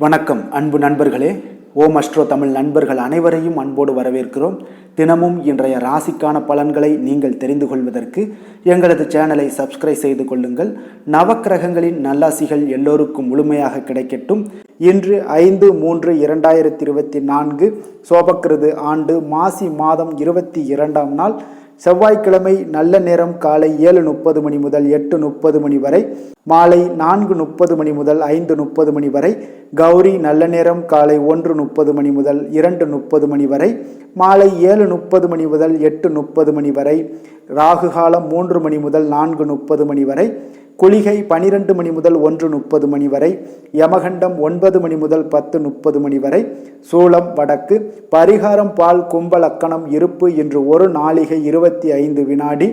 வணக்கம் அன்பு நண்பர்களே. ஓம் அஸ்ட்ரோ தமிழ் நண்பர்கள் அனைவரையும் அன்போடு வரவேற்கிறோம். தினமும் இன்றைய ராசிக்கான பலன்களை நீங்கள் தெரிந்து கொள்வதற்கு எங்களது சேனலை சப்ஸ்கிரைப் செய்து கொள்ளுங்கள். நவக்கிரகங்களின் நல்லாசிகள் எல்லோருக்கும் முழுமையாக கிடைக்கட்டும். இன்று 5/3/2024 சோபக்கிருது ஆண்டு மாசி மாதம் 22ஆம் நாள் செவ்வாய்க்கிழமை. நல்ல நேரம் காலை 7:30 மணி முதல் 8:30 மணி வரை, மாலை 4:30 மணி முதல் 5:30 மணி வரை. கௌரி நல்ல நேரம் காலை 1:30 மணி முதல் 2:30 மணி வரை, மாலை 7:30 மணி முதல் 8:30 மணி வரை. ராகு காலம் 3 மணி முதல் 4:30 மணி வரை. குளிகை 12 மணி முதல் 1:30 மணி வரை. யமகண்டம் 9 மணி முதல் 10:30 மணி வரை. சூலம் வடக்கு. பரிகாரம் பால் கும்பலக்கணம் இருப்பு இன்று 1 நாழிகை 25 வினாடி.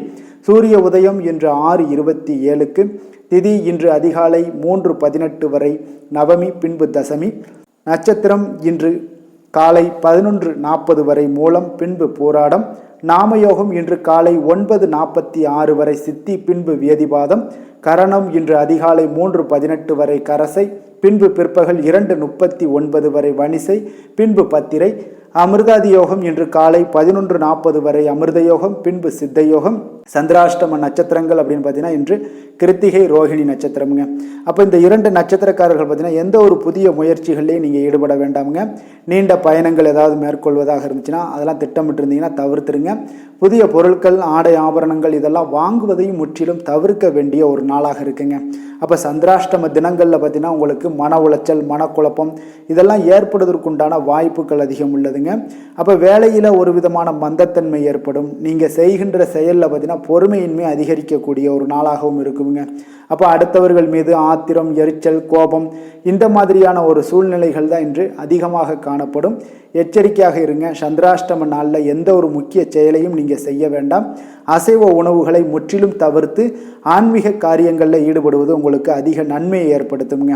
சூரிய உதயம் இன்று 6:27க்கு. திதி இன்று அதிகாலை 3:18 வரை. நவமி பின்பு தசமி. நட்சத்திரம் இன்று காலை 11:40 வரை மூலம் பின்பு போராடம். நாமயோகம் இன்று காலை 9:46 வரை சித்தி பின்பு வியதிபாதம். கரணம் இன்று அதிகாலை 3:18 வரை கரசை பின்பு பிற்பகல் 2:39 வரை வணிசை பின்பு பத்திரை. அமிர்தாதி யோகம் இன்று காலை 11:40 வரை அமிர்த யோகம் பின்பு சித்த யோகம். சந்திராஷ்டம நட்சத்திரங்கள் அப்படின்னு பார்த்தீங்கன்னா இன்று கிருத்திகை ரோஹிணி நட்சத்திரமுங்க. அப்போ இந்த 2 நட்சத்திரக்காரர்கள் பார்த்தீங்கன்னா எந்த ஒரு புதிய முயற்சிகள்லையும் நீங்கள் ஈடுபட வேண்டாமுங்க. நீண்ட பயணங்கள் ஏதாவது மேற்கொள்வதாக இருந்துச்சுன்னா அதெல்லாம் திட்டமிட்டு இருந்தீங்கன்னா தவிர்த்துருங்க. புதிய பொருட்கள் ஆடை ஆபரணங்கள் இதெல்லாம் வாங்குவதையும் முற்றிலும் தவிர்க்க வேண்டிய ஒரு நாளாக இருக்குங்க. அப்போ சந்திராஷ்டம தினங்களில் பார்த்தீங்கன்னா உங்களுக்கு மன உளைச்சல் மனக்குழப்பம் இதெல்லாம் ஏற்படுவதற்குண்டான வாய்ப்புகள் அதிகம் உள்ளதுங்க. அப்போ வேலையில் ஒரு விதமான மந்தத்தன்மை ஏற்படும். நீங்கள் செய்கின்ற செயலில் பார்த்தீங்கன்னா பொறுமையின்மை அதிகரிக்கக்கூடிய ஒரு நாளாகவும் இருக்குங்க. அப்போ அடுத்தவர்கள் மீது ஆத்திரம் எரிச்சல் கோபம் இந்த மாதிரியான ஒரு சூழ்நிலைகள் தான் இன்று அதிகமாக காணப்படும். எச்சரிக்கையாக இருங்க. சந்திராஷ்டம நாளில் எந்த ஒரு முக்கிய செயலையும் நீங்கள் செய்ய வேண்டாம். அசைவ உணவுகளை முற்றிலும் தவிர்த்து ஆன்மீக காரியங்களில் ஈடுபடுவது உங்களுக்கு அதிக நன்மையை ஏற்படுத்துங்க.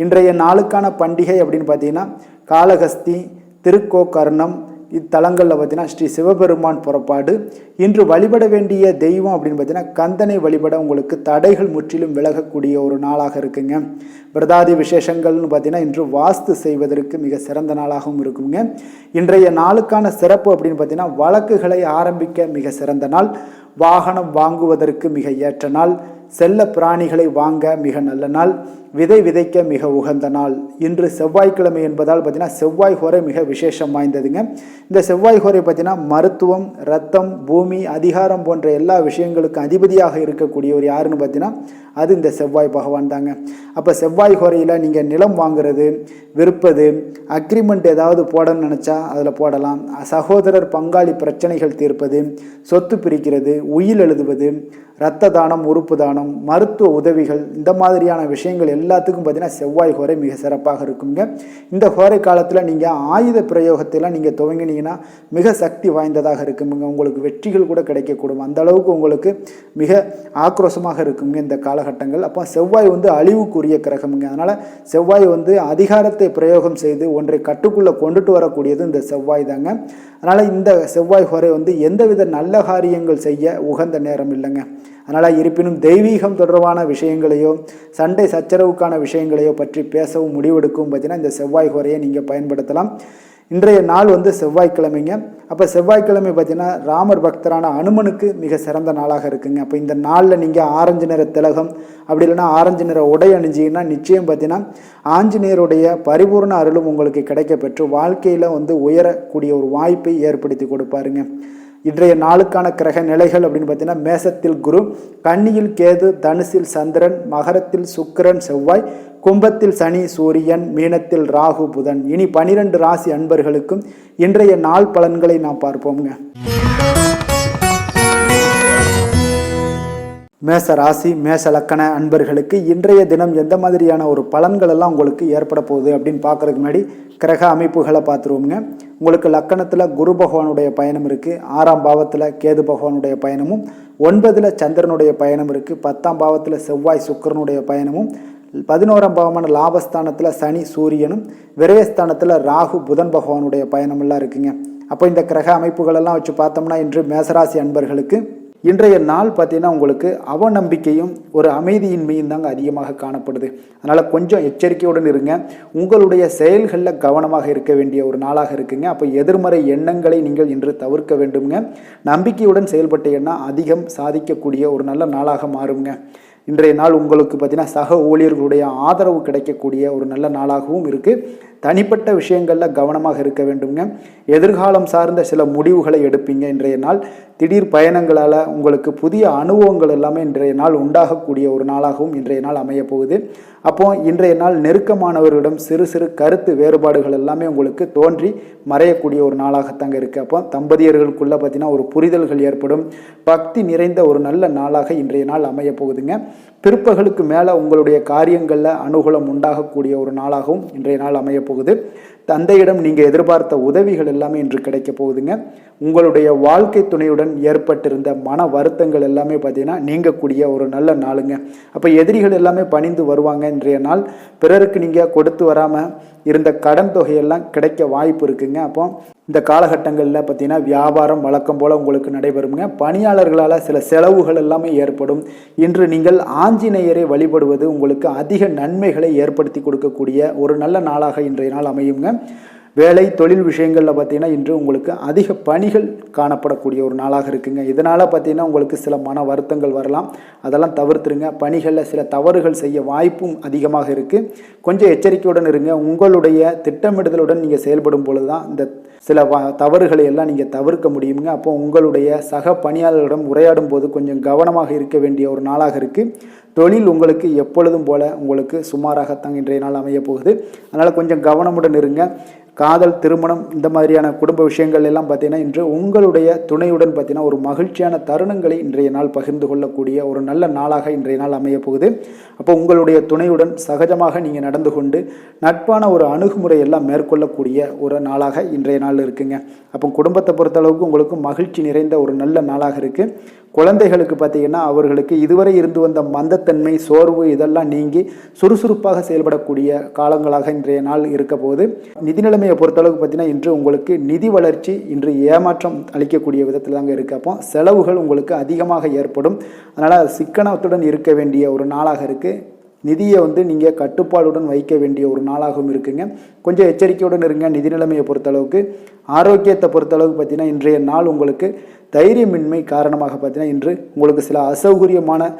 இன்றைய நாளுக்கான பண்டிகை அப்படின்னு பார்த்தீங்கன்னா காளகஸ்தி திருக்கோகர்ணம் இத்தலங்களில் பார்த்தீங்கன்னா ஸ்ரீ சிவபெருமான் புறப்பாடு. இன்று வழிபட வேண்டிய தெய்வம் அப்படின்னு பார்த்தீங்கன்னா கந்தனை வழிபட உங்களுக்கு தடைகள் முற்றிலும் விலகக்கூடிய ஒரு நாளாக இருக்குங்க. விரதாதி விசேஷங்கள்னு பார்த்தீங்கன்னா இன்று வாஸ்து செய்வதற்கு மிக சிறந்த நாளாகவும் இருக்குங்க. இன்றைய நாளுக்கான சிறப்பு அப்படின்னு பார்த்தீங்கன்னா வழக்குகளை ஆரம்பிக்க மிக சிறந்த நாள். வாகனம் வாங்குவதற்கு மிக ஏற்ற நாள். செல்ல பிராணிகளை வாங்க மிக நல்ல நாள். விதை விதைக்க மிக உகந்த நாள். இன்று செவ்வாய்க்கிழமை என்பதால் பார்த்தீங்கன்னா செவ்வாய் ஹோரை மிக விசேஷம் வாய்ந்ததுங்க. இந்த செவ்வாய் ஹோரை பார்த்தீங்கன்னா மருத்துவம் ரத்தம் பூமி அதிகாரம் போன்ற எல்லா விஷயங்களுக்கும் அதிபதியாக இருக்கக்கூடியவர் யாருன்னு பார்த்தீங்கன்னா அது இந்த செவ்வாய் பகவான் தாங்க. அப்போ செவ்வாய் ஹோரையில் நீங்கள் நிலம் வாங்குறது விற்பது அக்ரிமெண்ட் ஏதாவது போடணும்னு நினச்சா அதில் போடலாம். சகோதரர் பங்காளி பிரச்சனைகள் தீர்ப்பது சொத்து பிரிக்கிறது உயில் எழுதுவது இரத்த தானம் உறுப்பு தானம் மருத்துவ உதவிகள் இந்த மாதிரியான விஷயங்கள் எல்லாத்துக்கும் பார்த்தீங்கன்னா செவ்வாய் ஹோரை மிக சிறப்பாக இருக்குங்க. இந்த ஹோரை காலத்தில் நீங்கள் ஆயுத பிரயோகத்தைலாம் நீங்கள் துவங்கினீங்கன்னா மிக சக்தி வாய்ந்ததாக இருக்குங்க. உங்களுக்கு வெற்றிகள் கூட கிடைக்கக்கூடும். அந்த அளவுக்கு உங்களுக்கு மிக ஆக்ரோஷமாக இருக்குங்க இந்த காலகட்டங்கள். அப்போ செவ்வாய் அழிவுக்குரிய கிரகமுங்க. அதனால் செவ்வாய் அதிகாரத்தை பிரயோகம் செய்து ஒன்றை கட்டுக்குள்ளே கொண்டுட்டு வரக்கூடியது இந்த செவ்வாய் தாங்க. அதனால் இந்த செவ்வாய் ஹோரை எந்தவித நல்ல காரியங்கள் செய்ய உகந்த நேரம் இல்லைங்க. அதனால் இருப்பினும் தெய்வீகம் தொடர்பான விஷயங்களையோ சண்டை சச்சரவுக்கான விஷயங்களையோ பற்றி பேசவும் முடிவெடுக்கவும் பார்த்தீங்கன்னா இந்த செவ்வாய் ஹோரையை நீங்கள் பயன்படுத்தலாம். இன்றைய நாள் செவ்வாய்க்கிழமைங்க. அப்போ செவ்வாய்க்கிழமை பார்த்தீங்கன்னா ராமர் பக்தரான அனுமனுக்கு மிக சிறந்த நாளாக இருக்குங்க. அப்போ இந்த நாளில் நீங்கள் ஆரஞ்சு நிற திலகம் அப்படி இல்லைன்னா ஆரஞ்சு நிற உடை அணிஞ்சிங்கன்னா நிச்சயம் பார்த்தீங்கன்னா ஆஞ்சநேயருடைய பரிபூர்ண அருளும் உங்களுக்கு கிடைக்க பெற்று வாழ்க்கையில் உயரக்கூடிய ஒரு வாய்ப்பை ஏற்படுத்தி கொடுப்பாருங்க. இன்றைய நாளுக்கான கிரக நிலைகள் அப்படின்னு பார்த்தீங்கன்னா மேசத்தில் குரு, கன்னியில் கேது, தனுசில் சந்திரன், மகரத்தில் சுக்கிரன் செவ்வாய், கும்பத்தில் சனி சூரியன், மீனத்தில் ராகு புதன். இனி 12 ராசி அன்பர்களுக்கும் இன்றைய நாள் பலன்களை நாம் பார்ப்போம்ங்க. மேச ராசி மேச லக்கண அன்பர்களுக்கு இன்றைய தினம் எந்த மாதிரியான ஒரு பலன்கள் எல்லாம் உங்களுக்கு ஏற்பட போகுது அப்படின்னு பார்க்கறதுக்கு முன்னாடி கிரக அமைப்புகளை பார்த்துருவோங்க. உங்களுக்கு லக்கணத்தில் குரு பகவானுடைய பயணம் இருக்குது. 6ஆம் பாவத்தில் கேது பகவானுடைய பயணமும் 9ல் சந்திரனுடைய பயணம் இருக்குது. 10ஆம் பாவத்தில் செவ்வாய் சுக்கிரனுடைய பயணமும் 11ஆம் பாவமான லாபஸ்தானத்தில் சனி சூரியனும் விரயஸ்தானத்தில் ராகு புதன் பகவானுடைய பயணமெல்லாம் இருக்குங்க. அப்போ இந்த கிரக அமைப்புகளெல்லாம் வச்சு பார்த்தோம்னா இன்று மேசராசி அன்பர்களுக்கு இன்றைய நாள் பார்த்தீங்கன்னா உங்களுக்கு அவநம்பிக்கையும் ஒரு அமைதியின்மையும் தாங்க அதிகமாக காணப்படுது. அதனால் கொஞ்சம் எச்சரிக்கையுடன் இருங்க. உங்களுடைய செயல்களில் கவனமாக இருக்க வேண்டிய ஒரு நாளாக இருக்குங்க. அப்போ எதிர்மறை எண்ணங்களை நீங்கள் இன்று தவிர்க்க வேண்டுங்க. நம்பிக்கையுடன் செயல்பட்டீங்கன்னா அதிகம் சாதிக்கக்கூடிய ஒரு நல்ல நாளாக மாறுங்க. இன்றைய நாள் உங்களுக்கு பார்த்தீங்கன்னா சக ஊழியர்களுடைய ஆதரவு கிடைக்கக்கூடிய ஒரு நல்ல நாளாகவும் இருக்குது. தனிப்பட்ட விஷயங்களில் கவனமாக இருக்க வேண்டுங்க. எதிர்காலம் சார்ந்த சில முடிவுகளை எடுப்பீங்க. இன்றைய நாள் திடீர் பயணங்களால் உங்களுக்கு புதிய அனுபவங்கள் எல்லாமே இன்றைய நாள் உண்டாகக்கூடிய ஒரு நாளாகவும் இன்றைய நாள் அமையப்போகுது. அப்போ இன்றைய நாள் நெருக்கமானவர்களிடம் சிறு சிறு கருத்து வேறுபாடுகள் எல்லாமே உங்களுக்கு தோன்றி மறையக்கூடிய ஒரு நாளாகத்தாங்க இருக்குது. அப்போ தம்பதியர்களுக்குள்ளே பார்த்தீங்கன்னா ஒரு புரிதல்கள் ஏற்படும். பக்தி நிறைந்த ஒரு நல்ல நாளாக இன்றைய நாள் அமையப்போகுதுங்க. பிற்பகலுக்கு மேலே உங்களுடைய காரியங்களில் அனுகூலம் உண்டாகக்கூடிய ஒரு நாளாகவும் இன்றைய நாள் அமையப்போகுது. தந்தையிடம் நீங்கள் எதிர்பார்த்த உதவிகள் எல்லாமே இன்று கிடைக்க போகுதுங்க. உங்களுடைய வாழ்க்கை துணையுடன் ஏற்பட்டிருந்த மன வருத்தங்கள் எல்லாமே பார்த்தீங்கன்னா நீங்கக்கூடிய ஒரு நல்ல நாளுங்க. அப்போ எதிரிகள் எல்லாமே பணிந்து வருவாங்க. இன்றைய நாள் பிறருக்கு நீங்கள் கொடுத்து வராமல் இருந்த கடன் தொகையெல்லாம் கிடைக்க வாய்ப்பு இருக்குங்க. அப்போ இந்த காலகட்டங்களில் பார்த்தீங்கன்னா வியாபாரம் வழக்கம் போல் உங்களுக்கு நடைபெறுங்க. பணியாளர்களால் சில செலவுகள் எல்லாமே ஏற்படும். இன்று நீங்கள் ஆஞ்சநேயரை வழிபடுவது உங்களுக்கு அதிக நன்மைகளை ஏற்படுத்தி கொடுக்கக்கூடிய ஒரு நல்ல நாளாக இன்றைய நாள் அமையுங்க. வேலை தொழில் விஷயங்களில் பார்த்தீங்கன்னா இன்று உங்களுக்கு அதிக பணிகள் காணப்படக்கூடிய ஒரு நாளாக இருக்குங்க. இதனால் பார்த்தீங்கன்னா உங்களுக்கு சில மன வருத்தங்கள் வரலாம். அதெல்லாம் தவிர்த்துருங்க. பணிகளில் சில தவறுகள் செய்ய வாய்ப்பும் அதிகமாக இருக்குது. கொஞ்சம் எச்சரிக்கையுடன் இருங்க. உங்களுடைய திட்டமிடுதலுடன் நீங்கள் செயல்படும் பொழுது தான் இந்த சில தவறுகளை எல்லாம் நீங்கள் தவிர்க்க முடியுங்க. அப்போ உங்களுடைய சக பணியாளர்களிடம் உரையாடும் போது கொஞ்சம் கவனமாக இருக்க வேண்டிய ஒரு நாளாக இருக்குது. தொழில் உங்களுக்கு எப்பொழுதும் போல உங்களுக்கு சுமாராகத்தான் இன்றைய நாள் அமைய போகுது. அதனால் கொஞ்சம் கவனமுடன் இருங்க. காதல், திருமணம் இந்த மாதிரியான குடும்ப விஷயங்கள் எல்லாம் பார்த்தீங்கன்னா இன்று உங்களுடைய துணையுடன் பார்த்தீங்கன்னா ஒரு மகிழ்ச்சியான தருணங்களை இன்றைய நாள் பகிர்ந்து கொள்ளக்கூடிய ஒரு நல்ல நாளாக இன்றைய நாள் அமைய போகுது. அப்போ உங்களுடைய துணையுடன் சகஜமாக நீங்கள் நடந்து கொண்டு நட்பான ஒரு அணுகுமுறை எல்லாம் மேற்கொள்ளக்கூடிய ஒரு நாளாக இன்றைய நாள் இருக்குங்க. அப்போ குடும்பத்தை பொறுத்தளவுக்கு உங்களுக்கு மகிழ்ச்சி நிறைந்த ஒரு நல்ல நாளாக இருக்குது. குழந்தைகளுக்கு பார்த்தீங்கன்னா அவர்களுக்கு இதுவரை இருந்து வந்த மந்தத்தன்மை, சோர்வு இதெல்லாம் நீங்கி சுறுசுறுப்பாக செயல்படக்கூடிய காலங்களாக இன்றைய நாள் இருக்க போகுது. நிதி நிலைமையை பொறுத்தளவுக்கு பார்த்தீங்கன்னா இன்று உங்களுக்கு நிதி வளர்ச்சி இன்று ஏமாற்றம் அளிக்கக்கூடிய விதத்தில் தாங்க இருக்குது. அப்போ செலவுகள் உங்களுக்கு அதிகமாக ஏற்படும். அதனால் சிக்கனத்துடன் இருக்க வேண்டிய ஒரு நாளாக இருக்குது. நிதியை நீங்கள் கட்டுப்பாடுடன் வைக்க வேண்டிய ஒரு நாளாகவும் இருக்குங்க. கொஞ்சம் எச்சரிக்கையுடன் இருங்க. நிதி நிலைமையை பொறுத்தளவுக்கு ஆரோக்கியத்தை பொறுத்தளவுக்கு பார்த்தீங்கன்னா இன்றைய நாள் உங்களுக்கு தைரியமின்மை காரணமாக பார்த்தீங்கன்னா இன்று உங்களுக்கு சில அசௌகரியமான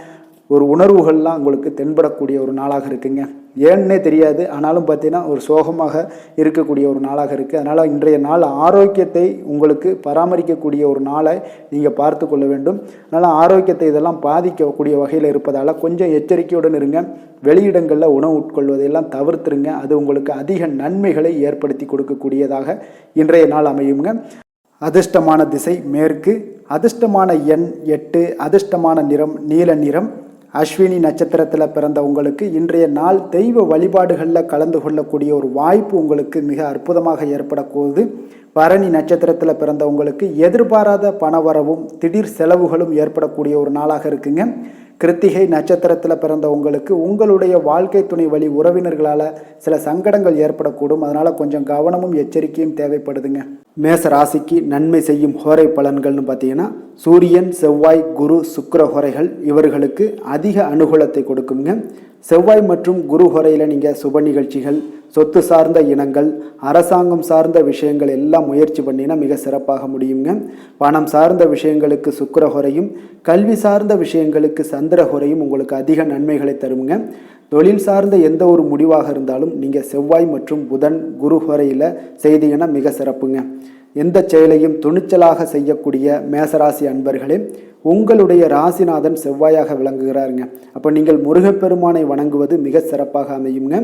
ஒரு உணர்வுகள்லாம் உங்களுக்கு தென்படக்கூடிய ஒரு நாளாக இருக்குங்க. ஏன்னே தெரியாது, ஆனாலும் பார்த்தீங்கன்னா ஒரு சோகமாக இருக்கக்கூடிய ஒரு நாளாக இருக்குது. அதனால் இன்றைய நாள் ஆரோக்கியத்தை உங்களுக்கு பராமரிக்கக்கூடிய ஒரு நாளை நீங்கள் பார்த்து கொள்ள வேண்டும். அதனால் ஆரோக்கியத்தை இதெல்லாம் பாதிக்கக்கூடிய வகையில் இருப்பதால் கொஞ்சம் எச்சரிக்கையுடன் இருங்க. வெளியிடங்களில் உணவு உட்கொள்வதையெல்லாம் தவிர்த்துருங்க. அது உங்களுக்கு அதிக நன்மைகளை ஏற்படுத்தி கொடுக்கக்கூடியதாக இன்றைய நாள் அமையுங்க. அதிர்ஷ்டமான திசை மேற்கு, அதிர்ஷ்டமான எண் 8, அதிர்ஷ்டமான நிறம் நீல நிறம். அஸ்வினி நட்சத்திரத்தில் பிறந்த உங்களுக்கு இன்றைய நாள் தெய்வ வழிபாடுகளில் கலந்து கொள்ளக்கூடிய ஒரு வாய்ப்பு உங்களுக்கு மிக அற்புதமாக ஏற்படக்கூடுது. பரணி நட்சத்திரத்தில் பிறந்த உங்களுக்கு எதிர்பாராத பணவரவும் திடீர் செலவுகளும் ஏற்படக்கூடிய ஒரு நாளாக இருக்குங்க. கிருத்திகை நட்சத்திரத்தில் பிறந்த உங்களுக்கு உங்களுடைய வாழ்க்கை துணை வழி உறவினர்களால் சில சங்கடங்கள் ஏற்படக்கூடும். அதனால் கொஞ்சம் கவனமும் எச்சரிக்கையும் தேவைப்படுதுங்க. மேச ராசிக்கு நன்மை செய்யும் ஹோரை பலன்கள்னு பார்த்தீங்கன்னா சூரியன், செவ்வாய், குரு, சுக்கிர ஹோரைகள் இவர்களுக்கு அதிக அனுகூலத்தை கொடுக்குங்க. செவ்வாய் மற்றும் குரு ஹோரையில் நீங்கள் சுப நிகழ்ச்சிகள், சொத்து சார்ந்த இனங்கள், அரசாங்கம் சார்ந்த விஷயங்கள் எல்லாம் முயற்சி பண்ணினா மிக சிறப்பாக முடியுங்க. பணம் சார்ந்த விஷயங்களுக்கு சுக்கிர ஹோரையும், கல்வி சார்ந்த விஷயங்களுக்கு சந்திர ஹோரையும் உங்களுக்கு அதிக நன்மைகளை தருங்க. தொழில் சார்ந்த எந்த ஒரு முடிவாக இருந்தாலும் நீங்கள் செவ்வாய் மற்றும் புதன், குரு ஹோரையில் செய்தீங்கன்னா மிக சிறப்புங்க. எந்த செயலையும் துணிச்சலாக செய்யக்கூடிய மேசராசி அன்பர்களே, உங்களுடைய ராசிநாதன் செவ்வாயாக விளங்குகிறாருங்க. அப்போ நீங்கள் முருகப்பெருமானை வணங்குவது மிக சிறப்பாக அமையுங்க.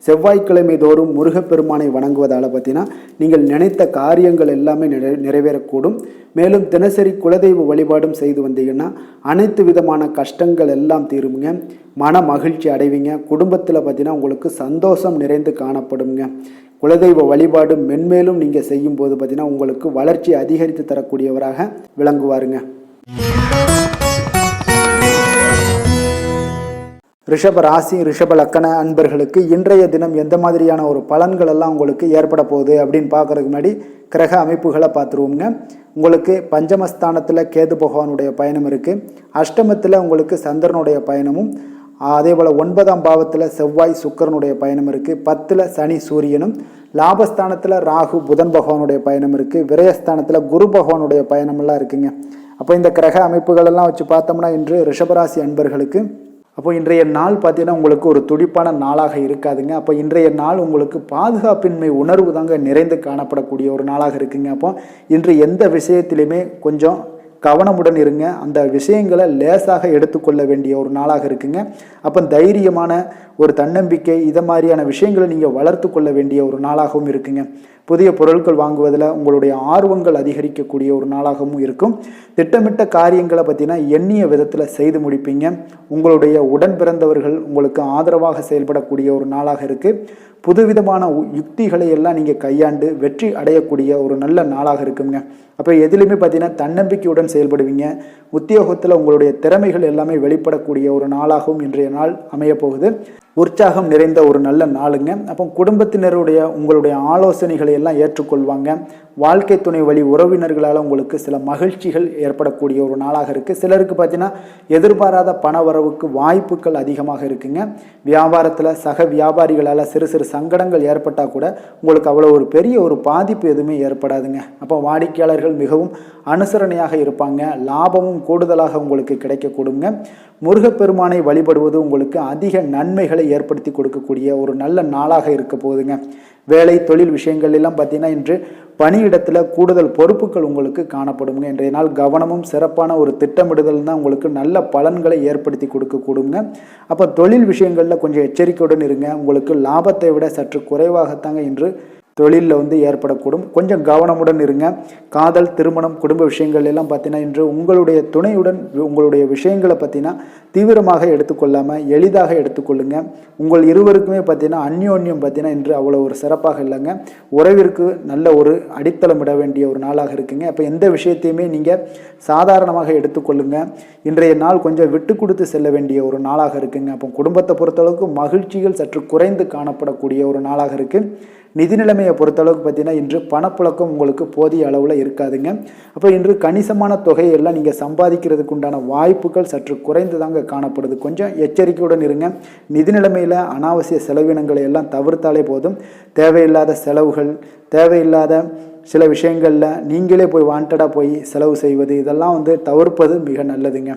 செவ்வாய்க்கிழமை தோறும் முருகப்பெருமானை வணங்குவதால் பார்த்தீங்கன்னா நீங்கள் நினைத்த காரியங்கள் எல்லாமே நிறைவேறக்கூடும். மேலும் தினசரி குலதெய்வ வழிபாடும் செய்து வந்தீங்கன்னா அனைத்து விதமான கஷ்டங்கள் எல்லாம் தீருங்க. மன மகிழ்ச்சி அடைவீங்க. குடும்பத்தில் பார்த்தீங்கன்னா உங்களுக்கு சந்தோஷம் நிறைந்து காணப்படுங்க. குலதெய்வ வழிபாடு மென்மேலும் நீங்கள் செய்யும்போது பார்த்தீங்கன்னா உங்களுக்கு வளர்ச்சி அதிகரித்து தரக்கூடியவராக விளங்குவாருங்க. ரிஷப ராசி ரிஷப லக்கண அன்பர்களுக்கு இன்றைய தினம் எந்த மாதிரியான ஒரு பலன்கள் எல்லாம் உங்களுக்கு ஏற்பட போகுது அப்படின்னு பார்க்கறதுக்கு முன்னாடி கிரக அமைப்புகளை பார்த்துருவோங்க. உங்களுக்கு பஞ்சமஸ்தானத்தில் கேது பகவானுடைய பயணம் இருக்குது. அஷ்டமத்தில் உங்களுக்கு சந்திரனுடைய பயணமும், அதே போல் 9ஆம் பாவத்தில் செவ்வாய் சுக்கிரனுடைய பயணம் இருக்குது. 10ல் சனி சூரியனும், லாபஸ்தானத்தில் ராகு புதன் பகவானுடைய பயணம் இருக்குது. விரயஸ்தானத்தில் குரு பகவானுடைய பயணமெல்லாம் இருக்குங்க. அப்போ இந்த கிரக அமைப்புகளெல்லாம் வச்சு பார்த்தோம்னா இன்று ரிஷபராசி அன்பர்களுக்கு அப்போ இன்றைய நாள் பார்த்தீங்கன்னா உங்களுக்கு ஒரு துடிப்பான நாளாக இருக்காதுங்க. அப்போ இன்றைய நாள் உங்களுக்கு பாதுகாப்பின்மை உணர்வு தாங்க நிறைந்து காணப்படக்கூடிய ஒரு நாளாக இருக்குங்க. அப்போ இன்று எந்த விஷயத்திலையுமே கொஞ்சம் கவனமுடன் இருங்க. அந்த விஷயங்களை லேசாக எடுத்துக்கொள்ள வேண்டிய ஒரு நாளாக இருக்குங்க. அப்போ தைரியமான ஒரு தன்னம்பிக்கை இதை மாதிரியான விஷயங்களை நீங்கள் வளர்த்து கொள்ள வேண்டிய ஒரு நாளாகவும் இருக்குங்க. புதிய பொருட்கள் வாங்குவதில் உங்களுடைய ஆர்வங்கள் அதிகரிக்கக்கூடிய ஒரு நாளாகவும் இருக்கும். திட்டமிட்ட காரியங்களை பார்த்தீங்கன்னா எண்ணிய விதத்தில் செய்து முடிப்பீங்க. உங்களுடைய உடன் பிறந்தவர்கள் உங்களுக்கு ஆதரவாக செயல்படக்கூடிய ஒரு நாளாக இருக்குது. புதுவிதமான யுக்திகளை எல்லாம் நீங்கள் கையாண்டு வெற்றி அடையக்கூடிய ஒரு நல்ல நாளாக இருக்குங்க. அப்போ எதிலுமே பார்த்தீங்கன்னா தன்னம்பிக்கையுடன் செயல்படுவீங்க. உத்தியோகத்தில் உங்களுடைய திறமைகள் எல்லாமே வெளிப்படக்கூடிய ஒரு நாளாகவும் இன்றைய நாள் அமையப்போகுது. உற்சாகம் நிறைந்த ஒரு நல்ல நாளுங்க. அப்போ குடும்பத்தினருடைய உங்களுடைய ஆலோசனைகளை எல்லாம் ஏற்றுக்கொள்வாங்க. வாழ்க்கை துணை வழி உறவினர்களால் உங்களுக்கு சில மகிழ்ச்சிகள் ஏற்படக்கூடிய ஒரு நாளாக இருக்குது. சிலருக்கு பார்த்தீங்கன்னா எதிர்பாராத பண வரவுக்கு வாய்ப்புகள் அதிகமாக இருக்குங்க. வியாபாரத்தில் சக வியாபாரிகளால் சிறு சிறு சங்கடங்கள் ஏற்பட்டால் கூட உங்களுக்கு அவ்வளோ ஒரு பெரிய ஒரு பாதிப்பு எதுவுமே ஏற்படாதுங்க. அப்போ வாடிக்கையாளர்கள் மிகவும் அனுசரணையாக இருப்பாங்க. லாபமும் கூடுதலாக உங்களுக்கு கிடைக்கக்கூடுங்க. முருகப்பெருமானை வழிபடுவது உங்களுக்கு அதிக நன்மைகளை ஏற்படுத்தி கொடுக்கக்கூடிய ஒரு நல்ல நாளாக இருக்க போகுதுங்க. வேலை தொழில் விஷயங்கள் எல்லாம் பார்த்தீங்கன்னா இன்று பணியிடத்தில் கூடுதல் பொறுப்புகள் உங்களுக்கு காணப்படுங்க. இன்றைய நாள் கவனமும் சிறப்பான ஒரு திட்டமிடுதல் தான் உங்களுக்கு நல்ல பலன்களை ஏற்படுத்தி கொடுக்கக்கூடுங்க. அப்போ தொழில் விஷயங்களில் கொஞ்சம் எச்சரிக்கையுடன் இருங்க. உங்களுக்கு லாபத்தை விட சற்று குறைவாகத்தாங்க இன்று தொழிலில் ஏற்படக்கூடும். கொஞ்சம் கவனமுடன் இருங்க. காதல், திருமணம், குடும்ப விஷயங்கள் எல்லாம் பார்த்தீங்கன்னா இன்று உங்களுடைய துணையுடன் உங்களுடைய விஷயங்களை பார்த்தீங்கன்னா தீவிரமாக எடுத்துக்கொள்ளாமல் எளிதாக எடுத்துக்கொள்ளுங்க. உங்கள் இருவருக்குமே பார்த்தீங்கன்னா அந்யோன்யம் பார்த்தீங்கன்னா இன்று அவ்வளோ ஒரு சிறப்பாக இல்லைங்க. உறவிற்கு நல்ல ஒரு அடித்தளமிட வேண்டிய ஒரு நாளாக இருக்குங்க. அப்போ எந்த விஷயத்தையுமே நீங்கள் சாதாரணமாக எடுத்துக்கொள்ளுங்க. இன்றைய நாள் கொஞ்சம் விட்டு கொடுத்து செல்ல வேண்டிய ஒரு நாளாக இருக்குங்க. அப்போ குடும்பத்தை பொறுத்தளவுக்கு மகிழ்ச்சிகள் சற்று குறைந்து காணப்படக்கூடிய ஒரு நாளாக இருக்குது. நிதி நிலைமையை பொறுத்தளவுக்கு பார்த்தீங்கன்னா இன்று பணப்புழக்கம் உங்களுக்கு போதிய அளவில் இருக்காதுங்க. அப்போ இன்று கணிசமான தொகையெல்லாம் நீங்கள் சம்பாதிக்கிறதுக்கு உண்டான வாய்ப்புகள் சற்று குறைந்து தாங்க காணப்படுது. கொஞ்சம் எச்சரிக்கையுடன் இருங்க. நிதி நிலைமையில் அனாவசிய செலவினங்களை எல்லாம் தவிர்த்தாலே போதும். தேவையில்லாத செலவுகள், தேவையில்லாத சில விஷயங்களில் நீங்களே போய் வாண்டடாக போய் செலவு செய்வது இதெல்லாம் தவிர்ப்பது மிக நல்லதுங்க.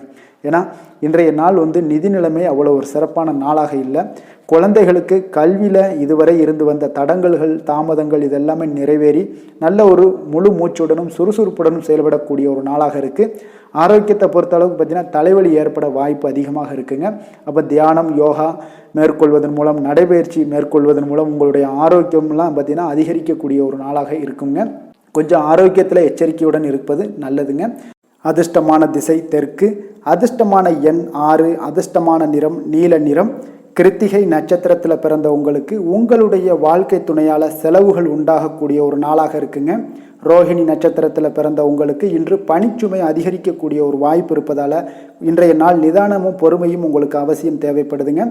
ஏன்னா இன்றைய நாள் நிதி நிலைமை அவ்வளோ ஒரு சிறப்பான நாளாக இல்லை. குழந்தைகளுக்கு கல்வியில் இதுவரை இருந்து வந்த தடங்கல்கள், தாமதங்கள் இதெல்லாமே நிறைவேறி நல்ல ஒரு முழு மூச்சுடனும் சுறுசுறுப்புடனும் செயல்படக்கூடிய ஒரு நாளாக இருக்குது. ஆரோக்கியத்தை பொறுத்தளவுக்கு பார்த்தீங்கன்னா தலைவலி ஏற்பட வாய்ப்பு அதிகமாக இருக்குங்க. அப்போ தியானம், யோகா மேற்கொள்வதன் மூலம், நடைபயிற்சி மேற்கொள்வதன் மூலம் உங்களுடைய ஆரோக்கியம்லாம் பார்த்தீங்கன்னா அதிகரிக்கக்கூடிய ஒரு நாளாக இருக்குங்க. கொஞ்சம் ஆரோக்கியத்தில் எச்சரிக்கையுடன் இருப்பது நல்லதுங்க. அதிர்ஷ்டமான திசை தெற்கு, அதிர்ஷ்டமான எண் 6, அதிர்ஷ்டமான நிறம் நீல நிறம். கிருத்திகை நட்சத்திரத்தில் பிறந்த உங்களுக்கு உங்களுடைய வாழ்க்கை துணையால் செலவுகள் உண்டாகக்கூடிய ஒரு நாளாக இருக்குங்க. ரோஹிணி நட்சத்திரத்தில் பிறந்த உங்களுக்கு இன்று பணிச்சுமை அதிகரிக்கக்கூடிய ஒரு வாய்ப்பு இருப்பதால் இன்றைய நாள் நிதானமும் பொறுமையும் உங்களுக்கு அவசியம் தேவைப்படுதுங்க.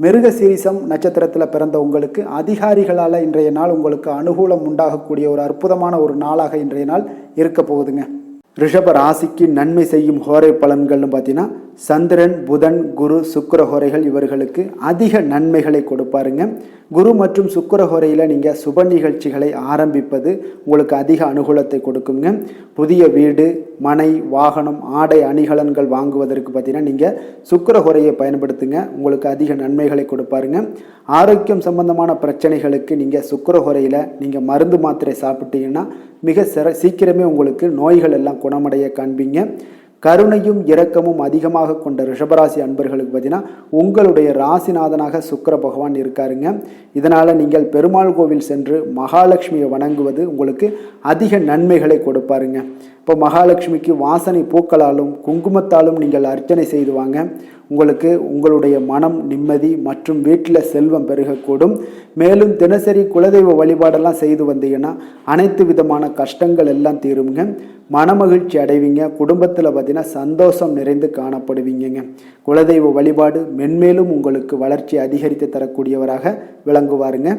மிருக சீரிசம் நட்சத்திரத்தில் பிறந்த உங்களுக்கு அதிகாரிகளால் இன்றைய நாள் உங்களுக்கு அனுகூலம் உண்டாகக்கூடிய ஒரு அற்புதமான ஒரு நாளாக இன்றைய நாள் இருக்க போகுதுங்க. ரிஷப ராசிக்கு நன்மை செய்யும் ஹோரை பலன்கள்னு பார்த்தீங்கன்னா சந்திரன், புதன், குரு, சுக்கிர ஹோரைகள் இவர்களுக்கு அதிக நன்மைகளை கொடுப்பாருங்க. குரு மற்றும் சுக்கிர ஹோரையில் நீங்கள் சுப நிகழ்ச்சிகளை ஆரம்பிப்பது உங்களுக்கு அதிக அனுகூலத்தை கொடுக்குங்க. புதிய வீடு, மனை, வாகனம், ஆடை அணிகலன்கள் வாங்குவதற்கு பார்த்தீங்கன்னா நீங்கள் சுக்கிர ஹோரையை பயன்படுத்துங்க. உங்களுக்கு அதிக நன்மைகளை கொடுப்பாருங்க. ஆரோக்கியம் சம்பந்தமான பிரச்சனைகளுக்கு நீங்கள் சுக்கிர ஹோரையில் நீங்கள் மருந்து மாத்திரை சாப்பிட்டீங்கன்னா மிக சீக்கிரமே உங்களுக்கு நோய்கள் எல்லாம் குணமடைய காண்பீங்க. கருணையும் இரக்கமும் அதிகமாக கொண்ட ரிஷபராசி அன்பர்களுக்கு பார்த்தீங்கன்னா உங்களுடைய ராசிநாதனாக சுக்கிர பகவான் இருக்காருங்க. இதனால் நீங்கள் பெருமாள் கோவில் சென்று மகாலட்சுமியை வணங்குவது உங்களுக்கு அதிக நன்மைகளை கொடுப்பாருங்க. இப்போ மகாலட்சுமிக்கு வாசனை பூக்களாலும் குங்குமத்தாலும் நீங்கள் அர்ச்சனை செய்து வாங்க. உங்களுக்கு உங்களுடைய மனம் நிம்மதி மற்றும் வீட்டில் செல்வம் பெருகக்கூடும். மேலும் தினசரி குலதெய்வ வழிபாடெல்லாம் செய்து வந்தீங்கன்னா அனைத்து விதமான கஷ்டங்கள் எல்லாம் தீருங்க. மனமகிழ்ச்சி அடைவீங்க. குடும்பத்தில் பார்த்தீங்கன்னா சந்தோஷம் நிறைந்து காணப்படுவீங்க. குலதெய்வ வழிபாடு மென்மேலும் உங்களுக்கு வளர்ச்சி அதிகரித்து தரக்கூடியவராக விளங்குவாருங்க.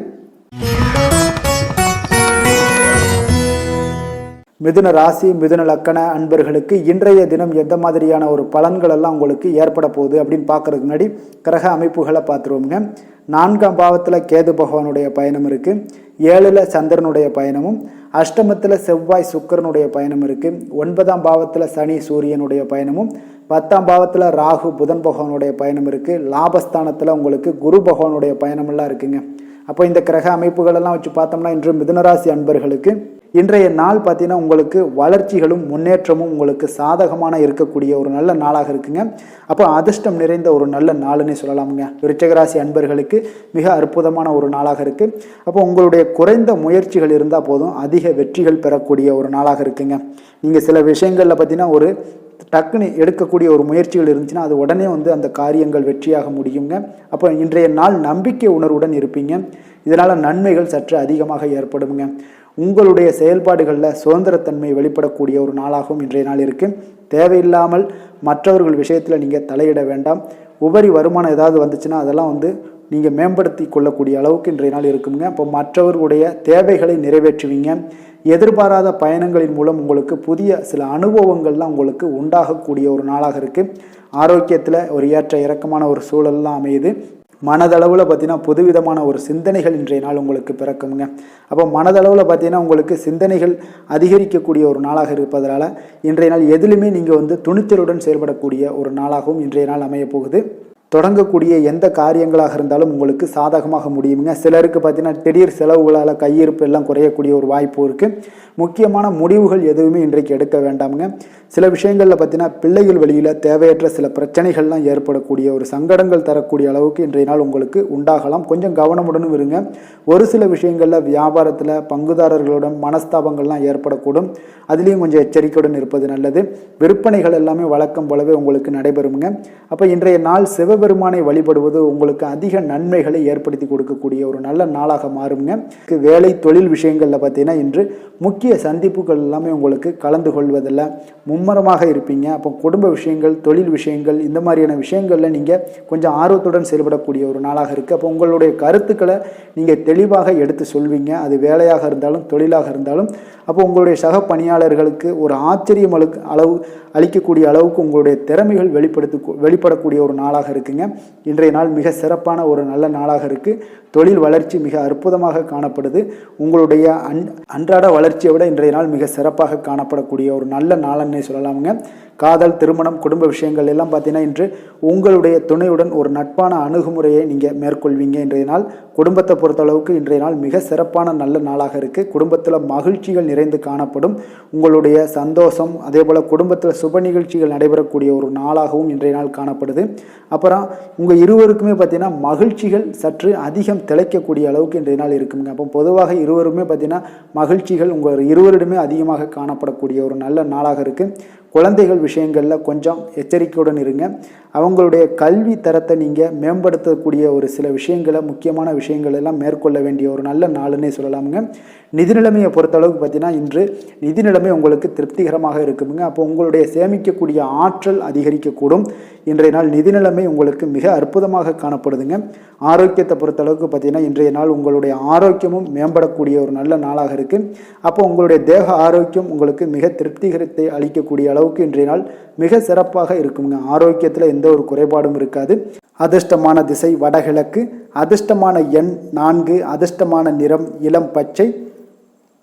மிதுன ராசி மிதுன லக்கண அன்பர்களுக்கு இன்றைய தினம் எந்த மாதிரியான ஒரு பலன்கள் எல்லாம் உங்களுக்கு ஏற்பட போகுது அப்படின்னு பார்க்கறதுக்கு முன்னாடி கிரக அமைப்புகளை பார்த்துருவோங்க. 4ஆம் பாவத்தில் கேது பகவானுடைய பயணம் இருக்குது. 7ல் சந்திரனுடைய பயணமும், அஷ்டமத்தில் செவ்வாய் சுக்கிரனுடைய பயணம் இருக்குது. 9ஆம் பாவத்தில் சனி சூரியனுடைய பயணமும், 10ஆம் பாவத்தில் ராகு புதன் பகவானுடைய பயணம் இருக்குது. லாபஸ்தானத்தில் உங்களுக்கு குரு பகவானுடைய பயணமெல்லாம் இருக்குங்க. அப்போ இந்த கிரக அமைப்புகளெல்லாம் வச்சு பார்த்தோம்னா இன்று மிதுனராசி அன்பர்களுக்கு இன்றைய நாள் பார்த்தீங்கன்னா உங்களுக்கு வளர்ச்சிகளும் முன்னேற்றமும் உங்களுக்கு சாதகமான இருக்கக்கூடிய ஒரு நல்ல நாளாக இருக்குங்க. அப்போ அதிர்ஷ்டம் நிறைந்த ஒரு நல்ல நாளுன்னு சொல்லலாமுங்க. விருச்சிகராசி அன்பர்களுக்கு மிக அற்புதமான ஒரு நாளாக இருக்குது. அப்போ உங்களுடைய குறைந்த முயற்சிகள் இருந்தால் போதும் அதிக வெற்றிகள் பெறக்கூடிய ஒரு நாளாக இருக்குங்க. நீங்கள் சில விஷயங்களில் பார்த்தீங்கன்னா ஒரு டக்குன்னு எடுக்கக்கூடிய ஒரு முயற்சிகள் இருந்துச்சுன்னா அது உடனே அந்த காரியங்கள் வெற்றியாக முடியுங்க. அப்போ இன்றைய நாள் நம்பிக்கை உணர்வுடன் இருப்பீங்க. இதனால் நன்மைகள் சற்று அதிகமாக ஏற்படுங்க. உங்களுடைய செயல்பாடுகளில் சுதந்திரத்தன்மை வெளிப்படக்கூடிய ஒரு நாளாகவும் இன்றைய நாள் இருக்குது. தேவையில்லாமல் மற்றவர்கள் விஷயத்தில் நீங்கள் தலையிட வேண்டாம். உபரி வருமானம் ஏதாவது வந்துச்சுன்னா அதெல்லாம் நீங்கள் மேம்படுத்தி கொள்ளக்கூடிய அளவுக்கு இன்றைய நாள் இருக்குங்க. இப்போ மற்றவர்களுடைய தேவைகளை நிறைவேற்றுவீங்க. எதிர்பாராத பயணங்களின் மூலம் உங்களுக்கு புதிய சில அனுபவங்கள்லாம் உங்களுக்கு உண்டாகக்கூடிய ஒரு நாளாக இருக்குது. ஆரோக்கியத்தில் ஒரு ஏற்ற இறக்கமான ஒரு சூழல்லாம் அமையுது. மனதளவில் பார்த்தீங்கன்னா புதுவிதமான ஒரு சிந்தனைகள் இன்றைய நாள் உங்களுக்கு பிறக்குங்க. அப்போ மனதளவில் பார்த்தீங்கன்னா உங்களுக்கு சிந்தனைகள் அதிகரிக்கக்கூடிய ஒரு நாளாக இருப்பதனால இன்றைய நாள் எதிலுமே நீங்கள் துணிச்சலுடன் செயல்படக்கூடிய ஒரு நாளாகவும் இன்றைய நாள் அமையப் போகுது. தொடங்கக்கூடிய எந்த காரியங்களாக இருந்தாலும் உங்களுக்கு சாதகமாக முடியுங்க. சிலருக்கு பார்த்தீங்கன்னா திடீர் செலவுகளால் கையிருப்பு எல்லாம் குறையக்கூடிய ஒரு வாய்ப்பு இருக்குது. முக்கியமான முடிவுகள் எதுவுமே இன்றைக்கு எடுக்க வேண்டாமுங்க. சில விஷயங்களில் பார்த்தீங்கன்னா பிள்ளைகள் வழியில் தேவையற்ற சில பிரச்சனைகள்லாம் ஏற்படக்கூடிய ஒரு சங்கடங்கள் தரக்கூடிய அளவுக்கு இன்றைய நாள் உங்களுக்கு உண்டாகலாம். கொஞ்சம் கவனமுடனும் இருங்க. ஒரு சில விஷயங்களில் வியாபாரத்தில் பங்குதாரர்களுடன் மனஸ்தாபங்கள்லாம் ஏற்படக்கூடும். அதுலேயும் கொஞ்சம் எச்சரிக்கையுடன் இருப்பது நல்லது. விற்பனைகள் எல்லாமே வழக்கம் போலவே உங்களுக்கு நடைபெறுங்க. அப்போ இன்றைய நாள் சிவபெருமானை வழிபடுவது உங்களுக்கு அதிக நன்மைகளை ஏற்படுத்தி கொடுக்கக்கூடிய ஒரு நல்ல நாளாக மாறுங்க. வேலை தொழில் விஷயங்களில் பார்த்தீங்கன்னா இன்று முக்கிய சந்திப்புகள் எல்லாமே உங்களுக்கு கலந்து கொள்வதில் மும்மரமாக இருப்பீங்க. அப்போ குடும்ப விஷயங்கள் தொழில் விஷயங்கள் இந்த மாதிரியான விஷயங்களில் நீங்கள் கொஞ்சம் ஆர்வத்துடன் செயல்படக்கூடிய ஒரு நாளாக இருக்குது. அப்போ உங்களுடைய கருத்துக்களை நீங்கள் தெளிவாக எடுத்து சொல்வீங்க. அது வேலையாக இருந்தாலும் தொழிலாக இருந்தாலும். அப்போ உங்களுடைய சக பணியாளர்களுக்கு ஒரு ஆச்சரியம் அளிக்கக்கூடிய அளவுக்கு உங்களுடைய திறமைகள் வெளிப்படக்கூடிய ஒரு நாளாக இருக்குங்க. இன்றைய நாள் மிக சிறப்பான ஒரு நல்ல நாளாக இருக்குது. தொழில் வளர்ச்சி மிக அற்புதமாக காணப்படுது. உங்களுடைய அன்றாட வளர்ச்சியை விட இன்றைய நாள் மிக சிறப்பாக காணப்படக்கூடிய ஒரு நல்ல நாளன்னே சொல்லலாமுங்க. காதல் திருமணம் குடும்ப விஷயங்கள் எல்லாம் பார்த்தீங்கன்னா இன்று உங்களுடைய துணையுடன் ஒரு நட்பான அணுகுமுறையை நீங்கள் மேற்கொள்வீங்க. இன்றைய நாள் குடும்பத்தை பொறுத்தளவுக்கு இன்றைய நாள் மிக சிறப்பான நல்ல நாளாக இருக்குது. குடும்பத்தில் மகிழ்ச்சிகள் நிறைந்து காணப்படும். உங்களுடைய சந்தோஷம் அதே போல் குடும்பத்தில் சுப நிகழ்ச்சிகள் நடைபெறக்கூடிய ஒரு நாளாகவும் இன்றைய நாள் காணப்படுது. அப்புறம் உங்கள் இருவருக்குமே பார்த்தீங்கன்னா மகிழ்ச்சிகள் சற்று அதிகம் திளைக்கக்கூடிய அளவுக்கு இன்றைய நாள் இருக்குங்க. அப்போ பொதுவாக இருவருமே பார்த்தீங்கன்னா மகிழ்ச்சிகள் உங்கள் இருவரிடமே அதிகமாக காணப்படக்கூடிய ஒரு நல்ல நாளாக இருக்குது. குழந்தைகள் விஷயங்களில் கொஞ்சம் எச்சரிக்கையுடன் இருங்க. அவங்களுடைய கல்வி தரத்தை நீங்கள் மேம்படுத்தக்கூடிய ஒரு சில விஷயங்களை முக்கியமான விஷயங்கள் எல்லாம் மேற்கொள்ள வேண்டிய ஒரு நல்ல நாளுன்னே சொல்லலாமுங்க. நிதி நிலைமையை பொறுத்தளவுக்கு பார்த்தீங்கன்னா இன்று நிதி நிலைமை உங்களுக்கு திருப்திகரமாக இருக்குங்க. அப்போ உங்களுடைய சேமிக்கக்கூடிய ஆற்றல் அதிகரிக்கக்கூடும். இன்றைய நாள் நிதி நிலைமை உங்களுக்கு மிக அற்புதமாக காணப்படுதுங்க. ஆரோக்கியத்தை பொறுத்தளவுக்கு பார்த்தீங்கன்னா இன்றைய நாள் உங்களுடைய ஆரோக்கியமும் மேம்படக்கூடிய ஒரு நல்ல நாளாக இருக்குது. அப்போ உங்களுடைய தேக ஆரோக்கியம் உங்களுக்கு மிக திருப்திகரத்தை அளிக்கக்கூடிய அளவுக்கு இன்றைய நாள் மிக சிறப்பாக இருக்குங்க. ஆரோக்கியத்தில் எந்த ஒரு குறைபாடும் இருக்காது. அதிர்ஷ்டமான திசை வடகிழக்கு, அதிர்ஷ்டமான எண் 4, அதிர்ஷ்டமான நிறம் இளம் பச்சை.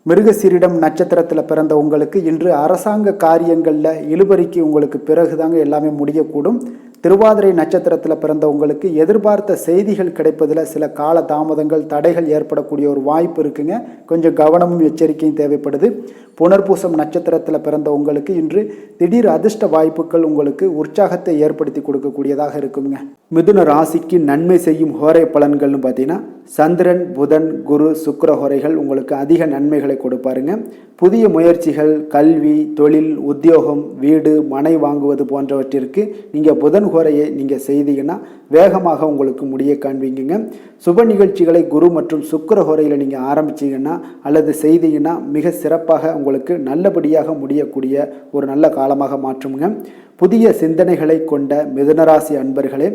மிருகசீரிடம் நட்சத்திரத்தில் பிறந்த உங்களுக்கு இன்று அரசாங்க காரியங்களில் இழுபறிக்கு உங்களுக்கு பிறகுதாங்க எல்லாமே முடியக்கூடும். திருவாதிரை நட்சத்திரத்தில் பிறந்த உங்களுக்கு எதிர்பார்த்த செய்திகள் கிடைப்பதில் சில கால தாமதங்கள் தடைகள் ஏற்படக்கூடிய ஒரு வாய்ப்பு இருக்குங்க. கொஞ்சம் கவனமும் எச்சரிக்கையும் தேவைப்படுது. புனர்பூசம் நட்சத்திரத்தில் பிறந்த உங்களுக்கு இன்று திடீர் அதிர்ஷ்ட வாய்ப்புகள் உங்களுக்கு உற்சாகத்தை ஏற்படுத்தி கொடுக்கக்கூடியதாக இருக்குங்க. மிதுன ராசிக்கு நன்மை செய்யும் ஹோரை பலன்கள்னு பார்த்தீங்கன்னா சந்திரன் புதன் குரு சுக்கிர ஹோரைகள் உங்களுக்கு அதிக நன்மைகளை கொடுப்பாருங்க. புதிய முயற்சிகள், கல்வி, தொழில், உத்தியோகம், வீடு, மனை வாங்குவது போன்றவற்றிற்கு நீங்கள் புதன் ஹோரையை நீங்கள் செய்தீங்கன்னா வேகமாக உங்களுக்கு முடிய காண்பீங்க. சுப நிகழ்ச்சிகளை குரு மற்றும் சுக்கிர ஹோரையில் நீங்கள் ஆரம்பிச்சிங்கன்னா அல்லது செய்தீங்கன்னா மிக சிறப்பாக உங்களுக்கு நல்லபடியாக முடியக்கூடிய ஒரு நல்ல காலமாக மாற்றுங்க. புதிய சிந்தனைகளை கொண்ட மிதுனராசி அன்பர்களே,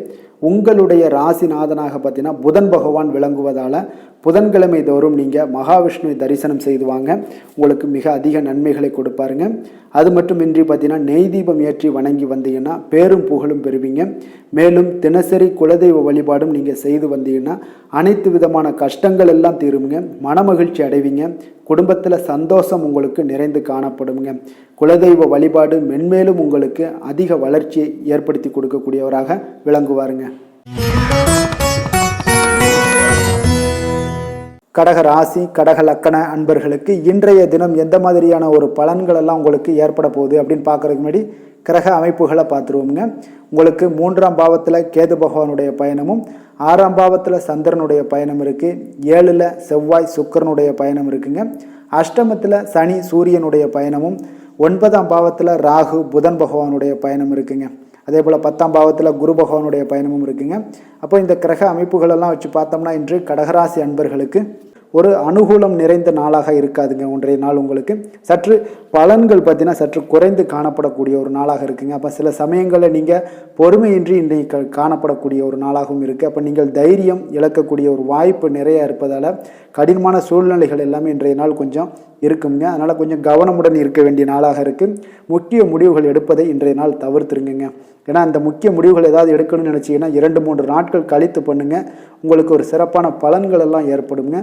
உங்களுடைய ராசிநாதனாக பார்த்தீங்கன்னா புதன் பகவான் விளங்குவதால் புதன்கிழமை தோறும் நீங்கள் மகாவிஷ்ணுவை தரிசனம் செய்து வாங்க. உங்களுக்கு மிக அதிக நன்மைகளை கொடுப்பாருங்க. அது மட்டுமின்றி பார்த்தீங்கன்னா நெய் தீபம் ஏற்றி வணங்கி வந்தீங்கன்னா பேரும் புகழும் பெறுவீங்க. மேலும் தினசரி குலதெய்வ வழிபாடும் நீங்கள் செய்து வந்தீங்கன்னா அனைத்து விதமான கஷ்டங்கள் எல்லாம் தீருங்க. மனமகிழ்ச்சி அடைவீங்க. குடும்பத்தில் சந்தோஷம் உங்களுக்கு நிறைந்து காணப்படுங்க. குலதெய்வ வழிபாடு மென்மேலும் உங்களுக்கு அதிக வளர்ச்சியை ஏற்படுத்தி கொடுக்கக்கூடியவராக விளங்குவாருங்க. கடக ராசி, கடக லக்கண அன்பர்களுக்கு இன்றைய தினம் எந்த மாதிரியான ஒரு பலன்கள் எல்லாம் உங்களுக்கு ஏற்பட போகுது அப்படின்னு பார்க்கறதுக்கு முன்னாடி கிரக அமைப்புகளை பார்த்துருவோங்க. உங்களுக்கு 3ஆம் பாவத்தில் கேது பகவானுடைய பயணமும், 6ஆம் பாவத்தில் சந்திரனுடைய பயணம் இருக்குது, 7ல் செவ்வாய் சுக்கிரனுடைய பயணம் இருக்குங்க, அஷ்டமத்தில் சனி சூரியனுடைய பயணமும், 9ஆம் பாவத்தில் ராகு புதன் பகவானுடைய பயணம் இருக்குங்க. அதே போல் 10ஆம் பாவத்தில் குரு பகவானுடைய பயணமும் இருக்குங்க. அப்போ இந்த கிரக அமைப்புகளெல்லாம் வச்சு பார்த்தோம்னா இன்று கடகராசி அன்பர்களுக்கு ஒரு அனுகூலம் நிறைந்த நாளாக இருக்காதுங்க. இன்றைய நாள் உங்களுக்கு சற்று பலன்கள் பார்த்தீங்கன்னா சற்று குறைந்து காணப்படக்கூடிய ஒரு நாளாக இருக்குங்க. அப்போ சில சமயங்களில் நீங்கள் பொறுமையின்றி இன்றைக்கு காணப்படக்கூடிய ஒரு நாளாகவும் இருக்குது. அப்போ நீங்கள் தைரியம் இழக்கக்கூடிய ஒரு வாய்ப்பு நிறைய இருப்பதால் கடினமான சூழ்நிலைகள் எல்லாமே இன்றைய நாள் கொஞ்சம் இருக்குங்க. அதனால் கொஞ்சம் கவனமுடன் இருக்க வேண்டிய நாளாக இருக்குது. முக்கிய முடிவுகள் எடுப்பதை இன்றைய நாள் தவிர்த்துருங்க. ஏன்னா அந்த முக்கிய முடிவுகள் ஏதாவது எடுக்கணும்னு நினச்சிங்கன்னா 2-3 நாட்கள் கழித்து பண்ணுங்கள். உங்களுக்கு ஒரு சிறப்பான பலன்கள் எல்லாம் ஏற்படுங்க.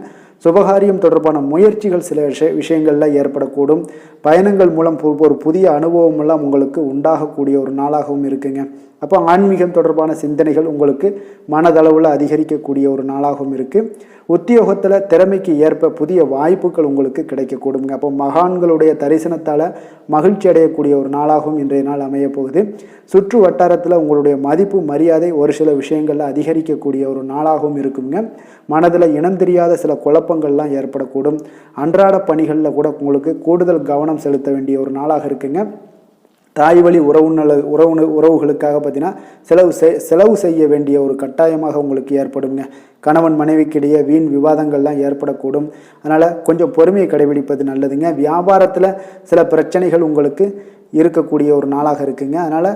சுபகாரியம் தொடர்பான முயற்சிகள் சில விஷயங்கள்லாம் ஏற்படக்கூடும். பயணங்கள் மூலம் ஒரு புதிய அனுபவம் எல்லாம் உங்களுக்கு உண்டாகக்கூடிய ஒரு நாளாகவும் இருக்குங்க. அப்போ ஆன்மீகம் தொடர்பான சிந்தனைகள் உங்களுக்கு மனதளவில் அதிகரிக்கக்கூடிய ஒரு நாளாகவும் இருக்குது. உத்தியோகத்தில் திறமைக்கு ஏற்ப புதிய வாய்ப்புகள் உங்களுக்கு கிடைக்கக்கூடுங்க. அப்போ மகான்களுடைய தரிசனத்தால் மகிழ்ச்சி அடையக்கூடிய ஒரு நாளாகவும் இன்றைய நாள் அமைய போகுது. சுற்று வட்டாரத்தில் உங்களுடைய மதிப்பு மரியாதை ஒரு சில விஷயங்களில் அதிகரிக்கக்கூடிய ஒரு நாளாகவும் இருக்குங்க. மனதில் இனம் தெரியாத சில குழப்பங்கள்லாம் ஏற்படக்கூடும். அன்றாட பணிகளில் கூட உங்களுக்கு கூடுதல் கவனம் செலுத்த வேண்டிய ஒரு நாளாக இருக்குங்க. தாய் வழி உறவுகளுக்காக பார்த்தீங்கன்னா செலவு செய்ய வேண்டிய ஒரு கட்டாயமாக உங்களுக்கு ஏற்படுங்க. கணவன் மனைவிக்கிடையே வீண் விவாதங்கள்லாம் ஏற்படக்கூடும். அதனால் கொஞ்சம் பொறுமையை கடைபிடிப்பது நல்லதுங்க. வியாபாரத்தில் சில பிரச்சனைகள் உங்களுக்கு இருக்கக்கூடிய ஒரு நாளாக இருக்குங்க. அதனால்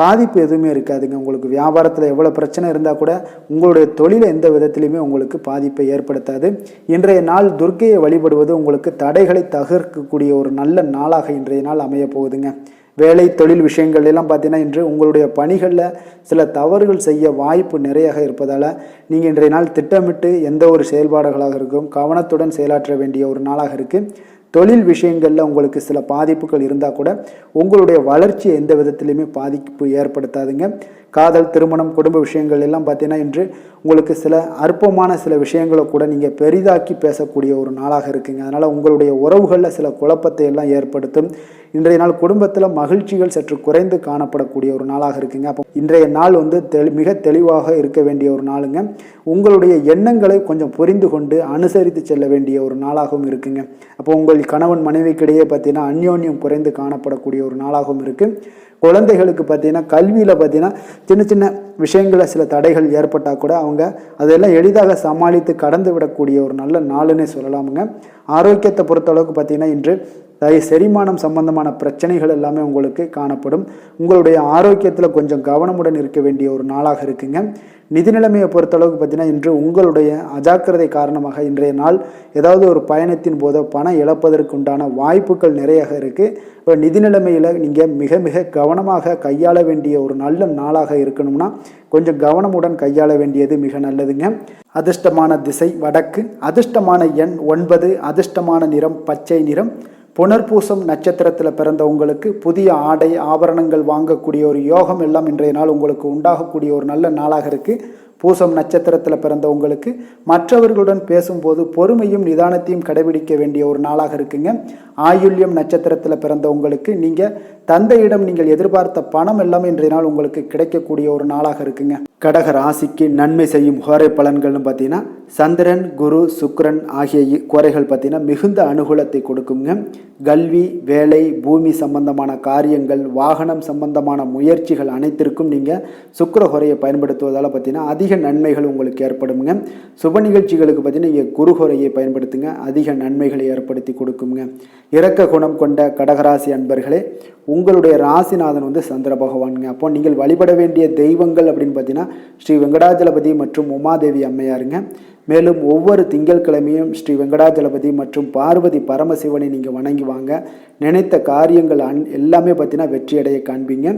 பாதிப்பு எதுவுமே இருக்காதுங்க. உங்களுக்கு வியாபாரத்தில் எவ்வளோ பிரச்சனை இருந்தால் கூட உங்களுடைய தொழிலை எந்த விதத்திலையுமே உங்களுக்கு பாதிப்பை ஏற்படுத்தாது. இன்றைய நாள் துர்க்கையை வழிபடுவது உங்களுக்கு தடைகளை தகர்க்கக்கூடிய ஒரு நல்ல நாளாக இன்றைய நாள் அமைய போகுதுங்க. வேலை தொழில் விஷயங்கள் எல்லாம் பார்த்தீங்கன்னா இன்று உங்களுடைய பணிகளில் சில தவறுகள் செய்ய வாய்ப்பு நிறையாக இருப்பதால் நீங்கள் இன்றைய நாள் திட்டமிட்டு எந்த ஒரு செயல்பாடுகளாக இருக்கும் கவனத்துடன் செயலாற்ற வேண்டிய ஒரு நாளாக இருக்குது. தொழில் விஷயங்களில் உங்களுக்கு சில பாதிப்புகள் இருந்தால் கூட உங்களுடைய வளர்ச்சியை எந்த விதத்திலையுமே பாதிப்பு ஏற்படுத்தாதுங்க. காதல், திருமணம், குடும்ப விஷயங்கள் எல்லாம் பார்த்தீங்கன்னா இன்று உங்களுக்கு சில அற்பமான சில விஷயங்களை கூட நீங்கள் பெரிதாக்கி பேசக்கூடிய ஒரு நாளாக இருக்குங்க. அதனால் உங்களுடைய உறவுகளில் சில குழப்பத்தை எல்லாம் ஏற்படுத்தும். இன்றைய நாள் குடும்பத்தில் மகிழ்ச்சிகள் சற்று குறைந்து காணப்படக்கூடிய ஒரு நாளாக இருக்குங்க. அப்போ இன்றைய நாள் மிக தெளிவாக இருக்க வேண்டிய ஒரு நாளுங்க. உங்களுடைய எண்ணங்களை கொஞ்சம் புரிந்து கொண்டு அனுசரித்து செல்ல வேண்டிய ஒரு நாளாகவும் இருக்குங்க. அப்போ உங்கள் கணவன் மனைவிக்கிடையே பார்த்தீங்கன்னா அந்யோன்யம் குறைந்து காணப்படக்கூடிய ஒரு நாளாகவும் இருக்குது. குழந்தைகளுக்கு பார்த்தீங்கன்னா கல்வியில் பார்த்தீங்கன்னா சின்ன சின்ன விஷயங்களில் சில தடைகள் ஏற்பட்டால் கூட அவங்க அதெல்லாம் எளிதாக சமாளித்து கடந்து விடக்கூடிய ஒரு நல்ல நாளுன்னே சொல்லலாமுங்க. ஆரோக்கியத்தை பொறுத்தளவுக்கு பார்த்தீங்கன்னா இன்று செரிமானம் சம்பந்தமான பிரச்சனைகள் எல்லாமே உங்களுக்கு காணப்படும். உங்களுடைய ஆரோக்கியத்தில் கொஞ்சம் கவனமுடன் இருக்க வேண்டிய ஒரு நாளாக இருக்குங்க. நிதி நிலைமையை பொறுத்தளவுக்கு பார்த்தீங்கன்னா இன்று உங்களுடைய அஜாக்கிரதை காரணமாக இன்றைய நாள் ஏதாவது ஒரு பயணத்தின் போது பணம் இழப்பதற்கு உண்டான வாய்ப்புகள் நிறைய இருக்குது. இப்போ நிதி நிலைமையில் நீங்கள் மிக மிக கவனமாக கையாள வேண்டிய ஒரு நல்ல நாளாக இருக்கணும்னா கொஞ்சம் கவனமுடன் கையாள வேண்டியது மிக நல்லதுங்க. அதிர்ஷ்டமான திசை வடக்கு, அதிர்ஷ்டமான எண் 9, அதிர்ஷ்டமான நிறம் பச்சை நிறம். புனர்பூசம் நட்சத்திரத்தில் பிறந்த உங்களுக்கு புதிய ஆடை ஆபரணங்கள் வாங்கக்கூடிய ஒரு யோகம் எல்லாம் இன்றைய நாள் உங்களுக்கு உண்டாகக்கூடிய ஒரு நல்ல நாளாக இருக்குது. பூசம் நட்சத்திரத்தில் பிறந்த உங்களுக்கு மற்றவர்களுடன் பேசும்போது பொறுமையும் நிதானத்தையும் கடைபிடிக்க வேண்டிய ஒரு நாளாக இருக்குங்க. ஆயுள்யம் நட்சத்திரத்தில் பிறந்த உங்களுக்கு நீங்கள் தந்தையிடம் நீங்கள் எதிர்பார்த்த பணம் எல்லாமே இன்றைய நாள் உங்களுக்கு கிடைக்கக்கூடிய ஒரு நாளாக இருக்குங்க. கடக ராசிக்கு நன்மை செய்யும் ஹோரை பலன்கள்னு பார்த்தீங்கன்னா சந்திரன், குரு, சுக்கிரன் ஆகிய குறைகள் பார்த்தீங்கன்னா மிகுந்த அனுகூலத்தை கொடுக்குங்க. கல்வி, வேலை, பூமி சம்பந்தமான காரியங்கள், வாகனம் சம்பந்தமான முயற்சிகள் அனைத்திற்கும் நீங்கள் சுக்கிர குறையை பயன்படுத்துவதால் பார்த்தீங்கன்னா அதிக நன்மைகள் உங்களுக்கு ஏற்படுங்க. சுப நிகழ்ச்சிகளுக்கு பார்த்தீங்கன்னா நீங்கள் குரு குறையை பயன்படுத்துங்க, அதிக நன்மைகளை ஏற்படுத்தி கொடுக்குங்க. இரக்க குணம் கொண்ட கடகராசி அன்பர்களே, உங்களுடைய ராசிநாதன் சந்திர பகவானுங்க. அப்போ நீங்கள் வழிபட வேண்டிய தெய்வங்கள் அப்படின்னு பார்த்தீங்கன்னா ஸ்ரீ வெங்கடாஜலபதி மற்றும் உமாதேவி அம்மையாருங்க. மேலும் ஒவ்வொரு திங்கட்கிழமையும் ஸ்ரீ வெங்கடாஜலபதி மற்றும் பார்வதி பரமசிவனை நீங்கள் வணங்கி வாங்க. நினைத்த காரியங்கள் எல்லாமே பார்த்தீங்கன்னா வெற்றியடைய காண்பீங்க.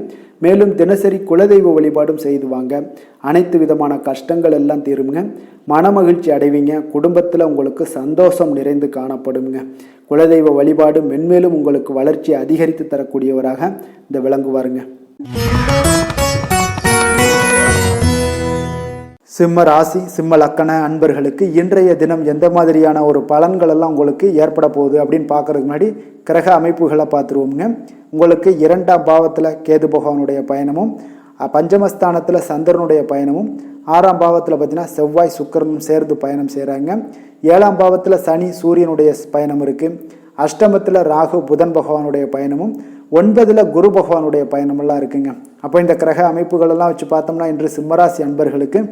மேலும் தினசரி குலதெய்வ வழிபாடும் செய்து வாங்க. அனைத்து விதமான கஷ்டங்கள் எல்லாம் தீருங்க. மனமகிழ்ச்சி அடைவீங்க. குடும்பத்தில் உங்களுக்கு சந்தோஷம் நிறைந்து காணப்படுங்க. குலதெய்வ வழிபாடு மென்மேலும் உங்களுக்கு வளர்ச்சி அதிகரித்து தரக்கூடியவராக இந்த விளங்குவாருங்க. சிம்ம ராசி, சிம்ம லக்கண அன்பர்களுக்கு இன்றைய தினம் எந்த மாதிரியான ஒரு பலன்கள் எல்லாம் உங்களுக்கு ஏற்பட போகுது அப்படின்னு பார்க்கறதுக்கு முன்னாடி கிரக அமைப்புகளை பார்த்துருவோங்க. உங்களுக்கு 2ஆம் பாவத்தில் கேது பகவானுடைய பயணமும், பஞ்சமஸ்தானத்தில் சந்திரனுடைய பயணமும், 6ஆம் பாவத்தில் பார்த்தீங்கன்னா செவ்வாய் சுக்கிரனும் சேர்ந்து பயணம் செய்கிறாங்க. 7ஆம் பாவத்தில் சனி சூரியனுடைய பயணம் இருக்குது. அஷ்டமத்தில் ராகு புதன் பகவானுடைய பயணமும், 9ல் குரு பகவானுடைய பயணமெல்லாம் இருக்குங்க. அப்போ இந்த கிரக அமைப்புகளெல்லாம் வச்சு பார்த்தோம்னா இன்று சிம்மராசி அன்பர்களுக்கு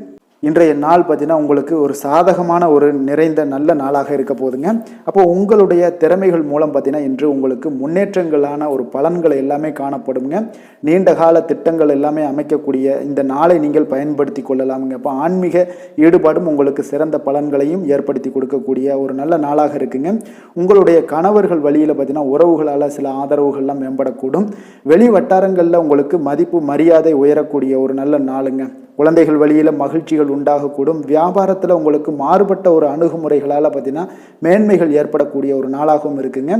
இன்றைய நாள் பார்த்தீங்கன்னா உங்களுக்கு ஒரு சாதகமான ஒரு நிறைந்த நல்ல நாளாக இருக்க போதுங்க. அப்போ உங்களுடைய திறமைகள் மூலம் பார்த்தீங்கன்னா இன்று உங்களுக்கு முன்னேற்றங்களான ஒரு பலன்கள் எல்லாமே காணப்படுங்க. நீண்ட கால திட்டங்கள் எல்லாமே அமைக்கக்கூடிய இந்த நாளை நீங்கள் பயன்படுத்தி கொள்ளலாமுங்க. அப்போ ஆன்மீக ஈடுபாடும் உங்களுக்கு சிறந்த பலன்களையும் ஏற்படுத்தி கொடுக்கக்கூடிய ஒரு நல்ல நாளாக இருக்குங்க. உங்களுடைய கணவர்கள் வழியில் பார்த்தீங்கன்னா உறவுகளால் சில ஆதரவுகள்லாம் மேம்படக்கூடும். வெளி வட்டாரங்களில் உங்களுக்கு மதிப்பு மரியாதை உயரக்கூடிய ஒரு நல்ல நாளுங்க. குழந்தைகள் வழியில் மகிழ்ச்சிகள் உண்டாகக்கூடும். வியாபாரத்தில் உங்களுக்கு மாறுபட்ட ஒரு அணுகுமுறைகளால் பார்த்தீங்கன்னா மேன்மைகள் ஏற்படக்கூடிய ஒரு நாளாகவும் இருக்குங்க.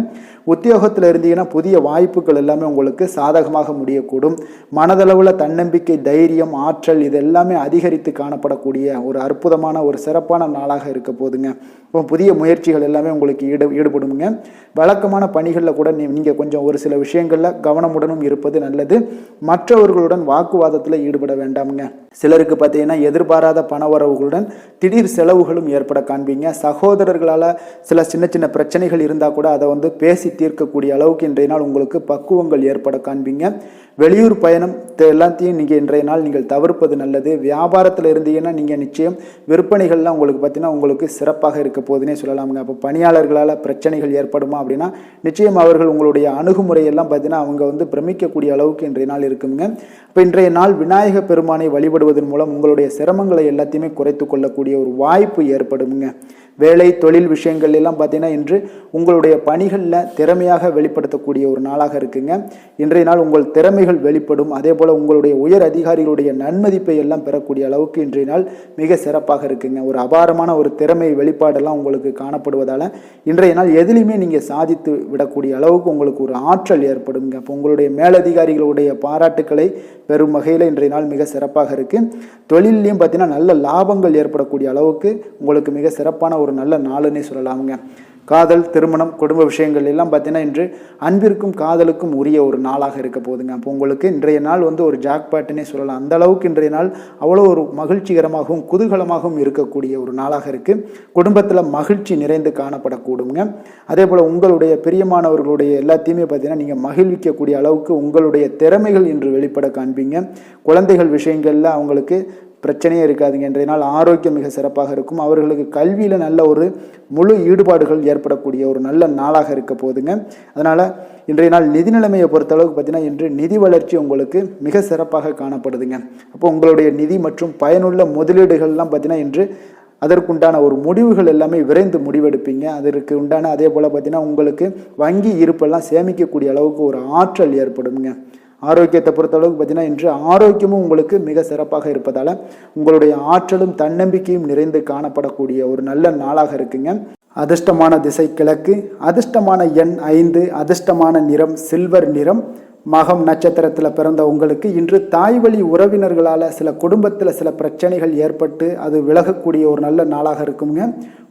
உத்தியோகத்தில் இருந்தீங்கன்னா புதிய வாய்ப்புகள் எல்லாமே உங்களுக்கு சாதகமாக முடியக்கூடும். மனதளவில் தன்னம்பிக்கை, தைரியம், ஆற்றல் இது எல்லாமே அதிகரித்து காணப்படக்கூடிய ஒரு அற்புதமான ஒரு சிறப்பான நாளாக இருக்க போதுங்க. இப்போ புதிய முயற்சிகள் எல்லாமே உங்களுக்கு ஈடுபடுங்க. வழக்கமான பணிகளில் கூட நீங்கள் கொஞ்சம் ஒரு சில விஷயங்களில் கவனமுடனும் இருப்பது நல்லது. மற்றவர்களுடன் வாக்குவாதத்தில் ஈடுபட வேண்டாமுங்க. சிலருக்கு பார்த்தீங்கன்னா எதிர்பாராத பணவரவுகளுடன் திடீர் செலவுகளும் ஏற்பட காண்பீங்க. சகோதரர்களால் சில சின்ன சின்ன பிரச்சனைகள் இருந்தால் கூட அதை பேசி தீர்க்கக்கூடிய அளவுக்கு இன்றைய நாள் உங்களுக்கு பக்குவங்கள் ஏற்பட காண்பீங்க. வெளியூர் பயணம் எல்லாத்தையும் நீங்கள் இன்றைய நாள் நீங்கள் தவிர்ப்பது நல்லது. வியாபாரத்தில் இருந்தீங்கன்னா நீங்கள் நிச்சயம் விற்பனைகள்லாம் உங்களுக்கு பார்த்தீங்கன்னா உங்களுக்கு சிறப்பாக இருக்க போதுன்னே சொல்லலாமுங்க. அப்போ பணியாளர்களால் பிரச்சனைகள் ஏற்படுமா அப்படின்னா நிச்சயம் அவர்கள் உங்களுடைய அணுகுமுறையெல்லாம் பார்த்தீங்கன்னா அவங்க பிரமிக்கக்கூடிய அளவுக்கு இன்றைய நாள் இருக்குங்க. இப்போ இன்றைய நாள் விநாயக பெருமானை வழிபடுவதன் மூலம் உங்களுடைய சிரமங்களை எல்லாத்தையுமே குறைத்து கொள்ளக்கூடிய ஒரு வாய்ப்பு ஏற்படுங்க. வேலை தொழில் விஷயங்கள் எல்லாம் பார்த்தீங்கன்னா இன்று உங்களுடைய பணிகளில் திறமையாக வெளிப்படுத்தக்கூடிய ஒரு நாளாக இருக்குங்க. இன்றைய நாள் உங்கள் திறமைகள் வெளிப்படும். அதே போல் உங்களுடைய உயர் அதிகாரிகளுடைய நன்மதிப்பை எல்லாம் பெறக்கூடிய அளவுக்கு இன்றைய நாள் மிக சிறப்பாக இருக்குங்க. ஒரு அபாரமான ஒரு திறமை வெளிப்பாடெல்லாம் உங்களுக்கு காணப்படுவதால் இன்றைய நாள் எதிலையுமே நீங்கள் சாதித்து விடக்கூடிய அளவுக்கு உங்களுக்கு ஒரு ஆற்றல் ஏற்படுங்க. அப்போ உங்களுடைய மேலதிகாரிகளுடைய பாராட்டுக்களை பெறும் வகையில் இன்றைய நாள் மிக சிறப்பாக இருக்குது. தொழிலையும் பார்த்தீங்கன்னா நல்ல லாபங்கள் ஏற்படக்கூடிய அளவுக்கு உங்களுக்கு மிக சிறப்பான ஒரு நல்ல நாளுன்னே சொல்லலாமுங்க. காதல், திருமணம், குடும்ப விஷயங்கள் எல்லாம் பார்த்தீங்கன்னா இன்று அன்பிற்கும் காதலுக்கும் உரிய ஒரு நாளாக இருக்க போதுங்க. அப்போ உங்களுக்கு இன்றைய நாள் ஒரு ஜாக்பாட்டுன்னே சொல்லலாம். அந்த அளவுக்கு இன்றைய நாள் அவ்வளோ ஒரு மகிழ்ச்சிகரமாகவும் குதூகலமாகவும் இருக்கக்கூடிய ஒரு நாளாக இருக்குது. குடும்பத்தில் மகிழ்ச்சி நிறைந்து காணப்படக்கூடுங்க. அதே போல் உங்களுடைய பிரியமானவர்களுடைய எல்லாத்தையுமே பார்த்தீங்கன்னா நீங்கள் மகிழ்விக்கக்கூடிய அளவுக்கு உங்களுடைய திறமைகள் இன்று வெளிப்பட காண்பீங்க. குழந்தைகள் விஷயங்களில் அவங்களுக்கு பிரச்சனையே இருக்காதுங்க. இன்றைய நாள் ஆரோக்கியம் மிக சிறப்பாக இருக்கும். அவர்களுக்கு கல்வியில் நல்ல ஒரு முழு ஈடுபாடுகள் ஏற்படக்கூடிய ஒரு நல்ல நாளாக இருக்க போதுங்க. அதனால் இன்றைய நாள் நிதி நிலைமையை பொறுத்தளவுக்கு பார்த்தீங்கன்னா இன்று நிதி வளர்ச்சி உங்களுக்கு மிக சிறப்பாக காணப்படுதுங்க. அப்போ உங்களுடைய நிதி மற்றும் பயனுள்ள முதலீடுகள்லாம் பார்த்தீங்கன்னா இன்று அதற்குண்டான ஒரு முடிவுகள் எல்லாமே விரைந்து முடிவெடுப்பீங்க. அதற்கு உண்டான அதே போல் பார்த்தீங்கன்னா உங்களுக்கு வங்கி இருப்பெல்லாம் சேமிக்கக்கூடிய அளவுக்கு ஒரு ஆற்றல் ஏற்படுங்க. ஆரோக்கியத்தை பொறுத்தளவுக்கு பார்த்தீங்கன்னா இன்று ஆரோக்கியமும் உங்களுக்கு மிக சிறப்பாக இருப்பதால் உங்களுடைய ஆற்றலும் தன்னம்பிக்கையும் நிறைந்து காணப்படக்கூடிய ஒரு நல்ல நாளாக இருக்குங்க. அதிர்ஷ்டமான திசை கிழக்கு, அதிர்ஷ்டமான எண் 5, அதிர்ஷ்டமான நிறம் சில்வர் நிறம், மகம் நட்சத்திரத்தில் பிறந்த உங்களுக்கு இன்று தாய் வழி உறவினர்களால் சில குடும்பத்தில் சில பிரச்சனைகள் ஏற்பட்டு அது விலகக்கூடிய ஒரு நல்ல நாளாக இருக்குங்க.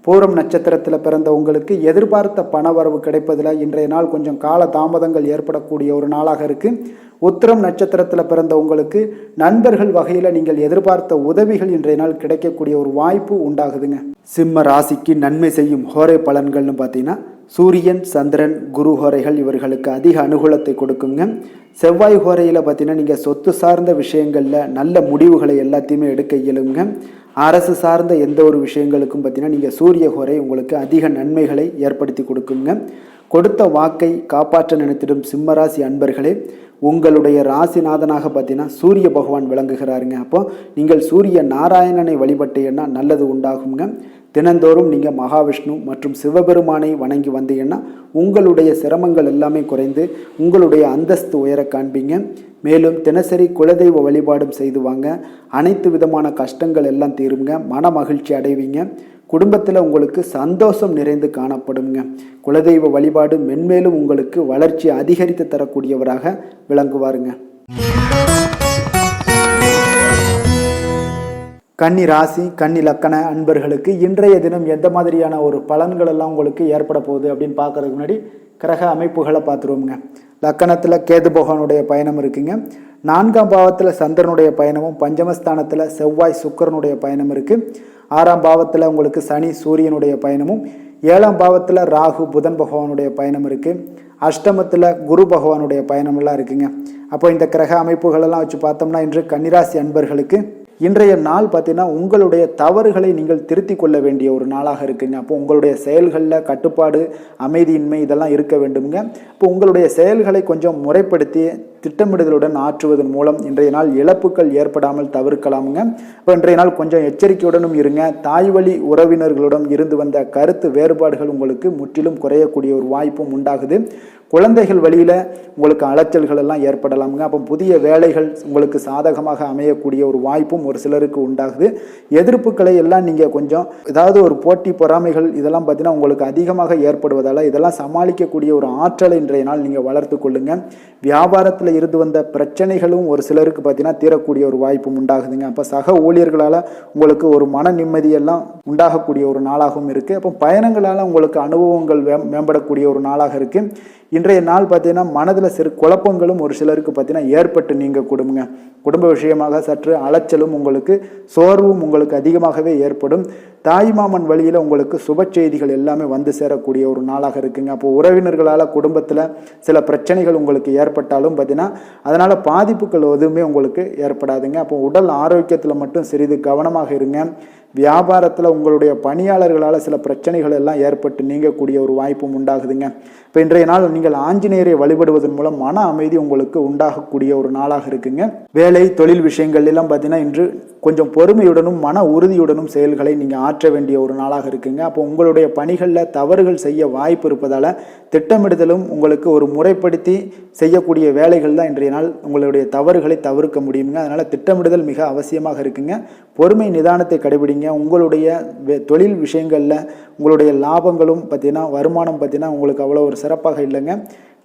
பூரம் நட்சத்திரத்தில் பிறந்த உங்களுக்கு எதிர்பார்த்த பணவரவு கிடைப்பதில் இன்றைய நாள் கொஞ்சம் கால தாமதங்கள் ஏற்படக்கூடிய ஒரு நாளாக இருக்குது. உத்திரம் நட்சத்திரத்தில் பிறந்த உங்களுக்கு நண்பர்கள் வகையில் நீங்கள் எதிர்பார்த்த உதவிகள் இன்றைய நாள் கிடைக்கக்கூடிய ஒரு வாய்ப்பு உண்டாகுதுங்க. சிம்ம ராசிக்கு நன்மை செய்யும் ஹோரை பலன்கள்னு பார்த்தீங்கன்னா சூரியன், சந்திரன், குரு ஹோரைகள் இவர்களுக்கு அதிக அனுகூலத்தை கொடுக்குங்க. செவ்வாய் ஹோரையில் பார்த்தீங்கன்னா நீங்கள் சொத்து சார்ந்த விஷயங்களில் நல்ல முடிவுகளை எல்லாத்தையுமே எடுக்க இயலுங்க. அரசு சார்ந்த எந்த ஒரு விஷயங்களுக்கும் பார்த்தீங்கன்னா நீங்கள் சூரிய ஹோரை உங்களுக்கு அதிக நன்மைகளை ஏற்படுத்தி கொடுக்குங்க. கொடுத்த வாக்கை காப்பாற்ற நினைத்திடும் சிம்மராசி அன்பர்களே, உங்களுடைய ராசிநாதனாக பார்த்தீங்கன்னா சூரிய பகவான் விளங்குகிறாருங்க. அப்போ நீங்கள் சூரிய நாராயணனை வழிபட்டீங்கன்னா நல்லது உண்டாகுங்க. தினந்தோறும் நீங்கள் மகாவிஷ்ணு மற்றும் சிவபெருமானை வணங்கி வந்தீங்கன்னா உங்களுடைய சிரமங்கள் எல்லாமே குறைந்து உங்களுடைய அந்தஸ்து உயர காண்பீங்க. மேலும் தினசரி குலதெய்வ வழிபாடும் செய்து வாங்க. அனைத்து விதமான கஷ்டங்கள் எல்லாம் தீருங்க. மன மகிழ்ச்சி அடைவீங்க. குடும்பத்தில் உங்களுக்கு சந்தோஷம் நிறைந்து காணப்படுங்க. குலதெய்வ வழிபாடு மென்மேலும் உங்களுக்கு வளர்ச்சி அதிகரித்து தரக்கூடியவராக விளங்குவாருங்க. கன்னி ராசி, கன்னி லக்கண அன்பர்களுக்கு இன்றைய தினம் எந்த மாதிரியான ஒரு பலன்கள் எல்லாம் உங்களுக்கு ஏற்பட போகுது அப்படின்னு பார்க்கறதுக்கு முன்னாடி கிரக அமைப்புகளை பார்த்துருவோங்க. லக்கணத்தில் கேது பகவானுடைய பயணம் இருக்குங்க. 4ஆம் பாவத்தில் சந்திரனுடைய பயணமும், பஞ்சமஸ்தானத்தில் செவ்வாய் சுக்கிரனுடைய பயணம் இருக்குது. 6ஆம் பாவத்தில் உங்களுக்கு சனி சூரியனுடைய பயணமும், 7ஆம் பாவத்தில் ராகு புதன் பகவானுடைய பயணம் இருக்குது. அஷ்டமத்தில் குரு பகவானுடைய பயணமெல்லாம் இருக்குங்க. அப்போ இந்த கிரக அமைப்புகளெல்லாம் வச்சு பார்த்தோம்னா இன்று கன்னிராசி அன்பர்களுக்கு இன்றைய நாள் பார்த்தீங்கன்னா உங்களுடைய தவறுகளை நீங்கள் திருத்தி கொள்ள வேண்டிய ஒரு நாளாக இருக்குங்க. அப்போ உங்களுடைய செயல்களில் கட்டுப்பாடு, அமைதியின்மை இதெல்லாம் இருக்க வேண்டுங்க. இப்போ உங்களுடைய செயல்களை கொஞ்சம் முறைப்படுத்தி திட்டமிடுதலுடன் ஆற்றுவதன் மூலம் இன்றைய நாள் இழப்புகள் ஏற்படாமல் தவிர்க்கலாமுங்க. இப்போ இன்றைய நாள் கொஞ்சம் எச்சரிக்கையுடனும் இருங்க. தாய் வழி உறவினர்களுடன் இருந்து வந்த கருத்து வேறுபாடுகள் உங்களுக்கு முற்றிலும் குறையக்கூடிய ஒரு வாய்ப்பும் உண்டாகுது. குழந்தைகள் வழியில் உங்களுக்கு அலைச்சல்கள் எல்லாம் ஏற்படலாமுங்க. அப்போ புதிய வேலைகள் உங்களுக்கு சாதகமாக அமையக்கூடிய ஒரு வாய்ப்பும் ஒரு சிலருக்கு உண்டாகுது. எதிர்ப்புகளை எல்லாம் நீங்கள் கொஞ்சம் ஏதாவது ஒரு போட்டி பொறாமைகள் இதெல்லாம் பார்த்தீங்கன்னா உங்களுக்கு அதிகமாக ஏற்படுவதால் இதெல்லாம் சமாளிக்கக்கூடிய ஒரு ஆற்றலை இன்றைய நாள் நீங்கள் வளர்த்து கொள்ளுங்க. வியாபாரத்தில் இருந்து வந்த பிரச்சனைகளும் ஒரு சிலருக்கு பார்த்தீங்கன்னா தீரக்கூடிய ஒரு வாய்ப்பும் உண்டாகுதுங்க. அப்போ சக ஊழியர்களால் உங்களுக்கு ஒரு மன நிம்மதியெல்லாம் உண்டாகக்கூடிய ஒரு நாளாகவும் இருக்குது. அப்போ பயணங்களால் உங்களுக்கு அனுபவங்கள் மேம்படக்கூடிய ஒரு நாளாக இருக்குது. இன்றைய நாள் பார்த்தீங்கன்னா மனதில் சிறு குழப்பங்களும் ஒரு சிலருக்கு பார்த்தீங்கன்னா ஏற்பட்டு நீங்க குடும்ப விஷயமாக சற்று அலைச்சலும் உங்களுக்கு சோர்வும் உங்களுக்கு அதிகமாகவே ஏற்படும். தாய்மாமன் வழியில் உங்களுக்கு சுப செய்திகள் எல்லாமே வந்து சேரக்கூடிய ஒரு நாளாக இருக்குங்க. அப்போ உறவினர்களால் குடும்பத்தில் சில பிரச்சனைகள் உங்களுக்கு ஏற்பட்டாலும் பார்த்தீங்கன்னா அதனால் பாதிப்புகள் எதுவுமே உங்களுக்கு ஏற்படாதுங்க. அப்போ உடல் ஆரோக்கியத்தில் மட்டும் சிறிது கவனமாக இருங்க. வியாபாரத்தில் உங்களுடைய பணியாளர்களால் சில பிரச்சனைகள் எல்லாம் ஏற்பட்டு நீங்கக்கூடிய ஒரு வாய்ப்பும் உண்டாகுதுங்க. இப்போ இன்றைய நாள் நீங்கள் ஆஞ்சநேயரை வழிபடுவதன் மூலம் மன அமைதி உங்களுக்கு உண்டாகக்கூடிய ஒரு நாளாக இருக்குங்க. வேலை தொழில் விஷயங்கள் எல்லாம் பார்த்தீங்கன்னா இன்று கொஞ்சம் பொறுமையுடனும் மன உறுதியுடனும் செயல்களை நீங்கள் ஆற்ற வேண்டிய ஒரு நாளாக இருக்குங்க. அப்போ உங்களுடைய பணிகளில் தவறுகள் செய்ய வாய்ப்பு இருப்பதால் திட்டமிடுதலும் உங்களுக்கு ஒரு முறைப்படுத்தி செய்யக்கூடிய வேலைகள் தான் இன்றைய நாள் உங்களுடைய தவறுகளை தவிர்க்க முடியுங்க. அதனால் திட்டமிடுதல் மிக அவசியமாக இருக்குங்க. பொறுமை நிதானத்தை கடைபிடிங்க. உங்களுடைய தொழில் விஷயங்களில் உங்களுடைய லாபங்களும் பார்த்தீங்கன்னா வருமானம் பார்த்தீங்கன்னா உங்களுக்கு அவ்வளோ ஒரு சிறப்பாக இல்லைங்க.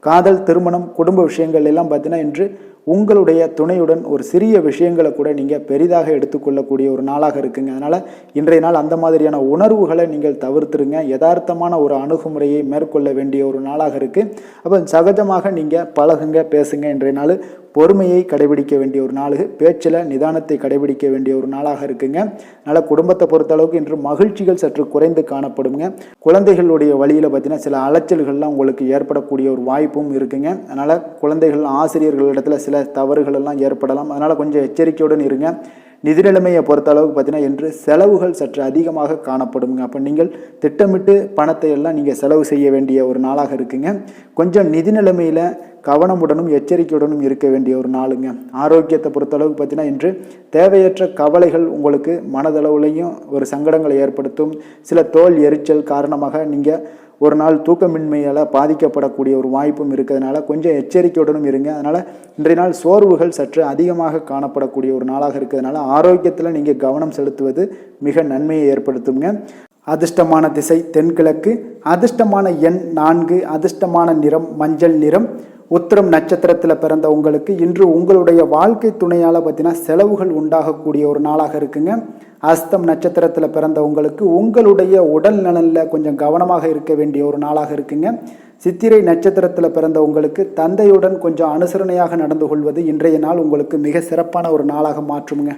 காதல், திருமணம், குடும்ப விஷயங்கள் எல்லாம் பார்த்தீங்கன்னா இன்று உங்களுடைய துணையுடன் ஒரு சிறிய விஷயங்களை கூட நீங்கள் பெரிதாக எடுத்துக்கொள்ளக்கூடிய ஒரு நாளாக இருக்குங்க. அதனால் இன்றைய நாள் அந்த மாதிரியான உணர்வுகளை நீங்கள் தவிர்த்துருங்க. யதார்த்தமான ஒரு அணுகுமுறையை மேற்கொள்ள வேண்டிய ஒரு நாளாக இருக்குது. அப்போ சகஜமாக நீங்கள் பழகுங்க, பேசுங்க. இன்றைய நாள் பொறுமையை கடைபிடிக்க வேண்டிய ஒரு நாள், பேச்சில் நிதானத்தை கடைபிடிக்க வேண்டிய ஒரு நாளாக இருக்குங்க. அதனால் குடும்பத்தை பொறுத்தளவுக்கு இன்று மகிழ்ச்சிகள் சற்று குறைந்து காணப்படுங்க. குழந்தைகளுடைய வழியில் பார்த்தீங்கன்னா சில அலைச்சல்கள்லாம் உங்களுக்கு ஏற்படக்கூடிய ஒரு வாய்ப்பும் இருக்குங்க. அதனால் குழந்தைகள் ஆசிரியர்களிடத்துல சில தவறுகள் எல்லாம் ஏற்படலாம். அதனால் கொஞ்சம் எச்சரிக்கையுடன் இருங்க. நிதி நிலைமையை பொறுத்த அளவுக்கு பார்த்தீங்கன்னா இன்று செலவுகள் சற்று அதிகமாக காணப்படுங்க. அப்போ நீங்கள் திட்டமிட்டு பணத்தை எல்லாம் நீங்கள் செலவு செய்ய வேண்டிய ஒரு நாளாக இருக்குங்க. கொஞ்சம் நிதி நிலைமையில் கவனமுடனும் எச்சரிக்கையுடனும் இருக்க வேண்டிய ஒரு நாளுங்க. ஆரோக்கியத்தை பொறுத்தளவுக்கு பார்த்தீங்கன்னா இன்று தேவையற்ற கவலைகள் உங்களுக்கு மனதளவுலையும் ஒரு சங்கடங்களை ஏற்படுத்தும். சில தோல் எரிச்சல் காரணமாக நீங்கள் ஒரு நாள் தூக்கமின்மையால் பாதிக்கப்படக்கூடிய ஒரு வாய்ப்பும் இருக்கிறதுனால கொஞ்சம் எச்சரிக்கையுடனும் இருங்க. அதனால் இன்றைய நாள் சோர்வுகள் சற்று அதிகமாக காணப்படக்கூடிய ஒரு நாளாக இருக்கிறதுனால ஆரோக்கியத்தில் நீங்கள் கவனம் செலுத்துவது மிக நன்மையை ஏற்படுத்துங்க. அதிர்ஷ்டமான திசை தென்கிழக்கு, அதிர்ஷ்டமான எண் 4, அதிர்ஷ்டமான நிறம் மஞ்சள் நிறம். உத்திரம் நட்சத்திரத்தில் பிறந்த உங்களுக்கு இன்று உங்களுடைய வாழ்க்கை துணையால் பார்த்தீங்கன்னா செலவுகள் உண்டாகக்கூடிய ஒரு நாளாக இருக்குங்க. அஸ்தம் நட்சத்திரத்தில் பிறந்த உங்களுக்கு உங்களுடைய உடல் நலனில் கொஞ்சம் கவனமாக இருக்க வேண்டிய ஒரு நாளாக இருக்குங்க. சித்திரை நட்சத்திரத்தில் பிறந்த உங்களுக்கு தந்தையுடன் கொஞ்சம் அனுசரணையாக நடந்து கொள்வது இன்றைய நாள் உங்களுக்கு மிக சிறப்பான ஒரு நாளாக மாற்றுங்க.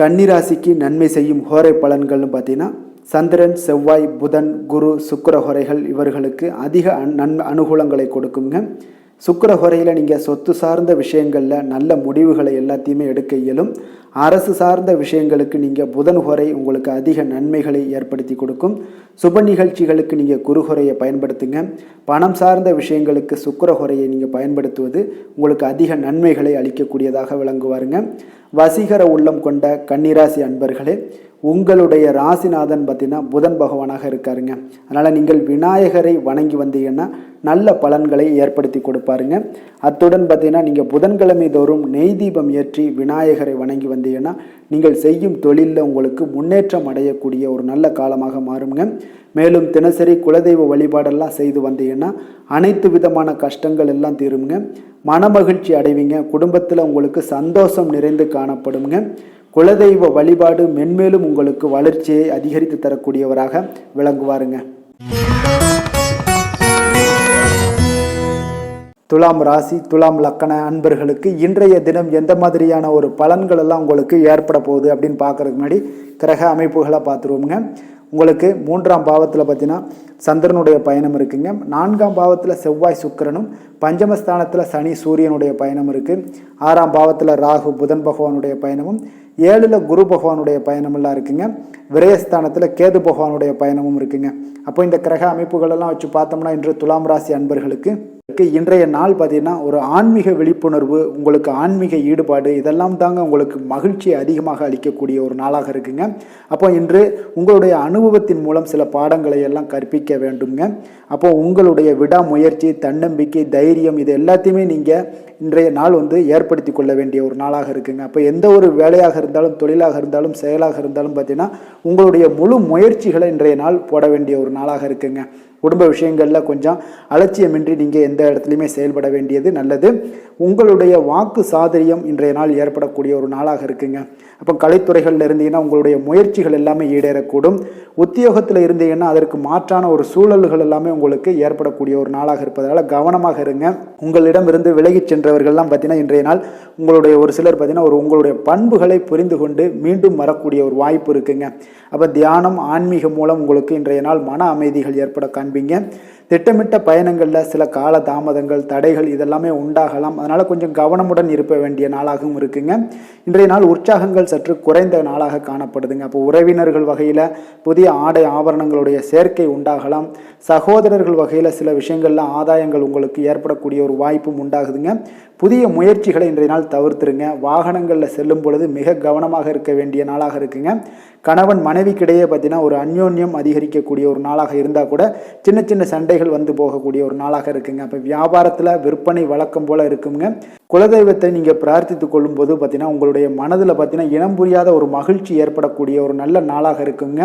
கன்னிராசிக்கு நன்மை செய்யும் ஹோரை பலன்கள்னு பார்த்தீங்கன்னா சந்திரன், செவ்வாய், புதன், குரு, சுக்கிர ஹோரைகள் இவர்களுக்கு அதிக அனுகூலங்களை கொடுக்குங்க. சுக்கிர ஹோரையில் நீங்கள் சொத்து சார்ந்த விஷயங்களில் நல்ல முடிவுகளை எல்லாத்தையுமே எடுக்க இயலும். அரசு சார்ந்த விஷயங்களுக்கு நீங்கள் புதன் ஹோரை உங்களுக்கு அதிக நன்மைகளை ஏற்படுத்தி கொடுக்கும். சுப நிகழ்ச்சிகளுக்கு நீங்கள் குரு ஹோரையை பயன்படுத்துங்க. பணம் சார்ந்த விஷயங்களுக்கு சுக்கிர ஹோரையை நீங்கள் பயன்படுத்துவது உங்களுக்கு அதிக நன்மைகளை அளிக்கக்கூடியதாக விளங்குவாருங்க. வசீகர உள்ளம் கொண்ட கன்னிராசி அன்பர்களே, உங்களுடைய ராசிநாதன் பார்த்தீங்கன்னா புதன் பகவானாக இருக்காருங்க. அதனால் நீங்கள் விநாயகரை வணங்கி வந்தீங்கன்னா நல்ல பலன்களை ஏற்படுத்தி கொடுப்பாருங்க. அத்துடன் பார்த்தீங்கன்னா நீங்கள் புதன்கிழமை தோறும் நெய் தீபம் ஏற்றி விநாயகரை வணங்கி வந்தீங்கன்னா நீங்கள் செய்யும் தொழிலில் உங்களுக்கு முன்னேற்றம் அடையக்கூடிய ஒரு நல்ல காலமாக மாறுங்க. மேலும் தினசரி குலதெய்வ வழிபாடெல்லாம் செய்து வந்தீங்கன்னா அனைத்து விதமான கஷ்டங்கள் எல்லாம் தீருங்க. மனமகிழ்ச்சி அடைவீங்க. குடும்பத்தில் உங்களுக்கு சந்தோஷம் நிறைந்து காணப்படுங்க. குலதெய்வ வழிபாடு மென்மேலும் உங்களுக்கு வளர்ச்சியை அதிகரித்து தரக்கூடியவராக விளங்குவாருங்க. துலாம் ராசி, துலாம் லக்கண அன்பர்களுக்கு இன்றைய தினம் எந்த மாதிரியான ஒரு பலன்கள் எல்லாம் உங்களுக்கு ஏற்பட போகுது அப்படின்னு பார்க்கறதுக்கு முன்னாடி கிரக அமைப்புகளை பார்த்துருவோங்க. உங்களுக்கு 3ஆம் பாவத்தில் பார்த்தீங்கன்னா சந்திரனுடைய பயணம் இருக்குங்க. 4ஆம் பாவத்தில் செவ்வாய் சுக்கிரனும், பஞ்சமஸ்தானத்தில் சனி சூரியனுடைய பயணம் இருக்குது. 6ஆம் பாவத்தில் ராகு புதன் பகவானுடைய பயணமும், 7ல் குரு பகவானுடைய பயணமெல்லாம் இருக்குங்க. விரயஸ்தானத்தில் கேது பகவானுடைய பயணமும் இருக்குங்க. அப்போ இந்த கிரக அமைப்புகளெல்லாம் வச்சு பார்த்தோம்னா இன்று துலாம் ராசி அன்பர்களுக்கு இன்றைய நாள் பார்த்தீங்கன்னா ஒரு ஆன்மீக விழிப்புணர்வு, உங்களுக்கு ஆன்மீக ஈடுபாடு இதெல்லாம் தாங்க உங்களுக்கு மகிழ்ச்சியை அதிகமாக அளிக்கக்கூடிய ஒரு நாளாக இருக்குங்க. அப்போ இன்று உங்களுடைய அனுபவத்தின் மூலம் சில பாடங்களை எல்லாம் கற்பிக்க வேண்டுங்க. அப்போ உங்களுடைய விடாமுயற்சி, தன்னம்பிக்கை, தைரியம் இது எல்லாத்தையுமே நீங்கள் இன்றைய நாள் ஏற்படுத்தி கொள்ள வேண்டிய ஒரு நாளாக இருக்குங்க. அப்போ எந்த ஒரு வேலையாக இருந்தாலும், தொழிலாக இருந்தாலும், செயலாக இருந்தாலும் பார்த்தீங்கன்னா உங்களுடைய முழு முயற்சிகளை இன்றைய நாள் போட வேண்டிய ஒரு நாளாக இருக்குங்க. குடும்ப விஷயங்களில் கொஞ்சம் அலட்சியமின்றி நீங்கள் எந்த இடத்துலையுமே செயல்பட வேண்டியது நல்லது. உங்களுடைய வாக்கு சாதுரியம் இன்றைய நாள் ஏற்படக்கூடிய ஒரு நாளாக இருக்குங்க. அப்போ கலைத்துறைகளில் இருந்தீங்கன்னா உங்களுடைய முயற்சிகள் எல்லாமே ஈடேறக்கூடும். உத்தியோகத்தில் இருந்தீங்கன்னா அதற்கு மாற்றான ஒரு சூழல்கள் எல்லாமே உங்களுக்கு ஏற்படக்கூடிய ஒரு நாளாக இருப்பதால் கவனமாக இருங்க. உங்களிடம் இருந்து விலகிச் சென்றவர்கள்லாம் பார்த்தீங்கன்னா இன்றைய நாள் உங்களுடைய ஒரு சிலர் பார்த்தீங்கன்னா உங்களுடைய பண்புகளை புரிந்து கொண்டு மீண்டும் வரக்கூடிய ஒரு வாய்ப்பு இருக்குங்க. அப்போ தியானம், ஆன்மீகம் மூலம் உங்களுக்கு இன்றைய நாள் மன அமைதிகள் ஏற்பட காண்பீங்க. திட்டமிட்ட பயணங்களில் சில கால தாமதங்கள், தடைகள் இதெல்லாமே உண்டாகலாம். அதனால் கொஞ்சம் கவனமுடன் இருக்க வேண்டிய நாளாகவும் இருக்குங்க. இன்றைய நாள் உற்சாகங்கள் சற்று குறைந்த நாளாக காணப்படுதுங்க. அப்போ உறவினர்கள் வகையில் புதிய ஆடை ஆபரணங்களுடைய சேர்க்கை உண்டாகலாம். சகோதரர்கள் வகையில் சில விஷயங்களில் ஆதாயங்கள் உங்களுக்கு ஏற்படக்கூடிய ஒரு வாய்ப்பும் உண்டாகுதுங்க. புதிய முயற்சிகளை இன்றைய நாள் தவிர்த்துருங்க. வாகனங்களில் செல்லும் பொழுது மிக கவனமாக இருக்க வேண்டிய நாளாக இருக்குங்க. கணவன் மனைவிக்கிடையே பார்த்தீங்கன்னா ஒரு அந்யோன்யம் அதிகரிக்கக்கூடிய ஒரு நாளாக இருந்தால் கூட சின்ன சின்ன சண்டைகள் போகக்கூடிய ஒரு நாளாக இருக்குங்க. அப்போ வியாபாரத்தில் விற்பனை வழக்கம் போல் இருக்குங்க. குலதெய்வத்தை நீங்கள் பிரார்த்தித்து கொள்ளும் போது பார்த்தீங்கன்னா உங்களுடைய மனதில் பார்த்தீங்கன்னா இனம் புரியாத ஒரு மகிழ்ச்சி ஏற்படக்கூடிய ஒரு நல்ல நாளாக இருக்குங்க.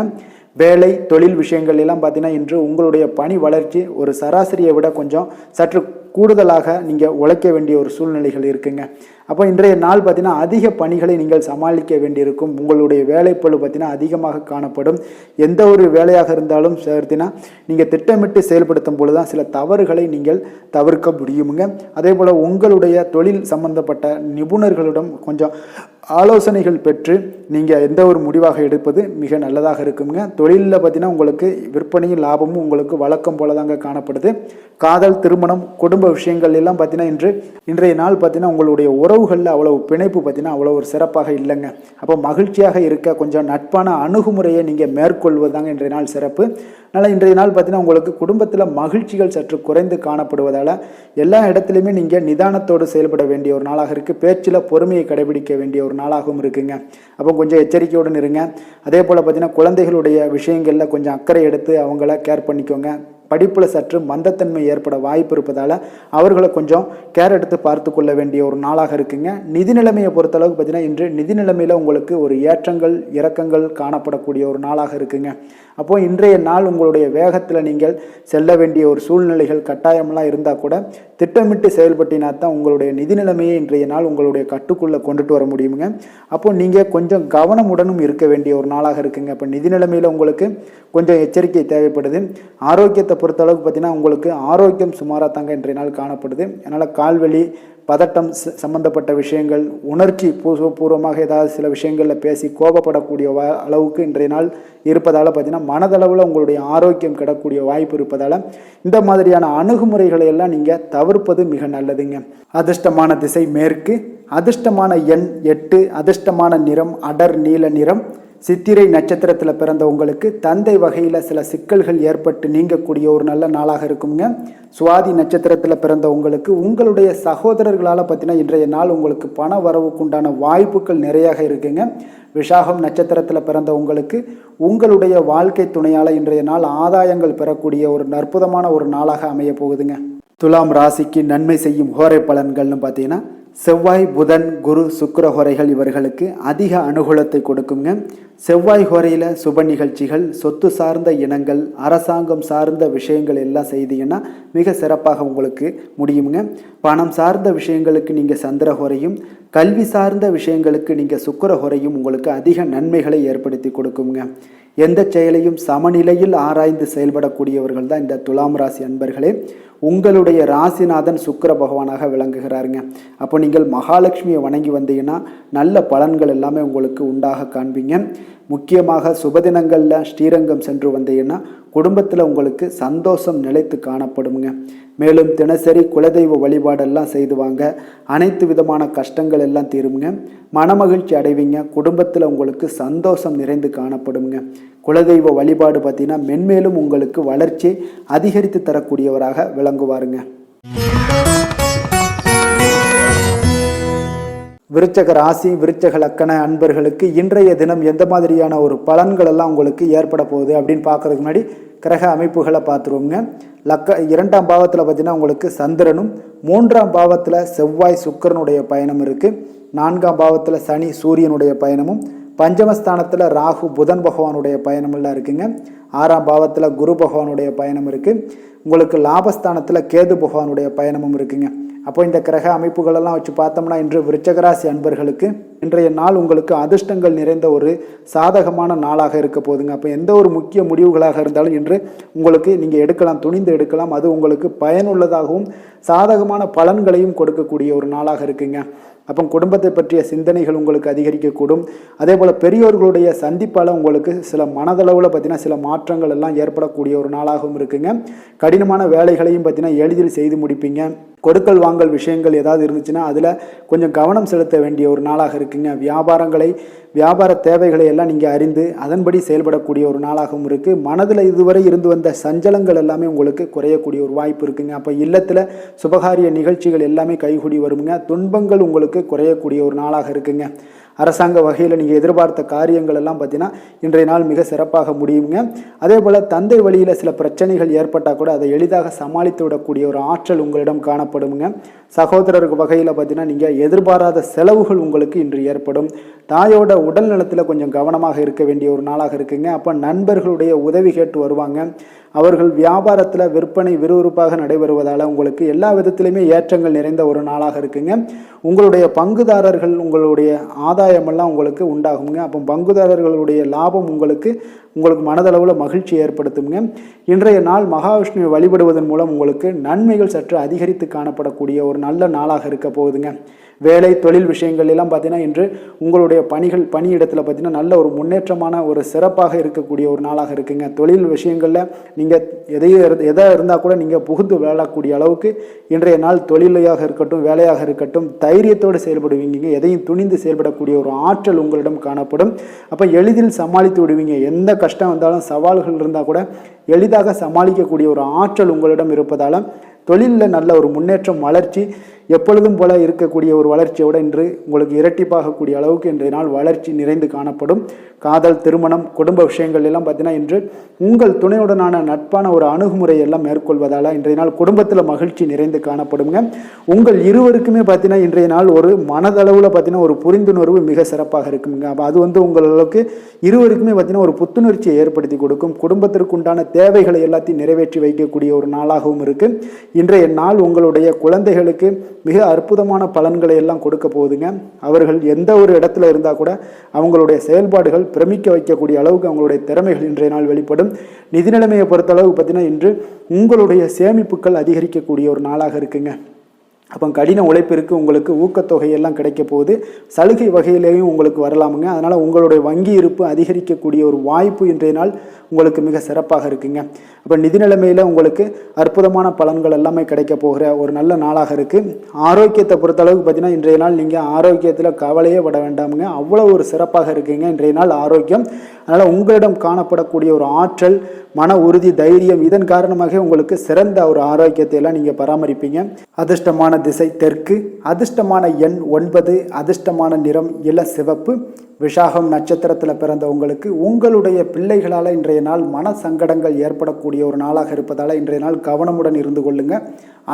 வேலை, தொழில் விஷயங்கள் எல்லாம் பார்த்தீங்கன்னா இன்று உங்களுடைய பணி வளர்ச்சி ஒரு சராசரியை விட கொஞ்சம் சற்று கூடுதலாக நீங்கள் உழைக்க வேண்டிய ஒரு சூழ்நிலைகள் இருக்குங்க. அப்போ இன்றைய நாள் பார்த்தீங்கன்னா அதிக பணிகளை நீங்கள் சமாளிக்க வேண்டியிருக்கும். உங்களுடைய வேலைப்பளு பார்த்தீங்கன்னா அதிகமாக காணப்படும். எந்த ஒரு வேலையாக இருந்தாலும் பார்த்தீங்கன்னா நீங்கள் திட்டமிட்டு செயல்படுத்தும் பொழுது தான் சில தவறுகளை நீங்கள் தவிர்க்க முடியுமுங்க. அதே போல் உங்களுடைய தொழில் சம்பந்தப்பட்ட நிபுணர்களிடம் கொஞ்சம் ஆலோசனைகள் பெற்று நீங்கள் எந்த ஒரு முடிவாக எடுப்பது மிக நல்லதாக இருக்குங்க. தொழிலில் பார்த்தீங்கன்னா உங்களுக்கு விற்பனையும் லாபமும் உங்களுக்கு வழக்கம் போல தாங்க காணப்படுது. காதல், திருமணம், குடும்ப விஷயங்கள் எல்லாம் பார்த்தீங்கன்னா இன்றைய நாள் பார்த்தீங்கன்னா உங்களுடைய உறவுகளில் அவ்வளவு பிணைப்பு பார்த்தீங்கன்னா அவ்வளோ ஒரு சிறப்பாக இல்லைங்க. அப்போ மகிழ்ச்சியாக இருக்க கொஞ்சம் நட்பான அணுகுமுறையை நீங்கள் மேற்கொள்வதாங்க இன்றைய நாள் சிறப்பு. அதனால் இன்றைய நாள் பார்த்தீங்கன்னா உங்களுக்கு குடும்பத்தில் மகிழ்ச்சிகள் சற்று குறைந்து காணப்படுவதால் எல்லா இடத்துலையுமே நீங்கள் நிதானத்தோடு செயல்பட வேண்டிய ஒரு நாளாக இருக்குது. பேச்சில் பொறுமையை கடைபிடிக்க வேண்டிய ஒரு நாளாகவும் இருக்குங்க. அப்போ கொஞ்சம் எச்சரிக்கையுடன் இருங்க. அதே போல் பார்த்தீங்கன்னா குழந்தைகளுடைய விஷயங்களில் கொஞ்சம் அக்கறை எடுத்து அவங்கள கேர் பண்ணிக்கோங்க. படிப்பில் சற்று மந்தத்தன்மை ஏற்பட வாய்ப்பு இருப்பதால் அவர்களை கொஞ்சம் கேர் எடுத்து பார்த்து கொள்ள வேண்டிய ஒரு நாளாக இருக்குங்க. நிதி நிலைமையை பொறுத்தளவுக்கு பார்த்தீங்கன்னா இன்று நிதி நிலைமையில் உங்களுக்கு ஒரு ஏற்றங்கள் இறக்கங்கள் காணப்படக்கூடிய ஒரு நாளாக இருக்குங்க. அப்போது இன்றைய நாள் உங்களுடைய வேகத்தில் நீங்கள் செல்ல வேண்டிய ஒரு சூழ்நிலைகள் கட்டாயமெல்லாம் இருந்தால் கூட திட்டமிட்டு செயல்பட்டினா தான் உங்களுடைய நிதி நிலைமையை இன்றைய நாள் உங்களுடைய கட்டுக்குள்ளே கொண்டுட்டு வர முடியுங்க. அப்போது நீங்கள் கொஞ்சம் கவனமுடனும் இருக்க வேண்டிய ஒரு நாளாக இருக்குங்க. இப்போ நிதி நிலைமையில் உங்களுக்கு கொஞ்சம் எச்சரிக்கை தேவைப்படுது. ஆரோக்கியத்தை பொறுத்தளவுக்கு பார்த்தீங்கன்னா உங்களுக்கு ஆரோக்கியம் சுமாராக தாங்க இன்றைய நாள் காணப்படுது. அதனால் கால்வலி பதட்டம் சம்பந்தப்பட்ட விஷயங்கள் உணர்ச்சி பூர்வமாக ஏதாவது சில விஷயங்களில் பேசி கோபப்படக்கூடிய அளவுக்கு இன்றைய நாள் இருப்பதால் பார்த்தீங்கன்னா மனதளவில் உங்களுடைய ஆரோக்கியம் கிடக்கூடிய வாய்ப்பு இருப்பதால் இந்த மாதிரியான அணுகுமுறைகளை எல்லாம் நீங்கள் தவிர்ப்பது மிக நல்லதுங்க. அதிர்ஷ்டமான திசை மேற்கு, அதிர்ஷ்டமான எண் 8, அதிர்ஷ்டமான நிறம் அடர் நீல நிறம். சித்திரை நட்சத்திரத்தில் பிறந்த உங்களுக்கு தந்தை வகையில் சில சிக்கல்கள் ஏற்பட்டு நீங்கக்கூடிய ஒரு நல்ல நாளாக இருக்குங்க. சுவாதி நட்சத்திரத்தில் பிறந்த உங்களுக்கு உங்களுடைய சகோதரர்களால் பார்த்தீங்கன்னா இன்றைய நாள் உங்களுக்கு பண வரவுக்குண்டான வாய்ப்புகள் நிறையாக இருக்குங்க. விஷாகம் நட்சத்திரத்தில் பிறந்த உங்களுக்கு உங்களுடைய வாழ்க்கை துணையால் இன்றைய நாள் ஆதாயங்கள் பெறக்கூடிய ஒரு அற்புதமான ஒரு நாளாக அமைய போகுதுங்க. துலாம் ராசிக்கு நன்மை செய்யும் ஹோரை பலன்கள்னு பார்த்தீங்கன்னா செவ்வாய் புதன் குரு சுக்கிர ஹோரைகள் இவர்களுக்கு அதிக அனுகூலத்தை கொடுக்குங்க. செவ்வாய் ஹோரையில் சுப நிகழ்ச்சிகள், சொத்து சார்ந்த இனங்கள், அரசாங்கம் சார்ந்த விஷயங்கள் எல்லாம் செய்தீங்கன்னா மிக சிறப்பாக உங்களுக்கு முடியுங்க. பணம் சார்ந்த விஷயங்களுக்கு நீங்கள் சந்திர ஹோரையும், கல்வி சார்ந்த விஷயங்களுக்கு நீங்கள் சுக்கிர ஹோரையும் உங்களுக்கு அதிக நன்மைகளை ஏற்படுத்தி கொடுக்குங்க. எந்த செயலையும் சமநிலையில் ஆராய்ந்து செயல்படக்கூடியவர்கள் தான் இந்த துலாம் ராசி அன்பர்களே. உங்களுடைய ராசிநாதன் சுக்கிர பகவானாக விளங்குகிறாருங்க. அப்போ நீங்கள் மகாலட்சுமியை வணங்கி வந்தீங்கன்னா நல்ல பலன்கள் எல்லாமே உங்களுக்கு உண்டாக காண்பீங்க. முக்கியமாக சுபதினங்களில் ஸ்ரீரங்கம் சென்று வந்தீங்கன்னா குடும்பத்தில் உங்களுக்கு சந்தோஷம் நிலைத்து காணப்படுங்க. மேலும் தினசரி குலதெய்வ வழிபாடெல்லாம் செய்து வாங்க, அனைத்து விதமான கஷ்டங்கள் எல்லாம் தீருங்க, மனமகிழ்ச்சி அடைவீங்க, குடும்பத்தில் உங்களுக்கு சந்தோஷம் நிறைந்து காணப்படுங்க. குலதெய்வ வழிபாடு பார்த்தீங்கன்னா மென்மேலும் உங்களுக்கு வளர்ச்சி அதிகரித்து தரக்கூடியவராக விளங்குவாருங்க. விருச்சக ராசி விருச்சக லக்கண அன்பர்களுக்கு இன்றைய தினம் எந்த மாதிரியான ஒரு பலன்கள் எல்லாம் உங்களுக்கு ஏற்பட போகுது அப்படின்னு பார்க்கறதுக்கு முன்னாடி கிரக அமைப்புகளை பார்த்துருவோங்க. இரண்டாம் பாவத்தில் பார்த்தீங்கன்னா உங்களுக்கு சந்திரனும், மூன்றாம் பாவத்தில் செவ்வாய் சுக்கிரனுடைய பயணம் இருக்குது, நான்காம் பாவத்தில் சனி சூரியனுடைய பயணமும், பஞ்சமஸ்தானத்தில் ராகு புதன் பகவானுடைய பயணமெல்லாம் இருக்குங்க, ஆறாம் பாவத்தில் குரு பகவானுடைய பயணம் இருக்குது, உங்களுக்கு லாபஸ்தானத்தில் கேது பகவானுடைய பயணமும் இருக்குங்க. அப்போ இந்த கிரக அமைப்புகளெல்லாம் வச்சு பார்த்தோம்னா இன்று விருச்சகராசி அன்பர்களுக்கு இன்றைய நாள் உங்களுக்கு அதிர்ஷ்டங்கள் நிறைந்த ஒரு சாதகமான நாளாக இருக்க போகுதுங்க. அப்போ எந்த ஒரு முக்கிய முடிவுகளாக இருந்தாலும் இன்று உங்களுக்கு நீங்கள் எடுக்கலாம், துணிந்து எடுக்கலாம். அது உங்களுக்கு பயனுள்ளதாகவும் சாதகமான பலன்களையும் கொடுக்கக்கூடிய ஒரு நாளாக இருக்குங்க. அப்போ குடும்பத்தை பற்றிய சிந்தனைகள் உங்களுக்கு அதிகரிக்கக்கூடும். அதே போல் பெரியோர்களுடைய சந்திப்பால் உங்களுக்கு சில மனதளவில் பார்த்தீங்கன்னா சில மாற்றங்கள் எல்லாம் ஏற்படக்கூடிய ஒரு நாளாகவும் இருக்குங்க. கடினமான வேலைகளையும் பார்த்தீங்கன்னா எளிதில் செய்து முடிப்பீங்க. கொடுக்கல் வாங்கல் விஷயங்கள் ஏதாவது இருந்துச்சுன்னா அதில் கொஞ்சம் கவனம் செலுத்த வேண்டிய ஒரு நாளாக இருக்குங்க. வியாபார தேவைகளை எல்லாம் நீங்கள் அறிந்து அதன்படி செயல்படக்கூடிய ஒரு நாளாகவும் இருக்குது. மனதில் இதுவரை இருந்து வந்த சஞ்சலங்கள் எல்லாமே உங்களுக்கு குறையக்கூடிய ஒரு வாய்ப்பு இருக்குங்க. அப்போ இல்லத்தில் சுபகாரிய நிகழ்ச்சிகள் எல்லாமே கைகூடி வருங்க. துன்பங்கள் உங்களுக்கு குறையக்கூடிய ஒரு நாளாக இருக்குங்க. அரசாங்க வகையில் நீங்கள் எதிர்பார்த்த காரியங்கள் எல்லாம் பார்த்தீங்கன்னா இன்றைய நாள் மிக சிறப்பாக முடியுங்க. அதே போல் தந்தை வழியில் சில பிரச்சனைகள் ஏற்பட்டால் கூட அதை எளிதாக சமாளித்து விடக்கூடிய ஒரு ஆற்றல் உங்களிடம் காணப்படுங்க. சகோதரர்கள் வகையில் பார்த்தீங்கன்னா நீங்கள் எதிர்பாராத செலவுகள் உங்களுக்கு இன்று ஏற்படும். தாயோட உடல் நலத்தில் கொஞ்சம் கவனமாக இருக்க வேண்டிய ஒரு நாளாக இருக்குங்க. அப்போ நண்பர்களுடைய உதவி கேட்டு வருவாங்க. அவர்கள் வியாபாரத்தில் விற்பனை விறுவிறுப்பாக நடைபெறுவதால் உங்களுக்கு எல்லா விதத்திலையுமே ஏற்றங்கள் நிறைந்த ஒரு நாளாக இருக்குங்க. உங்களுடைய பங்குதாரர்கள் உங்களுடைய ஆதாயமெல்லாம் உங்களுக்கு உண்டாகுங்க. அப்போ பங்குதாரர்களுடைய லாபம் உங்களுக்கு மனதளவில் மகிழ்ச்சி ஏற்படுத்துங்க. இன்றைய நாள் மகாவிஷ்ணுவை வழிபடுவதன் மூலம் உங்களுக்கு நன்மைகள் சற்று அதிகரித்து காணப்படக்கூடிய ஒரு நல்ல நாளாக இருக்க போகுதுங்க. வேலை தொழில் விஷயங்கள் எல்லாம் பார்த்தீங்கன்னா இன்று உங்களுடைய பணியிடத்தில் பார்த்தீங்கன்னா நல்ல ஒரு முன்னேற்றமான ஒரு சிறப்பாக இருக்கக்கூடிய ஒரு நாளாக இருக்குங்க. தொழில் விஷயங்களில் நீங்கள் எதாக இருந்தால் கூட நீங்கள் புகுந்து விளையாடக்கூடிய அளவுக்கு இன்றைய நாள் தொழிலையாக இருக்கட்டும் வேலையாக இருக்கட்டும் தைரியத்தோடு செயல்படுவீங்க. எதையும் துணிந்து செயல்படக்கூடிய ஒரு ஆற்றல் உங்களிடம் காணப்படும். அப்போ எளிதில் சமாளித்து விடுவீங்க. எந்த கஷ்டம் வந்தாலும் சவால்கள் இருந்தால் கூட எளிதாக சமாளிக்கக்கூடிய ஒரு ஆற்றல் உங்களிடம் இருப்பதால் தொழிலில் நல்ல ஒரு முன்னேற்றம் வளர்ச்சி எப்பொழுதும் போல இருக்கக்கூடிய ஒரு வளர்ச்சியோடு இன்று உங்களுக்கு இரட்டிப்பாகக்கூடிய அளவுக்கு இன்றைய நாள் வளர்ச்சி நிறைந்து காணப்படும். காதல், திருமணம், குடும்ப விஷயங்கள் எல்லாம் பார்த்தீங்கன்னா இன்று உங்கள் துணையுடனான நட்பான ஒரு அணுகுமுறை எல்லாம் மேற்கொள்வதால் இன்றைய நாள் குடும்பத்தில் மகிழ்ச்சி நிறைந்து காணப்படுங்க. உங்கள் இருவருக்குமே பார்த்தீங்கன்னா இன்றைய நாள் ஒரு மனதளவில் பார்த்தீங்கன்னா ஒரு புரிந்துணர்வு மிக சிறப்பாக இருக்குங்க. அப்போ அது உங்களுக்கு இருவருக்குமே பார்த்தீங்கன்னா ஒரு புத்துணர்ச்சியை ஏற்படுத்தி கொடுக்கும். குடும்பத்திற்கு உண்டான தேவைகளை எல்லாத்தையும் நிறைவேற்றி வைக்கக்கூடிய ஒரு நாளாகவும் இருக்கு. இன்றைய நாள் உங்களுடைய குழந்தைகளுக்கு மிக அற்புதமான பலன்களை எல்லாம் கொடுக்க போகுதுங்க. அவர்கள் எந்த ஒரு இடத்துல இருந்தால் கூட அவங்களுடைய செயல்பாடுகள் பிரமிக்க வைக்கக்கூடிய அளவுக்கு அவங்களுடைய திறமைகள் இன்றைய நாள் வெளிப்படும். நிதி நிலைமையை பொறுத்த அளவுக்கு பார்த்தீங்கன்னா இன்று உங்களுடைய சேமிப்புகள் அதிகரிக்கக்கூடிய ஒரு நாளாக இருக்குங்க. அப்போ கடின உழைப்பிற்கு உங்களுக்கு ஊக்கத்தொகையெல்லாம் கிடைக்க போகுது. சலுகை வகையிலேயும் உங்களுக்கு வரலாமுங்க. அதனால் உங்களுடைய வங்கி இருப்பு அதிகரிக்கக்கூடிய ஒரு வாய்ப்பு இன்றைய நாள் உங்களுக்கு மிக சிறப்பாக இருக்குங்க. அப்போ நிதி நிலைமையில் உங்களுக்கு அற்புதமான பலன்கள் எல்லாமே கிடைக்க போகிற ஒரு நல்ல நாளாக இருக்குது. ஆரோக்கியத்தை பொறுத்தளவுக்கு பார்த்தீங்கன்னா இன்றைய நாள் நீங்கள் ஆரோக்கியத்தில் கவலையே பட வேண்டாமுங்க. அவ்வளோ ஒரு சிறப்பாக இருக்குங்க இன்றைய நாள் ஆரோக்கியம். அதனால் உங்களிடம் காணப்படக்கூடிய ஒரு ஆற்றல், மன உறுதி, தைரியம் இதன் காரணமாக உங்களுக்கு சிறந்த ஒரு ஆரோக்கியத்தை எல்லாம் நீங்கள் பராமரிப்பீங்க. அதிர்ஷ்டமான திசை தெற்கு, அதிர்ஷ்டமான எண் 9, அதிர்ஷ்டமான நிறம் இள சிவப்பு. விஷாகம் நட்சத்திரத்தில் பிறந்த உங்களுக்கு உங்களுடைய பிள்ளைகளால் இன்றைய நாள் மன சங்கடங்கள் ஏற்படக்கூடிய ஒரு நாளாக இருப்பதால் இன்றைய நாள் கவனமுடன் இருந்து கொள்ளுங்க.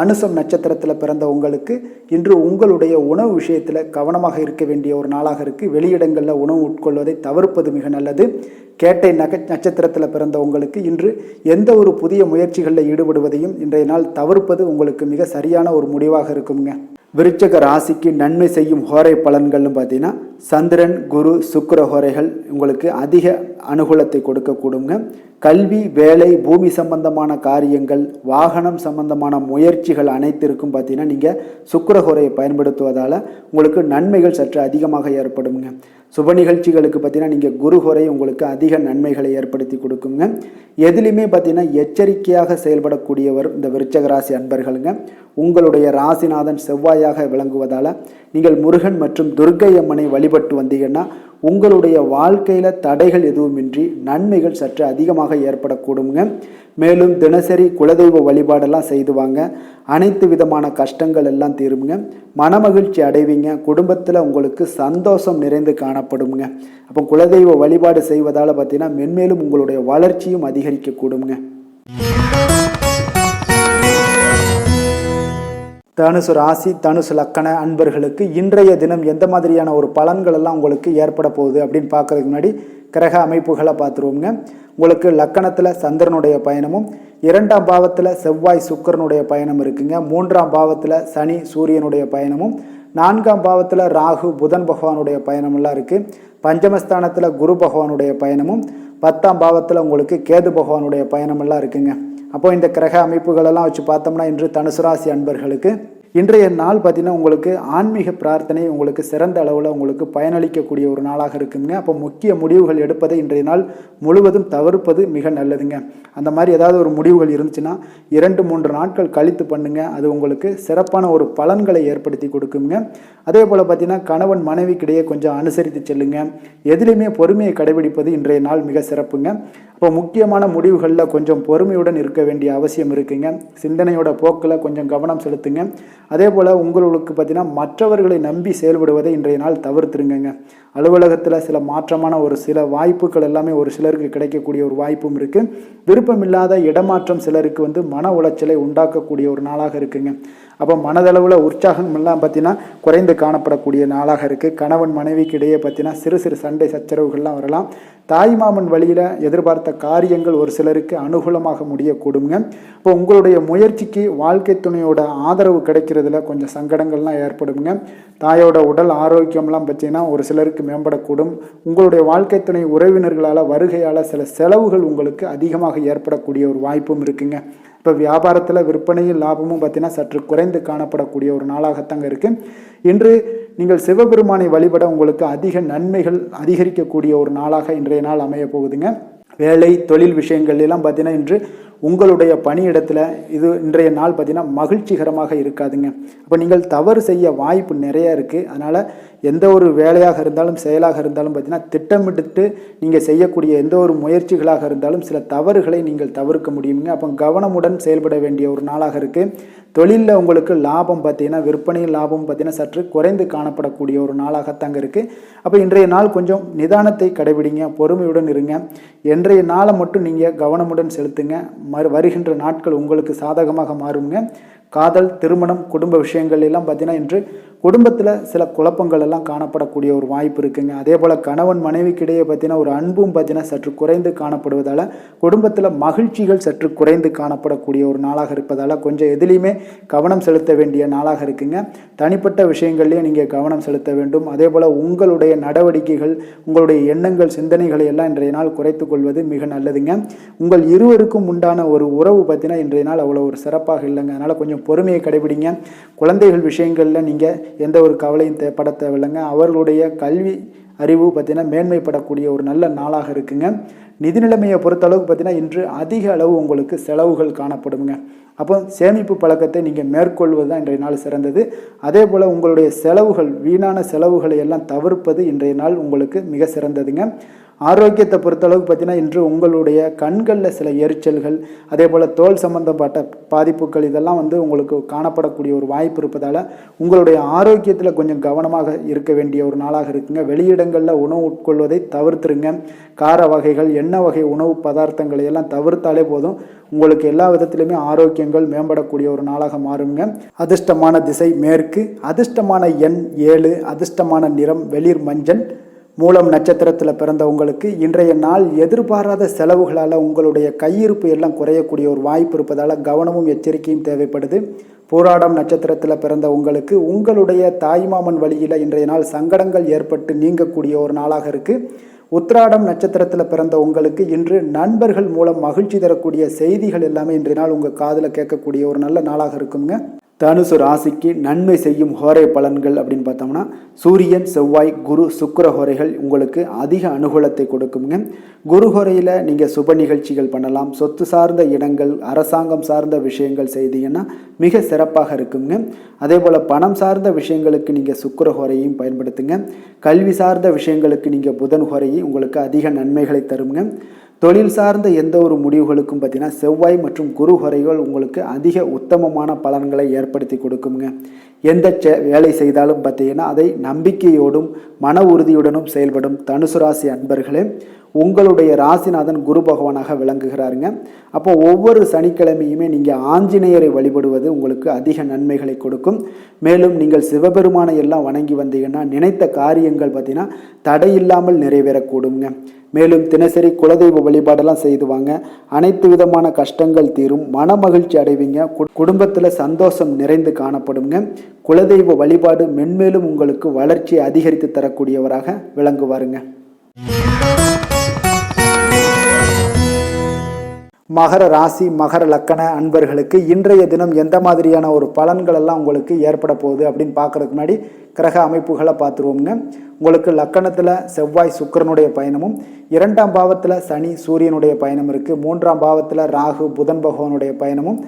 அனுசம் நட்சத்திரத்தில் பிறந்த உங்களுக்கு இன்று உங்களுடைய உணவு விஷயத்தில் கவனமாக இருக்க வேண்டிய ஒரு நாளாக இருக்குது. வெளியிடங்களில் உணவு உட்கொள்வதை தவிர்ப்பது மிக நல்லது. கேட்டை நட்சத்திரத்தில் பிறந்த உங்களுக்கு இன்று எந்த ஒரு புதிய முயற்சிகளில் ஈடுபடுவதையும் இன்றைய நாள் தவிர்ப்பது உங்களுக்கு மிக சரியான ஒரு முடிவாக இருக்குங்க. விருச்சக ராசிக்கு நன்மை செய்யும் ஹோரை பலன்கள்னு பார்த்தீங்கன்னா சந்திரன், குரு, சுக்கிர ஹோரைகள் உங்களுக்கு அதிக அனுகூலத்தை கொடுக்கக்கூடுங்க. கல்வி, வேலை, பூமி சம்பந்தமான காரியங்கள், வாகனம் சம்பந்தமான முயற்சிகள் அனைத்திற்கும் பார்த்தீங்கன்னா நீங்கள் சுக்கிர ஹோரையை பயன்படுத்துவதால் உங்களுக்கு நன்மைகள் சற்று அதிகமாக ஏற்படுங்க. சுப நிகழ்ச்சிகளுக்கு பார்த்தீங்கன்னா நீங்கள் குரு ஹோரை உங்களுக்கு அதிக நன்மைகளை ஏற்படுத்தி கொடுக்குங்க. எதுலையுமே பார்த்தீங்கன்னா எச்சரிக்கையாக செயல்படக்கூடியவர் இந்த விருச்சக ராசி அன்பர்களுங்க. உங்களுடைய ராசிநாதன் செவ்வாயாக விளங்குவதால் நீங்கள் முருகன் மற்றும் துர்க்கை அம்மனை வழிபட்டு வந்தீங்கன்னா உங்களுடைய வாழ்க்கையில் தடைகள் எதுவுமின்றி நன்மைகள் சற்று அதிகமாக ஏற்படக்கூடுங்க. மேலும் தினசரி குலதெய்வ வழிபாடெல்லாம் செய்து வாங்க. அனைத்து விதமான கஷ்டங்கள் எல்லாம் தீருங்க. மனமகிழ்ச்சி அடைவீங்க. குடும்பத்தில் உங்களுக்கு சந்தோஷம் நிறைந்து காணப்படுங்க. அப்போ குலதெய்வ வழிபாடு செய்வதால் பார்த்தீங்கன்னா மென்மேலும் உங்களுடைய வளர்ச்சியும் அதிகரிக்கக்கூடுங்க. தனுசு ராசி, தனுசு லக்கண அன்பர்களுக்கு இன்றைய தினம் எந்த மாதிரியான ஒரு பலன்கள் எல்லாம் உங்களுக்கு ஏற்பட போகுது அப்படின்னு பார்க்கறதுக்கு முன்னாடி கிரக அமைப்புகளை பார்த்துருவோங்க. உங்களுக்கு லக்கணத்தில் சந்திரனுடைய பயணமும், 2ஆம் பாவத்தில் செவ்வாய் சுக்கிரனுடைய பயணம் இருக்குங்க. 3ஆம் பாவத்தில் சனி சூரியனுடைய பயணமும், 4ஆம் பாவத்தில் ராகு புதன் பகவானுடைய பயணமெல்லாம் இருக்குது. பஞ்சமஸ்தானத்தில் குரு பகவானுடைய பயணமும், 10ஆம் பாவத்தில் உங்களுக்கு கேது பகவானுடைய பயணமெல்லாம் இருக்குங்க. அப்போ இந்த கிரக அமைப்புகளெல்லாம் வச்சு பார்த்தோம்னா இன்று தனுசு ராசி அன்பர்களுக்கு இன்றைய நாள் பார்த்தீங்கன்னா உங்களுக்கு ஆன்மீக பிரார்த்தனை உங்களுக்கு சிறந்த அளவில் உங்களுக்கு பயனளிக்கக்கூடிய ஒரு நாளாக இருக்குங்க. அப்போ முக்கிய முடிவுகள் எடுப்பதை இன்றைய நாள் முழுவதும் தவிர்ப்பது மிக நல்லதுங்க. அந்த மாதிரி ஏதாவது ஒரு முடிவுகள் இருந்துச்சுன்னா 2-3 நாட்கள் கழித்து பண்ணுங்க. அது உங்களுக்கு சிறப்பான ஒரு பலன்களை ஏற்படுத்தி கொடுக்குங்க. அதே போல் பார்த்தீங்கன்னா கணவன் மனைவிக்கிடையே கொஞ்சம் அனுசரித்து செல்லுங்க. எதிலையுமே பொறுமையை கடைபிடிப்பது இன்றைய நாள் மிக சிறப்புங்க. அப்போ முக்கியமான முடிவுகளில் கொஞ்சம் பொறுமையுடன் இருக்க வேண்டிய அவசியம் இருக்குங்க. சிந்தனையோட போக்கில் கொஞ்சம் கவனம் செலுத்துங்க. அதே போல் உங்களுக்கு பார்த்தீங்கன்னா மற்றவர்களை நம்பி செயல்படுவதை இன்றைய நாள் தவிர்த்துருங்க. அலுவலகத்தில் சில மாற்றமான ஒரு சில வாய்ப்புகள் எல்லாமே ஒரு சிலருக்கு கிடைக்கக்கூடிய ஒரு வாய்ப்பும் இருக்குது. விருப்பமில்லாத இடமாற்றம் சிலருக்கு மன உளைச்சலை உண்டாக்கக்கூடிய ஒரு நாளாக இருக்குங்க. அப்போ மனதளவில் உற்சாகம் எல்லாம் பார்த்தீங்கன்னா குறைந்து காணப்படக்கூடிய நாளாக இருக்குது. கணவன் மனைவிக்கு இடையே பார்த்தீங்கன்னா சிறு சிறு சண்டை சச்சரவுகள்லாம் வரலாம். தாய்மாமன் வழியில் எதிர்பார்த்த காரியங்கள் ஒரு சிலருக்கு அனுகூலமாக முடியக்கூடுங்க. இப்போ உங்களுடைய முயற்சிக்கு வாழ்க்கை துணையோட ஆதரவு கிடைக்கிறதுல கொஞ்சம் சங்கடங்கள்லாம் ஏற்படுங்க. தாயோட உடல் ஆரோக்கியம்லாம் பார்த்தீங்கன்னா ஒரு சிலருக்கு மேம்படக்கூடும். உங்களுடைய வாழ்க்கை துணை உறவினர்களால் வருகையால் சில செலவுகள் உங்களுக்கு அதிகமாக ஏற்படக்கூடிய ஒரு வாய்ப்பும் இருக்குங்க. இப்போ வியாபாரத்தில் விற்பனையும் லாபமும் பார்த்தீங்கன்னா சற்று குறைந்து காணப்படக்கூடிய ஒரு நாளாகத்தாங்க இருக்குது. இன்று நீங்கள் சிவபெருமானை வழிபட உங்களுக்கு அதிக நன்மைகள் அதிகரிக்கக்கூடிய ஒரு நாளாக இன்றைய நாள் அமைய போகுதுங்க. வேலை தொழில் விஷயங்கள் எல்லாம் பார்த்தீங்கன்னா இன்று உங்களுடைய பணியிடத்தில் இது இன்றைய நாள் பார்த்திங்கன்னா மகிழ்ச்சிகரமாக இருக்காதுங்க. அப்போ நீங்கள் தவறு செய்ய வாய்ப்பு நிறையா இருக்குது. அதனால் எந்த ஒரு வேலையாக இருந்தாலும் செயலாக இருந்தாலும் பார்த்திங்கன்னா திட்டமிட்டு நீங்கள் செய்யக்கூடிய எந்த ஒரு முயற்சிகளாக இருந்தாலும் சில தவறுகளை நீங்கள் தவிர்க்க முடியுங்க. அப்போ கவனமுடன் செயல்பட வேண்டிய ஒரு நாளாக இருக்குது. தொழிலில் உங்களுக்கு லாபம் பார்த்திங்கன்னா விற்பனையில் லாபம் பார்த்திங்கன்னா சற்று குறைந்து காணப்படக்கூடிய ஒரு நாளாகத்தாங்க இருக்குது. அப்போ இன்றைய நாள் கொஞ்சம் நிதானத்தை கடைபிடிங்க, பொறுமையுடன் இருங்க. இன்றைய நாளை மட்டும் நீங்கள் கவனமுடன் செலுத்துங்க. வருகின்ற நாட்கள் உங்களுக்கு சாதகமாக மாறுங்க. காதல், திருமணம், குடும்ப விஷயங்கள் எல்லாம் பார்த்தீங்கன்னா இன்று குடும்பத்தில் சில குழப்பங்கள் எல்லாம் காணப்படக்கூடிய ஒரு வாய்ப்பு இருக்குங்க. அதே போல் கணவன் மனைவிக்கிடையே பார்த்தீங்கன்னா ஒரு அன்பும் பார்த்தீங்கன்னா சற்று குறைந்து காணப்படுவதால் குடும்பத்தில் மகிழ்ச்சிகள் சற்று குறைந்து காணப்படக்கூடிய ஒரு நாளாக இருப்பதால் கொஞ்சம் எதுலேயுமே கவனம் செலுத்த வேண்டிய நாளாக இருக்குங்க. தனிப்பட்ட விஷயங்கள்லேயும் நீங்கள் கவனம் செலுத்த வேண்டும். அதே போல் உங்களுடைய நடவடிக்கைகள், உங்களுடைய எண்ணங்கள், சிந்தனைகளை எல்லாம் இன்றைய நாள் குறைத்து கொள்வது மிக நல்லதுங்க. உங்கள் இருவருக்கும் உண்டான ஒரு உறவு பார்த்தீங்கன்னா இன்றைய நாள் அவ்வளோ ஒரு சிறப்பாக இல்லைங்க. அதனால் கொஞ்சம் பொறுமையை கடைபிடிங்க. குழந்தைகள் விஷயங்களில் நீங்கள் எந்த ஒரு கவலையும் பட தேவையில்லைங்க. அவர்களுடைய கல்வி அறிவு பார்த்தீங்கன்னா மேன்மைப்படக்கூடிய ஒரு நல்ல நாளாக இருக்குங்க. நிதி நிலைமையை பொறுத்தளவுக்கு பார்த்தீங்கன்னா இன்று அதிக அளவு உங்களுக்கு செலவுகள் காணப்படுங்க. அப்போ சேமிப்பு பழக்கத்தை நீங்கள் மேற்கொள்வது தான் இன்றைய நாள் சிறந்தது. அதே போல் உங்களுடைய செலவுகள், வீணான செலவுகளை எல்லாம் தவிர்ப்பது இன்றைய நாள் உங்களுக்கு மிக சிறந்ததுங்க. ஆரோக்கியத்தை பொறுத்தளவுக்கு பார்த்தீங்கன்னா இன்று உங்களுடைய கண்களில் சில எரிச்சல்கள், அதே போல் தோல் சம்பந்தப்பட்ட பாதிப்புகள் இதெல்லாம் உங்களுக்கு காணப்படக்கூடிய ஒரு வாய்ப்பு இருப்பதால் உங்களுடைய ஆரோக்கியத்தில் கொஞ்சம் கவனமாக இருக்க வேண்டிய ஒரு நாளாக இருக்குங்க. வெளியிடங்களில் உணவு உட்கொள்வதை தவிர்த்துருங்க. கார வகைகள், எண்ணெய் வகை உணவு பதார்த்தங்களை எல்லாம் தவிர்த்தாலே போதும். உங்களுக்கு எல்லா விதத்திலுமே ஆரோக்கியங்கள் மேம்படக்கூடிய ஒரு நாளாக மாறுங்க. அதிர்ஷ்டமான திசை மேற்கு, அதிர்ஷ்டமான எண் 7, அதிர்ஷ்டமான நிறம் வெளிர் மஞ்சள். மூலம் நட்சத்திரத்தில் பிறந்த உங்களுக்கு இன்றைய நாள் எதிர்பாராத செலவுகளால் உங்களுடைய கையிருப்பு எல்லாம் குறையக்கூடிய ஒரு வாய்ப்பு இருப்பதால் கவனமும் எச்சரிக்கையும் தேவைப்படுது. போராடம் நட்சத்திரத்தில் பிறந்த உங்களுக்கு உங்களுடைய தாய்மாமன் வழியில் இன்றைய நாள் சங்கடங்கள் ஏற்பட்டு நீங்கக்கூடிய ஒரு நாளாக இருக்குது. உத்திராடம் நட்சத்திரத்தில் பிறந்த உங்களுக்கு இன்று நண்பர்கள் மூலம் மகிழ்ச்சி தரக்கூடிய செய்திகள் எல்லாமே இன்றைய நாள் உங்கள் காதில் கேட்கக்கூடிய ஒரு நல்ல நாளாக இருக்குங்க. தனுசு ராசிக்கு நன்மை செய்யும் ஹோரை பலன்கள் அப்படின்னு பார்த்தோம்னா சூரியன், செவ்வாய், குரு, சுக்கிர ஹோரைகள் உங்களுக்கு அதிக அனுகூலத்தை கொடுக்குங்க. குரு ஹோரையில் நீங்கள் சுப நிகழ்ச்சிகள் பண்ணலாம். சொத்து சார்ந்த இடங்கள், அரசாங்கம் சார்ந்த விஷயங்கள் செய்தீங்கன்னா மிக சிறப்பாக இருக்குங்க. அதே போல் பணம் சார்ந்த விஷயங்களுக்கு நீங்கள் சுக்கிர ஹோரையும் பயன்படுத்துங்க. கல்வி சார்ந்த விஷயங்களுக்கு நீங்கள் புதன் ஹோரையும் உங்களுக்கு அதிக நன்மைகளை தருங்க. தொழில் சார்ந்த எந்த ஒரு முடிவுகளுக்கும் பார்த்தீங்கன்னா செவ்வாய் மற்றும் குரு ஹோரைகள் உங்களுக்கு அதிக உத்தமமான பலன்களை ஏற்படுத்தி கொடுக்குங்க. எந்த வேலை செய்தாலும் பார்த்தீங்கன்னா அதை நம்பிக்கையோடும் மன உறுதியுடனும் செயல்படும் தனுசு ராசி அன்பர்களே, உங்களுடைய ராசிநாதன் குரு பகவானாக விளங்குகிறாருங்க. அப்போ ஒவ்வொரு சனிக்கிழமையுமே நீங்கள் ஆஞ்சநேயரை வழிபடுவது உங்களுக்கு அதிக நன்மைகளை கொடுக்கும். மேலும் நீங்கள் சிவபெருமானை எல்லாம் வணங்கி வந்தீங்கன்னா நினைத்த காரியங்கள் பார்த்தீங்கன்னா தடையில்லாமல் நிறைவேறக்கூடுங்க. மேலும் தினசரி குலதெய்வ வழிபாடெல்லாம் செய்துவாங்க. அனைத்து விதமான கஷ்டங்கள் தீரும், மன மகிழ்ச்சி அடைவீங்க. குடும்பத்தில் சந்தோஷம் நிறைந்து காணப்படுங்க. குலதெய்வ வழிபாடு மென்மேலும் உங்களுக்கு வளர்ச்சியை அதிகரித்து தரக்கூடியவராக விளங்குவாருங்க. மகர ராசி, மகர லக்கண அன்பர்களுக்கு இன்றைய தினம் எந்த மாதிரியான ஒரு பலன்கள் எல்லாம் உங்களுக்கு ஏற்பட போகுது அப்படின்னு பார்க்கறதுக்கு முன்னாடி கிரக அமைப்புகளை பார்த்துருவோங்க. உங்களுக்கு லக்கணத்தில் செவ்வாய் சுக்கிரனுடைய பயணமும், 2ஆம் பாவத்தில் சனி சூரியனுடைய பயணம் இருக்குது. 3ஆம் பாவத்தில் ராகு புதன் பகவானுடைய பயணமும்,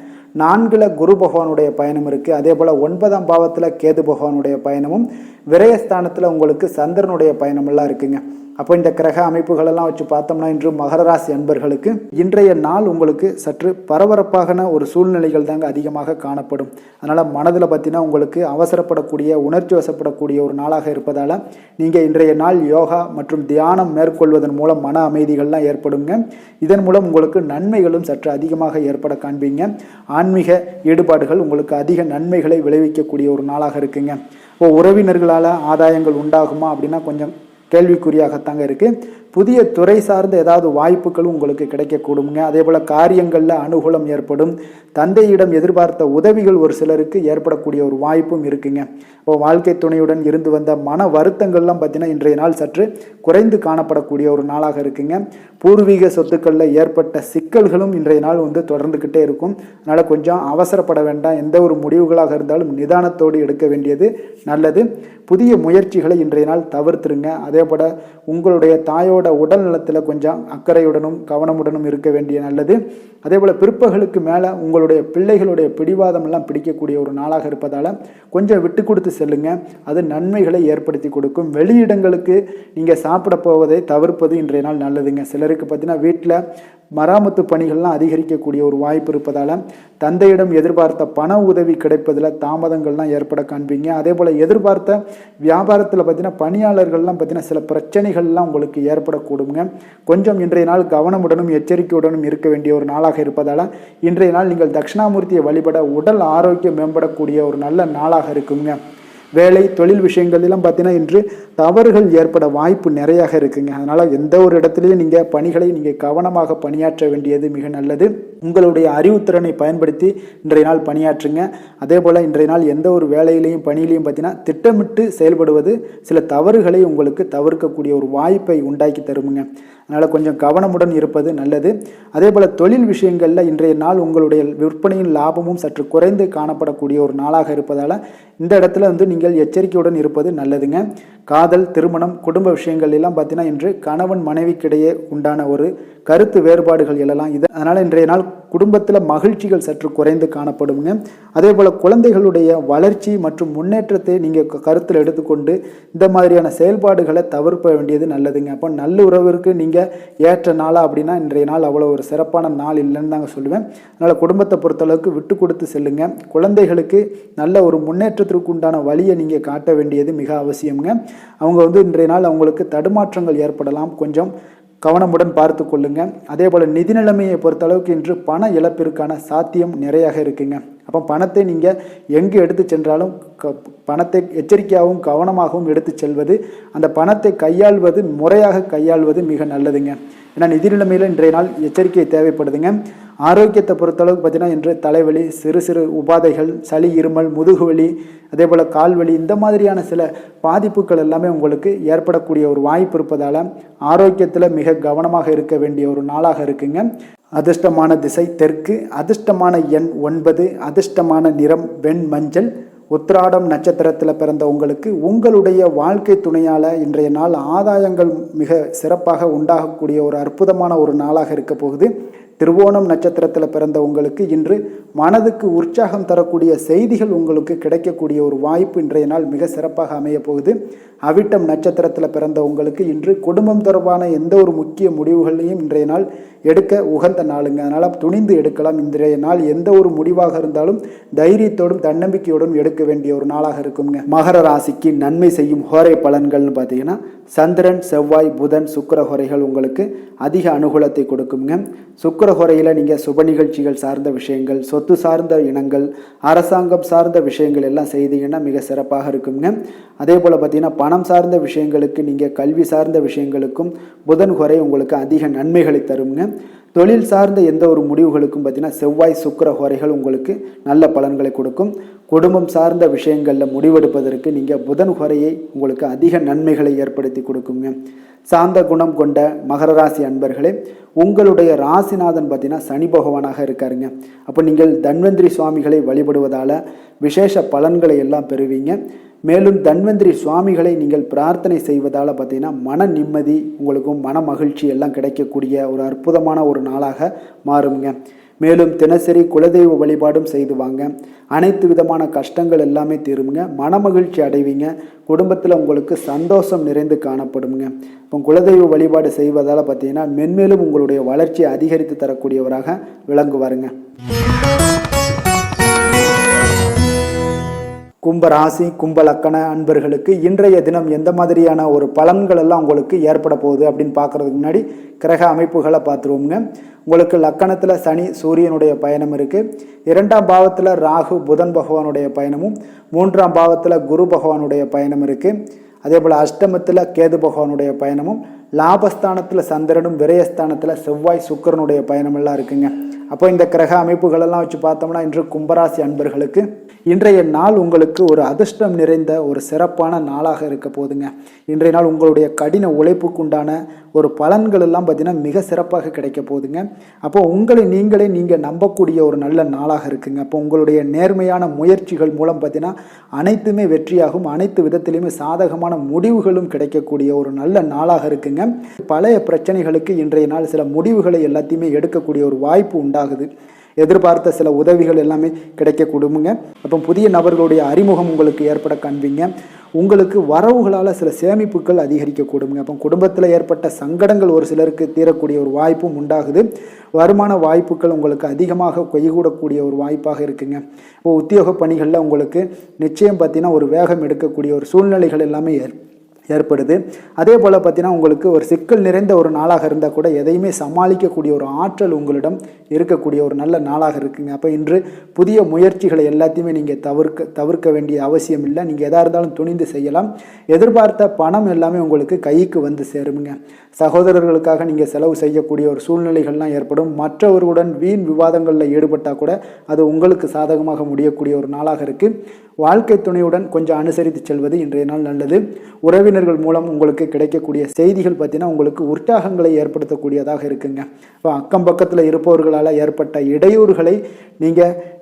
4ல் குரு பகவானுடைய பயணம் இருக்குது. அதே போல் 9ஆம் பாவத்தில் கேது பகவானுடைய பயணமும், விரயஸ்தானத்தில் உங்களுக்கு சந்திரனுடைய பயணமெல்லாம் இருக்குங்க. அப்போ இந்த கிரக அமைப்புகளெல்லாம் வச்சு பார்த்தோம்னா இன்று மகர ராசி அன்பர்களுக்கு இன்றைய நாள் உங்களுக்கு சற்று பரபரப்பான ஒரு சூழ்நிலைகள் தாங்க அதிகமாக காணப்படும். அதனால் மனதில் பார்த்தீங்கன்னா உங்களுக்கு அவசரப்படக்கூடிய, உணர்ச்சி வசப்படக்கூடிய ஒரு நாளாக இருப்பதால் நீங்கள் இன்றைய நாள் யோகா மற்றும் தியானம் மேற்கொள்வதன் மூலம் மன அமைதிகள்லாம் ஏற்படுங்க. இதன் மூலம் உங்களுக்கு நன்மைகளும் சற்று அதிகமாக ஏற்பட காண்பீங்க. ஆன்மீக ஈடுபாடுகள் உங்களுக்கு அதிக நன்மைகளை விளைவிக்கக்கூடிய ஒரு நாளாக இருக்குங்க. இப்போ உறவினர்களால் ஆதாயங்கள் உண்டாகுமா அப்படின்னா கொஞ்சம் கேள்விக்குறியாகத்தாங்க இருக்குது. புதிய துறை சார்ந்த ஏதாவது வாய்ப்புகளும் உங்களுக்கு கிடைக்கக்கூடுங்க. அதே போல் காரியங்களில் அனுகூலம் ஏற்படும். தந்தையிடம் எதிர்பார்த்த உதவிகள் ஒரு சிலருக்கு ஏற்படக்கூடிய ஒரு வாய்ப்பும் இருக்குங்க. இப்போ வாழ்க்கை துணையுடன் இருந்து வந்த மன வருத்தங்கள்லாம் பார்த்தீங்கன்னா இன்றைய நாள் சற்று குறைந்து காணப்படக்கூடிய ஒரு நாளாக இருக்குங்க. பூர்வீக சொத்துக்களில் ஏற்பட்ட சிக்கல்களும் இன்றைய நாள் தொடர்ந்துக்கிட்டே இருக்கும். அதனால் கொஞ்சம் அவசரப்பட வேண்டாம். எந்த ஒரு முடிவுகளாக இருந்தாலும் நிதானத்தோடு எடுக்க வேண்டியது நல்லது. புதிய முயற்சிகளை இன்றைய நாள் தவிர்த்துருங்க. அதே போல் உங்களுடைய தாயோட தாயோட உடல் நலத்தில் கொஞ்சம் அக்கறையுடனும் கவனமுடனும் இருக்க வேண்டிய நல்லது. அதே போல் பிற்பகலுக்கு மேலே உங்களுடைய பிள்ளைகளுடைய பிடிவாதம் எல்லாம் பிடிக்கக்கூடிய ஒரு நாளாக இருப்பதால் கொஞ்சம் விட்டு கொடுத்து செல்லுங்க. அது நன்மைகளை ஏற்படுத்தி கொடுக்கும். வெளியிடங்களுக்கு நீங்கள் சாப்பிட போவதை தவிர்ப்பது இன்றைய நாள் நல்லதுங்க. சிலருக்கு பார்த்தீங்கன்னா வீட்டில் மராமத்து பணிகள்லாம் அதிகரிக்கக்கூடிய ஒரு வாய்ப்பு இருப்பதால் தந்தையிடம் எதிர்பார்த்த பண உதவி கிடைப்பதில் தாமதங்கள்லாம் ஏற்பட காண்பீங்க. அதே போல் எதிர்பார்த்த வியாபாரத்தில் பார்த்தீங்கன்னா பணியாளர்கள்லாம் பார்த்தீங்கன்னா சில பிரச்சனைகள்லாம் உங்களுக்கு ஏற்படக்கூடுங்க. கொஞ்சம் இன்றைய நாள் கவனமுடனும் எச்சரிக்கையுடனும் இருக்க வேண்டிய ஒரு நாளாக இருப்பதால் இன்றைய நாள் நீங்கள் தட்சிணாமூர்த்தியை வழிபட உடல் ஆரோக்கியம் மேம்படக்கூடிய ஒரு நல்ல நாளாக இருக்குங்க. வேலை தொழில் விஷயங்கள்லாம் பார்த்தீங்கன்னா இன்று தவறுகள் ஏற்பட வாய்ப்பு நிறையாக இருக்குங்க. அதனால் எந்த ஒரு இடத்துலையும் நீங்கள் பணிகளை நீங்கள் கவனமாக பணியாற்ற வேண்டியது மிக நல்லது. உங்களுடைய அறிவுத்திறனை பயன்படுத்தி இன்றைய நாள் பணியாற்றுங்க. அதே போல் இன்றைய நாள் எந்த ஒரு வேலையிலையும் பணியிலையும் பார்த்தீங்கன்னா திட்டமிட்டு செயல்படுவது சில தவறுகளை உங்களுக்கு தவிர்க்கக்கூடிய ஒரு வாய்ப்பை உண்டாக்கி தருமுங்க. அதனால் கொஞ்சம் கவனமுடன் இருப்பது நல்லது. அதே போல் தொழில் விஷயங்களில் இன்றைய நாள் உங்களுடைய விற்பனையின் லாபமும் சற்று குறைந்து காணப்படக்கூடிய ஒரு நாளாக இருப்பதால் இந்த இடத்துல நீங்கள் எச்சரிக்கையுடன் இருப்பது நல்லதுங்க. காதல், திருமணம், குடும்ப விஷயங்கள் எல்லாம் பார்த்தீங்கன்னா இன்று கணவன் மனைவிக்கிடையே உண்டான ஒரு கருத்து வேறுபாடுகள் எல்லாம் இது. அதனால் இன்றைய நாள் குடும்பத்தில் மகிழ்ச்சிகள் சற்று குறைந்து காணப்படுங்க. அதே போல் குழந்தைகளுடைய வளர்ச்சி மற்றும் முன்னேற்றத்தை நீங்கள் கருத்தில் எடுத்துக்கொண்டு இந்த மாதிரியான செயல்பாடுகளை தவிர்க்க வேண்டியது நல்லதுங்க. அப்போ நல்ல உறவிற்கு நீங்கள் ஏற்ற நாளா அப்படின்னா இன்றைய நாள் அவ்வளோ ஒரு சிறப்பான நாள் இல்லைன்னு தாங்க சொல்லுவேன். அதனால் குடும்பத்தை பொறுத்தளவுக்கு விட்டு கொடுத்து செல்லுங்க. குழந்தைகளுக்கு நல்ல ஒரு முன்னேற்றத்திற்கு உண்டான வழியை நீங்கள் காட்ட வேண்டியது மிக அவசியம்ங்க. அவங்க இன்றைய நாள் அவங்களுக்கு தடுமாற்றங்கள் ஏற்படலாம். கொஞ்சம் கவனமுடன் பார்த்து கொள்ளுங்க. அதே போல் நிதி நிலைமையை பொறுத்தளவுக்கு இன்று பண இழப்பிற்கான சாத்தியம் நிறையாக இருக்குங்க. அப்போ பணத்தை நீங்கள் எங்கு எடுத்து சென்றாலும் பணத்தை எச்சரிக்கையாகவும் கவனமாகவும் எடுத்து செல்வது, அந்த பணத்தை கையாள்வது முறையாக கையாள்வது மிக நல்லதுங்க. ஏன்னா நிதி நிலைமையில் இன்றைய நாள் எச்சரிக்கை தேவைப்படுதுங்க. ஆரோக்கியத்தை பொறுத்தளவுக்கு பார்த்தீங்கன்னா இன்று தலைவலி, சிறு சிறு உபாதைகள், சளி, இருமல், முதுகுவலி, அதே போல் கால்வலி இந்த மாதிரியான சில பாதிப்புகள் எல்லாமே உங்களுக்கு ஏற்படக்கூடிய ஒரு வாய்ப்பு இருப்பதால் ஆரோக்கியத்தில் மிக கவனமாக இருக்க வேண்டிய ஒரு நாளாக இருக்குங்க. அதிர்ஷ்டமான திசை தெற்கு, அதிர்ஷ்டமான எண் 9, அதிர்ஷ்டமான நிறம் வெண் மஞ்சள். உத்திராடம் நட்சத்திரத்தில் பிறந்த உங்களுக்கு உங்களுடைய வாழ்க்கை துணையால் இன்றைய நாள் ஆதாயங்கள் மிக சிறப்பாக உண்டாகக்கூடிய ஒரு அற்புதமான ஒரு நாளாக இருக்க போகுது. திருவோணம் நட்சத்திரத்தில் பிறந்த உங்களுக்கு இன்று மனதுக்கு உற்சாகம் தரக்கூடிய செய்திகள் உங்களுக்கு கிடைக்கக்கூடிய ஒரு வாய்ப்பு இன்றைய நாள் மிக சிறப்பாக அமைய போகுது. அவிட்டம் நட்சத்திரத்தில் பிறந்த உங்களுக்கு இன்று குடும்பம் தொடர்பான எந்த ஒரு முக்கிய முடிவுகளையும் இன்றைய நாள் எடுக்க உகந்த நாளுங்க. அதனால் துணிந்து எடுக்கலாம். இன்றைய நாள் எந்த ஒரு முடிவாக இருந்தாலும் தைரியத்தோடும் தன்னம்பிக்கையோடும் எடுக்க வேண்டிய ஒரு நாளாக இருக்குங்க. மகர ராசிக்கு நன்மை செய்யும் ஹோரை பலன்கள்னு பார்த்தீங்கன்னா சந்திரன், செவ்வாய், புதன், சுக்கிர ஹோரைகள் உங்களுக்கு அதிக அனுகூலத்தை கொடுக்குங்க. சுக்கிர ஹோரையில் நீங்கள் சுப நிகழ்ச்சிகள் சார்ந்த விஷயங்கள், சொத்து சார்ந்த இனங்கள், அரசாங்கம் சார்ந்த விஷயங்கள் எல்லாம் செய்தீங்கன்னா மிக சிறப்பாக இருக்குங்க. அதே போல் பார்த்தீங்கன்னா பணம் சார்ந்த விஷயங்களுக்கு, நீங்கள் கல்வி சார்ந்த விஷயங்களுக்கும் புதன் ஹோரை உங்களுக்கு அதிக நன்மைகளை தருங்க. தொழில் சார்ந்த எந்த ஒரு முடிவுகளுக்கும் பார்த்தீங்கன்னா செவ்வாய், சுக்கிர ஹோரைகள் உங்களுக்கு நல்ல பலன்களை கொடுக்கும். குடும்பம் சார்ந்த விஷயங்களில் முடிவெடுப்பதற்கு நீங்கள் புதன் ஹோரையை உங்களுக்கு அதிக நன்மைகளை ஏற்படுத்தி கொடுக்குங்க. சாந்த குணம் கொண்ட மகர ராசி அன்பர்களே, உங்களுடைய ராசிநாதன் பார்த்தீங்கன்னா சனி பகவானாக இருக்காருங்க. அப்போ நீங்கள் தன்வந்திரி சுவாமிகளை வழிபடுவதால் விசேஷ பலன்களை எல்லாம் பெறுவீங்க. மேலும் தன்வந்திரி சுவாமிகளை நீங்கள் பிரார்த்தனை செய்வதால் பார்த்தீங்கன்னா மன நிம்மதி, உங்களுக்கும் மன மகிழ்ச்சி எல்லாம் கிடைக்கக்கூடிய ஒரு அற்புதமான ஒரு நாளாக மாறுங்க. மேலும் தினசரி குலதெய்வ வழிபாடும் செய்து வாங்க. அனைத்து விதமான கஷ்டங்கள் எல்லாமே தீருங்க. மனமகிழ்ச்சி அடைவீங்க. குடும்பத்தில் உங்களுக்கு சந்தோஷம் நிறைந்து காணப்படுங்க. இப்போ குலதெய்வ வழிபாடு செய்வதால் பார்த்தீங்கன்னா மென்மேலும் உங்களுடைய வளர்ச்சியை அதிகரித்து தரக்கூடியவராக விளங்குவாருங்க. கும்ப ராசி, கும்ப லக்கண அன்பர்களுக்கு இன்றைய தினம் எந்த மாதிரியான ஒரு பலன்கள் எல்லாம் உங்களுக்கு ஏற்பட போகுது அப்படின்னு பார்க்குறதுக்கு முன்னாடி கிரக அமைப்புகளை பார்த்துருவோங்க. உங்களுக்கு லக்கணத்தில் சனி சூரியனுடைய பயணம் இருக்குது. 2ஆம் பாவத்தில் ராகு புதன் பகவானுடைய பயணமும், 3ஆம் பாவத்தில் குரு பகவானுடைய பயணம் இருக்குது. அதே போல் அஷ்டமத்தில் கேது பகவானுடைய பயணமும், லாபஸ்தானத்தில் சந்திரனும், விரயஸ்தானத்தில் செவ்வாய் சுக்கிரனுடைய பயணமெல்லாம் இருக்குங்க. அப்போ இந்த கிரக அமைப்புகளெல்லாம் வச்சு பார்த்தோம்னா இன்று கும்பராசி அன்பர்களுக்கு இன்றைய நாள் உங்களுக்கு ஒரு அதிர்ஷ்டம் நிறைந்த ஒரு சிறப்பான நாளாக இருக்க போதுங்க. இன்றைய நாள் உங்களுடைய கடின உழைப்புக்குண்டான ஒரு பலன்கள் எல்லாம் பார்த்தீங்கன்னா மிக சிறப்பாக கிடைக்க போகுதுங்க. அப்போ உங்களை நீங்கள் நம்பக்கூடிய ஒரு நல்ல நாளாக இருக்குங்க. அப்போ உங்களுடைய நேர்மையான முயற்சிகள் மூலம் பார்த்தீங்கன்னா அனைத்துமே வெற்றியாகும், அனைத்து விதத்திலையுமே சாதகமான முடிவுகளும் கிடைக்கக்கூடிய ஒரு நல்ல நாளாக இருக்குங்க. பழைய பிரச்சனைகளுக்கு இன்றைய நாள் சில முடிவுகளை எல்லாத்தையுமே எடுக்கக்கூடிய ஒரு வாய்ப்பு உண்டாகுது. எதிர்பார்த்த சில உதவிகள் எல்லாமே கிடைக்க கொடுங்க. அப்போ புதிய நபர்களுடைய அறிமுகம் உங்களுக்கு ஏற்பட காண்பீங்க. உங்களுக்கு வரவுகளால் சில சேமிப்புகள் அதிகரிக்க கொடுங்க. அப்போ குடும்பத்தில் ஏற்பட்ட சங்கடங்கள் ஒரு சிலருக்கு தீரக்கூடிய ஒரு வாய்ப்பும் உண்டாகுது. வருமான வாய்ப்புகள் உங்களுக்கு அதிகமாக கைகூடக்கூடிய ஒரு வாய்ப்பாக இருக்குங்க. இப்போ உத்தியோக பணிகளில் உங்களுக்கு நிச்சயம் பார்த்தீங்கன்னா ஒரு வேகம் எடுக்கக்கூடிய ஒரு சூழ்நிலைகள் எல்லாமே ஏற்படுது. அதே போல் பார்த்தீங்கன்னா உங்களுக்கு ஒரு சிக்கல் நிறைந்த ஒரு நாளாக இருந்தால் கூட எதையுமே சமாளிக்கக்கூடிய ஒரு ஆற்றல் உங்களிடம் இருக்கக்கூடிய ஒரு நல்ல நாளாக இருக்குங்க. அப்போ இன்று புதிய முயற்சிகளை எல்லாத்தையுமே நீங்கள் தவிர்க்க வேண்டிய அவசியம் இல்லை. நீங்கள் எதாக இருந்தாலும் துணிந்து செய்யலாம். எதிர்பார்த்த பணம் எல்லாமே உங்களுக்கு கைக்கு வந்து சேருங்க. சகோதரர்களுக்காக நீங்கள் செலவு செய்யக்கூடிய ஒரு சூழ்நிலைகள்லாம் ஏற்படும். மற்றவர்களுடன் வீண் விவாதங்களில் ஈடுபட்டால் கூட அது உங்களுக்கு சாதகமாக முடியக்கூடிய ஒரு நாளாக இருக்குது. வாழ்க்கை துணையுடன் கொஞ்சம் அனுசரித்து செல்வது இன்றைய நாள் நல்லது. உறவினர்கள் மூலம் உங்களுக்கு கிடைக்கக்கூடிய செய்திகள் பார்த்தீங்கன்னா உங்களுக்கு உற்சாகங்களை ஏற்படுத்தக்கூடியதாக இருக்குங்க. இப்போ அக்கம் பக்கத்தில் இருப்பவர்களால் ஏற்பட்ட இடையூறுகளை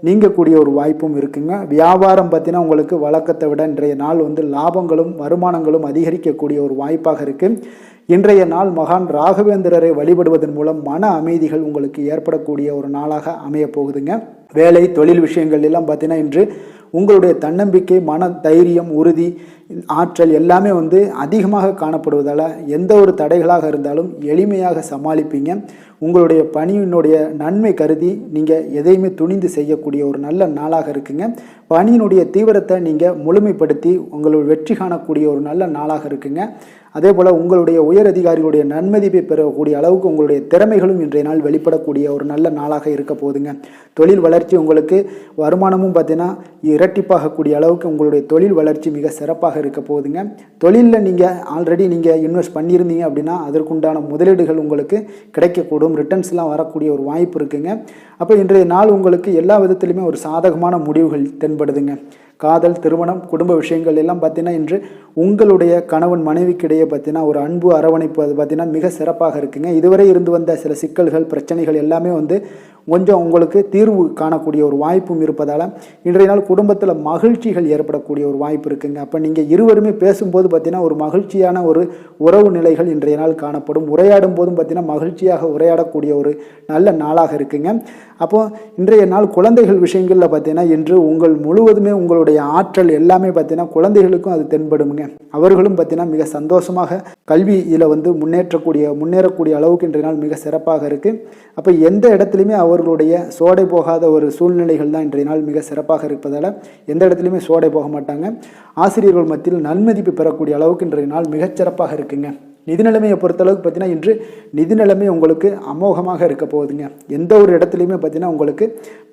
நீங்கக்கூடிய ஒரு வாய்ப்பும் இருக்குங்க. வியாபாரம் பார்த்தீங்கன்னா உங்களுக்கு வழக்கத்தை விட இன்றைய நாள் லாபங்களும் வருமானங்களும் அதிகரிக்கக்கூடிய ஒரு வாய்ப்பாக இருக்குது. இன்றைய நாள் மகான் ராகவேந்திரரை வழிபடுவதன் மூலம் மன அமைதிகள் உங்களுக்கு ஏற்படக்கூடிய ஒரு நாளாக அமைய போகுதுங்க. வேலை தொழில் விஷயங்கள் எல்லாம் பார்த்தீங்கன்னா இன்று உங்களுடைய தன்னம்பிக்கை, மன தைரியம், உறுதி, ஆற்றல் எல்லாமே அதிகமாக காணப்படுவதால் எந்த ஒரு தடைகளாக இருந்தாலும் எளிமையாக சமாளிப்பீங்க. உங்களுடைய பணியினுடைய நன்மை கருதி நீங்கள் எதையுமே துணிந்து செய்யக்கூடிய ஒரு நல்ல நாளாக இருக்குங்க. பணியினுடைய தீவிரத்தை நீங்கள் முழுமைப்படுத்தி உங்களுடைய வெற்றி காணக்கூடிய ஒரு நல்ல நாளாக இருக்குங்க. அதே போல் உங்களுடைய உயர் அதிகாரிகளுடைய நன்மதிப்பை பெறக்கூடிய அளவுக்கு உங்களுடைய திறமைகளும் இன்றைய நாள் வெளிப்படக்கூடிய ஒரு நல்ல நாளாக இருக்க போகுதுங்க. தொழில் வளர்ச்சி உங்களுக்கு வருமானமும் பார்த்தீங்கன்னா இரட்டிப்பாகக்கூடிய அளவுக்கு உங்களுடைய தொழில் வளர்ச்சி மிக சிறப்பாக இருக்க போகுதுங்க. தொழிலில் நீங்கள் ஆல்ரெடி இன்வெஸ்ட் பண்ணியிருந்தீங்க அப்படின்னா அதற்குண்டான முதலீடுகள் உங்களுக்கு கிடைக்கக்கூடும். ரிட்டர்ன்ஸ்லாம் வரக்கூடிய ஒரு வாய்ப்பு இருக்குங்க. அப்போ இன்றைய நாள் உங்களுக்கு எல்லா விதத்திலுமே ஒரு சாதகமான முடிவுகள் தென்படுதுங்க. காதல், திருமணம், குடும்ப விஷயங்கள் எல்லாம் பார்த்தீங்கன்னா இன்று உங்களுடைய கணவன் மனைவிக்கிடையே பார்த்தீங்கன்னா ஒரு அன்பு அரவணைப்பு அது பார்த்தீங்கன்னா மிக சிறப்பாக இருக்குங்க. இதுவரை இருந்து வந்த சில சிக்கல்கள் பிரச்சனைகள் எல்லாமே கொஞ்சம் உங்களுக்கு தீர்வு காணக்கூடிய ஒரு வாய்ப்பும் இருப்பதால் இன்றைய நாள் குடும்பத்தில் மகிழ்ச்சிகள் ஏற்படக்கூடிய ஒரு வாய்ப்பு இருக்குங்க. அப்போ நீங்கள் இருவருமே பேசும்போது பார்த்தீங்கன்னா ஒரு மகிழ்ச்சியான ஒரு உறவு நிலைகள் இன்றைய நாள் காணப்படும். உரையாடும் போதும் பார்த்தீங்கன்னா மகிழ்ச்சியாக உரையாடக்கூடிய ஒரு நல்ல நாளாக இருக்குங்க. அப்போது இன்றைய நாள் குழந்தைகள் விஷயங்களில் பார்த்தீங்கன்னா இன்று முழுவதுமே உங்களுடைய ஆற்றல் எல்லாமே பார்த்தீங்கன்னா குழந்தைகளுக்கும் அது தென்படுங்க. அவர்களும் பார்த்தீங்கன்னா மிக சந்தோஷமாக கல்வியில் முன்னேறக்கூடிய அளவுக்கு இன்றைய நாள் மிக சிறப்பாக இருக்குது. அப்போ எந்த இடத்துலையுமே அவர்களுடைய சோடை போகாத ஒரு சூழ்நிலைகள் தான் இன்றைய நாள் மிக சிறப்பாக இருப்பதால் எந்த இடத்துலையுமே சோடை போக மாட்டாங்க. ஆசிரியர்கள் மத்தியில் நன்மதிப்பு பெறக்கூடிய அளவுக்கு இன்றைய நாள் மிகச்சிறப்பாக இருக்குங்க. நிதி நிலைமையை பொறுத்தளவுக்கு பார்த்தீங்கன்னா இன்று நிதி நிலைமை உங்களுக்கு அமோகமாக இருக்க போகுதுங்க. எந்த ஒரு இடத்துலையுமே பார்த்தீங்கன்னா உங்களுக்கு